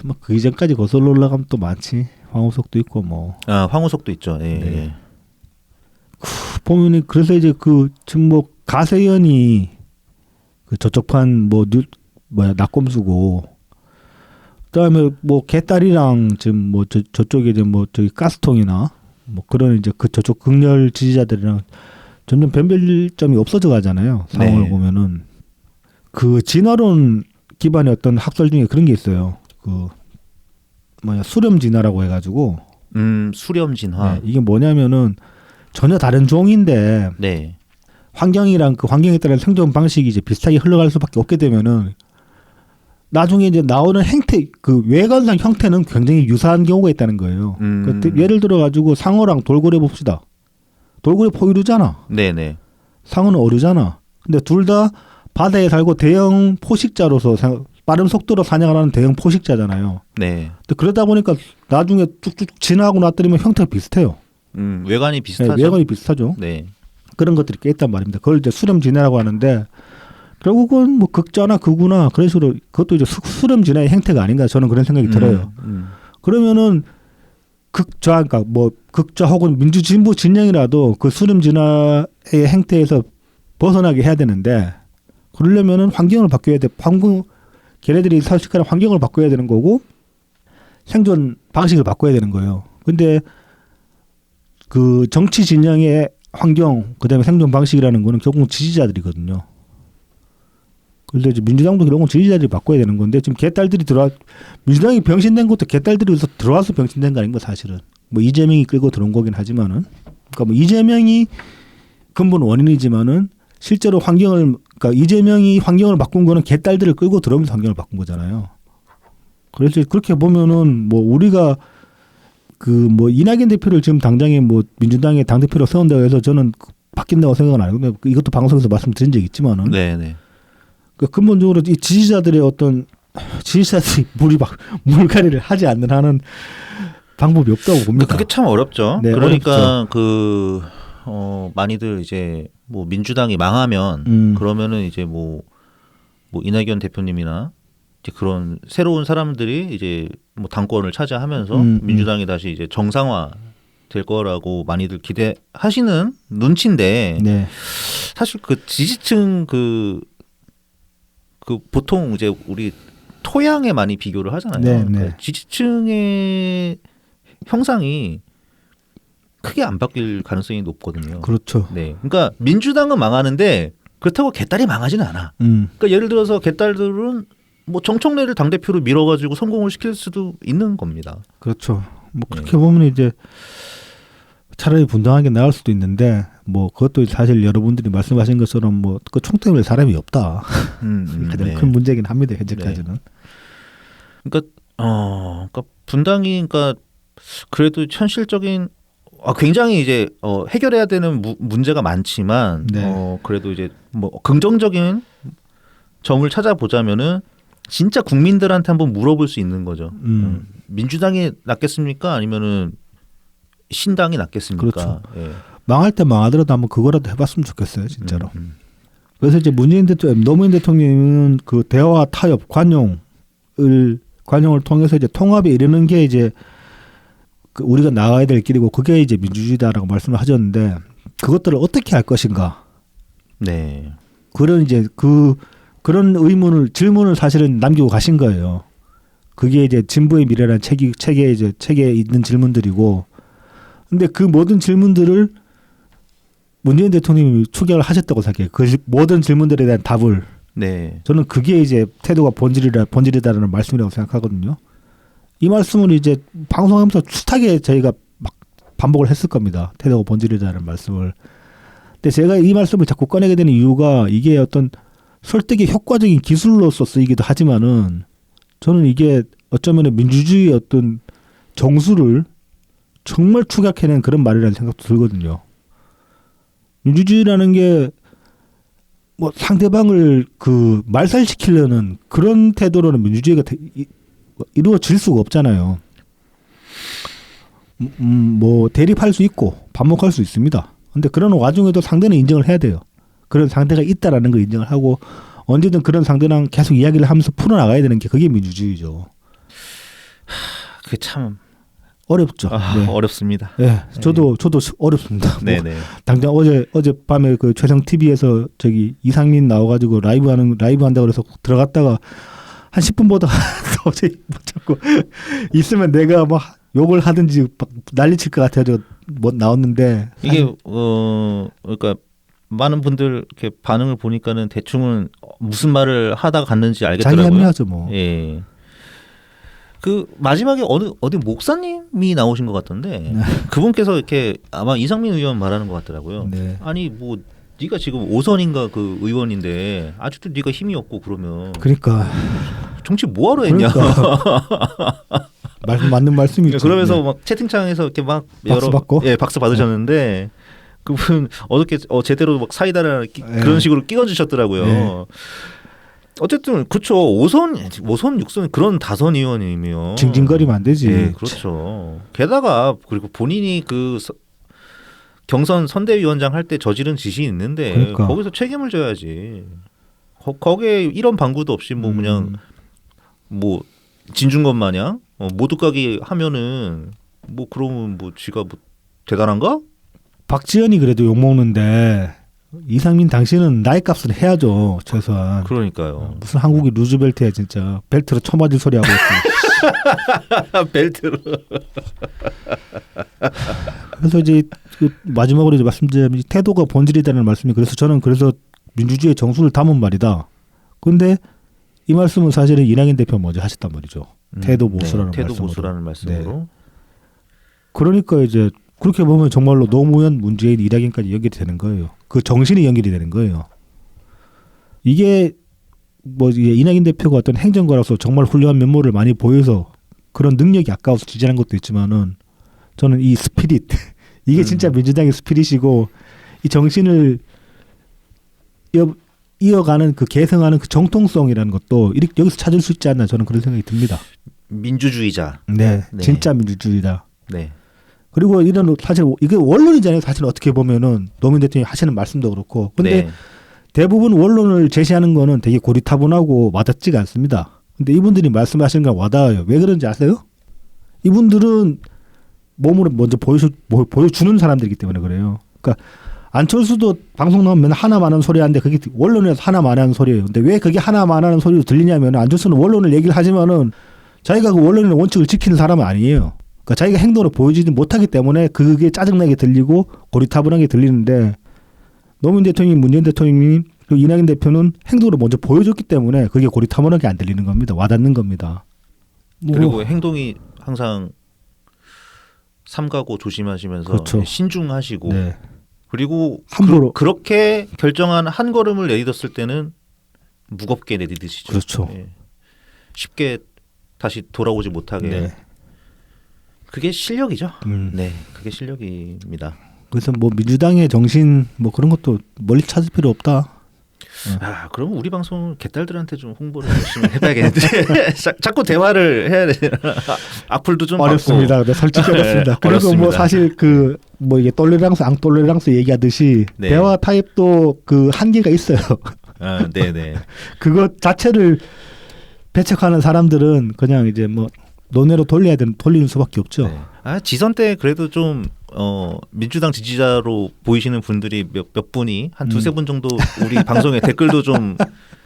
뭐 그 이전까지 거슬러 올라가면 또 많지. 황우석도 있고 뭐. 황우석도 있죠. 예, 네. 예. 보면은 그래서 이제 그 지금 뭐 가세연이 그 저쪽 판 낙곰수고 그다음에 뭐 개딸이랑 지금 뭐 저쪽에 이제 뭐 저기 가스통이나 뭐 그런 이제 그 저쪽 극렬 지지자들이랑 점점 변별점이 없어져 가잖아요. 상황을 네. 보면은 그 진화론 기반의 어떤 학설 중에 그런 게 있어요. 그 수렴 진화라고 해가지고 수렴 진화. 네, 이게 뭐냐면은 전혀 다른 종인데 네. 환경이랑 그 환경에 따른 생존 방식이 이제 비슷하게 흘러갈 수밖에 없게 되면은 나중에 이제 나오는 행태 그 외관상 형태는 굉장히 유사한 경우가 있다는 거예요. 그러니까 예를 들어 가지고 상어랑 돌고래 봅시다. 돌고래 포유류잖아. 네네. 상어는 어류잖아. 근데 둘 다 바다에 살고 대형 포식자로서 빠른 속도로 사냥을 하는 대형 포식자잖아요. 네. 근데 그러다 보니까 나중에 쭉쭉 진화하고 나더니면 형태가 비슷해요. 외관이 비슷하죠. 네, 외관이 비슷하죠. 네. 그런 것들이 꽤 있단 말입니다. 그걸 이제 수렴 진화라고 하는데 결국은 뭐 극자나 극우나 그런 식으로 그것도 이제 수렴 진화의 형태가 아닌가 저는 그런 생각이 들어요. 그러면은 그러니까 뭐 극자 혹은 민주진보 진영이라도 그 수렴 진화의 행태에서 벗어나게 해야 되는데 그러려면은 환경을 바꿔야 돼. 걔네들이 사실은 환경을 바꿔야 되는 거고 생존 방식을 바꿔야 되는 거예요. 근데 그 정치 진영의 환경 그다음에 생존 방식이라는 거는 결국은 지지자들이거든요. 그래서 이제 민주당도 결국은 지지자들이 바꿔야 되는 건데 지금 개딸들이 민주당이 병신된 것도 개딸들이 들어와서 병신된 거 아닌가 사실은. 뭐 이재명이 끌고 들어온 거긴 하지만은 그러니까 뭐 이재명이 근본 원인이지만은 실제로 그러니까 이재명이 환경을 바꾼 거는 개딸들을 끌고 들어오면서 환경을 바꾼 거잖아요. 그래서 그렇게 보면은 뭐 우리가 그 뭐 이낙연 대표를 지금 당장에 뭐 민주당의 당 대표로 세운다고 해서 저는 바뀐다고 생각은 안 하고 이것도 방송에서 말씀드린 적이 있지만은 네네. 그 근본적으로 이 지지자들의 어떤 지지자들이 물갈이를 하지 않는 한은 방법이 없다고 봅니다. 그게 참 어렵죠. 네, 그러니까 많이들 이제 뭐 민주당이 망하면 그러면은 이제 뭐 이낙연 대표님이나 이제 그런 새로운 사람들이 이제 뭐 당권을 차지하면서 민주당이 다시 이제 정상화 될 거라고 많이들 기대하시는 눈치인데 네. 사실 그 지지층 그 보통 이제 우리 토양에 많이 비교를 하잖아요. 네, 네. 그러니까 지지층의 형상이 크게 안 바뀔 가능성이 높거든요. 그렇죠. 네, 그러니까 민주당은 망하는데 그렇다고 개딸이 망하지는 않아. 그러니까 예를 들어서 개딸들은 뭐 정청래를 당 대표로 밀어가지고 성공을 시킬 수도 있는 겁니다. 그렇죠. 뭐 그렇게 보면 이제 차라리 분당하게 나을 수도 있는데 뭐 그것도 사실 여러분들이 말씀하신 것처럼 뭐 그 총대를 사람이 없다. 가장 네. 큰 문제긴 합니다. 현재까지는. 네. 그러니까 분당이 그러니까 그래도 현실적인 굉장히 이제 해결해야 되는 문제가 많지만 네. 그래도 이제 뭐 긍정적인 점을 찾아보자면은 진짜 국민들한테 한번 물어볼 수 있는 거죠. 민주당이 낫겠습니까? 아니면은 신당이 낫겠습니까? 그렇죠. 예. 망할 때 망하더라도 한번 그거라도 해봤으면 좋겠어요, 진짜로. 그래서 이제 노무현 대통령은 그 대화, 타협, 관용을 통해서 이제 통합에 이르는 게 이제 그 우리가 나가야 될 길이고 그게 이제 민주주의다라고 말씀을 하셨는데 그것들을 어떻게 할 것인가? 네. 그런 이제 그런 질문을 사실은 남기고 가신 거예요. 그게 이제 진보의 미래라는 책에 있는 질문들이고, 근데 그 모든 질문들을 문재인 대통령이 추격을 하셨다고 생각해요. 그 모든 질문들에 대한 답을. 네. 저는 그게 이제 태도가 본질이다라는 말씀이라고 생각하거든요. 이 말씀을 이제 방송하면서 숱하게 저희가 막 반복을 했을 겁니다. 태도가 본질이다라는 말씀을. 근데 제가 이 말씀을 자꾸 꺼내게 되는 이유가 이게 어떤 설득의 효과적인 기술로서 쓰이기도 하지만은 저는 이게 어쩌면 민주주의의 어떤 정수를 정말 축약해낸 그런 말이라는 생각도 들거든요. 민주주의라는 게 뭐 상대방을 그 말살시키려는 그런 태도로는 민주주의가 이루어질 수가 없잖아요. 뭐 대립할 수 있고 반목할 수 있습니다. 근데 그런 와중에도 상대는 인정을 해야 돼요. 그런 상대가 있다라는 걸 인정을 하고 언제든 그런 상대랑 계속 이야기를 하면서 풀어나가야 되는 게 그게 민주주의죠. 그게 참 어렵죠. 네. 어렵습니다. 네, 저도 어렵습니다. 네네. 뭐 당장 어젯밤에 그 최성 TV에서 저기 이상민 나와가지고 라이브 한다고 그래서 들어갔다가 한 10분 보다가 도저히 못 참고 있으면 내가 뭐 욕을 하든지 난리칠 것 같아서 뭐 나왔는데 이게 그러니까 많은 분들 이렇게 반응을 보니까는 대충은 무슨 말을 하다가 갔는지 알겠더라고요. 자기 합리화죠 뭐. 예. 그 마지막에 어디 목사님이 나오신 것 같던데 네. 그분께서 이렇게 아마 이상민 의원 말하는 것 같더라고요. 네. 아니 뭐 네가 지금 5선인가 그 의원인데 아직도 네가 힘이 없고 그러면 그러니까 정치 뭐하러 했냐. 맞는 말씀이죠. 그러면서 네. 막 채팅창에서 이렇게 막 박수 받고? 예 박수 받으셨는데 그분 어저께 제대로 막 사이다를 그런 식으로 끼워주셨더라고요. 네. 어쨌든 그렇죠. 5선 6선 그런 다선 의원이면 징징거리면 안 되지. 예, 그렇죠. 게다가 그리고 본인이 그 경선 선대위원장 할 때 저지른 짓이 있는데 그러니까. 거기서 책임을 져야지. 거기에 이런 방구도 없이 뭐 그냥 뭐 진중권 마냥 모두가기 하면은 뭐 그러면 뭐 지가 뭐 대단한가? 박지원이 그래도 욕 먹는데 이상민 당신은 나이 값을 해야죠 최소한. 그러니까요. 무슨 한국이 루즈벨트야 진짜. 벨트로 쳐맞을 소리 하고 있어. 벨트로. 그래서 이제 그 마지막으로 이제 말씀드리면 태도가 본질이라는 말씀이 그래서 저는 민주주의의 정수를 담은 말이다. 근데 이 말씀은 사실은 이낙연 대표 먼저 하셨단 말이죠. 태도 보수라는 태도 말씀으로. 보수라는 말씀으로. 네. 그러니까 이제 그렇게 보면 정말로 노무현, 문재인, 이낙연까지 연결이 되는 거예요. 그 정신이 연결이 되는 거예요. 이게 뭐 이낙연 대표가 어떤 행정가로서 정말 훌륭한 면모를 많이 보여서 그런 능력이 아까워서 지지하는 것도 있지만은 저는 이 스피릿 이게 진짜 민주당의 스피릿이고 이 정신을 이어가는 그 계승하는 그 정통성이라는 것도 여기서 찾을 수 있지 않나 저는 그런 생각이 듭니다. 민주주의자. 네, 네. 진짜 민주주의다. 네. 그리고 이런 사실 이게 원론이잖아요. 사실 어떻게 보면은 노무현 대통령이 하시는 말씀도 그렇고. 근데 네. 대부분 원론을 제시하는 거는 되게 고리타분하고 와닿지가 않습니다. 근데 이분들이 말씀하시는 건 와닿아요. 왜 그런지 아세요? 이분들은 몸으로 먼저 보여주는 사람들이기 때문에 그래요. 그러니까 안철수도 방송 나오면 맨날 하나만 하는 소리 하는데 그게 원론에서 하나만 하는 소리예요. 근데 왜 그게 하나만 하는 소리로 들리냐면 안철수는 원론을 얘기를 하지만은 자기가 그 원론의 원칙을 지키는 사람은 아니에요. 그러니까 자기가 행동으로 보여주지 못하기 때문에 그게 짜증나게 들리고 고리타분하게 들리는데 노무현 대통령이 문재인 대통령이 그리고 이낙연 대표는 행동으로 먼저 보여줬기 때문에 그게 고리타분하게 안 들리는 겁니다. 와닿는 겁니다. 그리고 행동이 항상 삼가고 조심하시면서 그렇죠. 신중하시고 네. 그리고 함부로. 그렇게 결정한 한 걸음을 내딛었을 때는 무겁게 내딛으시죠. 그렇죠. 예. 쉽게 다시 돌아오지 못하게. 네. 그게 실력이죠. 네, 그게 실력입니다. 그래서 뭐 민주당의 정신 뭐 그런 것도 멀리 찾을 필요 없다. 아, 그러면 우리 방송 개딸들한테 좀 홍보를 열심히 해봐야겠는데 자꾸 대화를 해야 되나? 악플도 좀 어렵습니다. 네, 솔직히 어렵습니다. 네, 그리고 어렵습니다. 뭐 사실 그 뭐 이게 똘레랑스 앙똘레랑스 얘기하듯이 네. 대화 타입도 그 한계가 있어요. 아, 네, 네. 그것 자체를 배척하는 사람들은 그냥 이제 뭐 논외로 돌리는 수밖에 없죠. 네. 아, 지선 때 그래도 좀 민주당 지지자로 보이시는 분들이 몇 분이 한 두세 분 정도 우리 방송에 댓글도 좀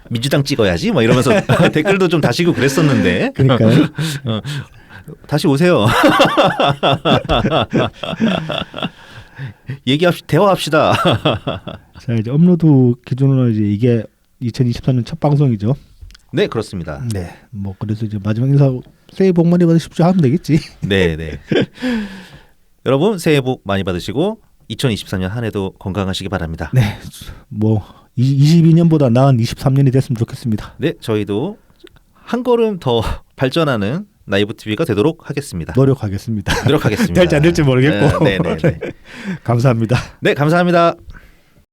민주당 찍어야지 막 이러면서 댓글도 좀 다시고 그랬었는데. 그러니까요. 다시 오세요. 대화합시다. 자 이제 업로드 기준으로 이제 이게 2023년 첫 방송이죠. 네, 그렇습니다. 네. 뭐 그래서 이제 마지막 인사 새해 복 많이 받으십시오 하면 되겠지. 네, 네. 여러분 새해 복 많이 받으시고 2024년 한 해도 건강하시기 바랍니다. 네. 뭐 22년보다 나은 23년이 됐으면 좋겠습니다. 네, 저희도 한 걸음 더 발전하는 나이브 TV가 되도록 하겠습니다. 노력하겠습니다. 노력하겠습니다. 될지 안 될지 모르겠고. 네, 네, 네. 감사합니다. 네, 감사합니다.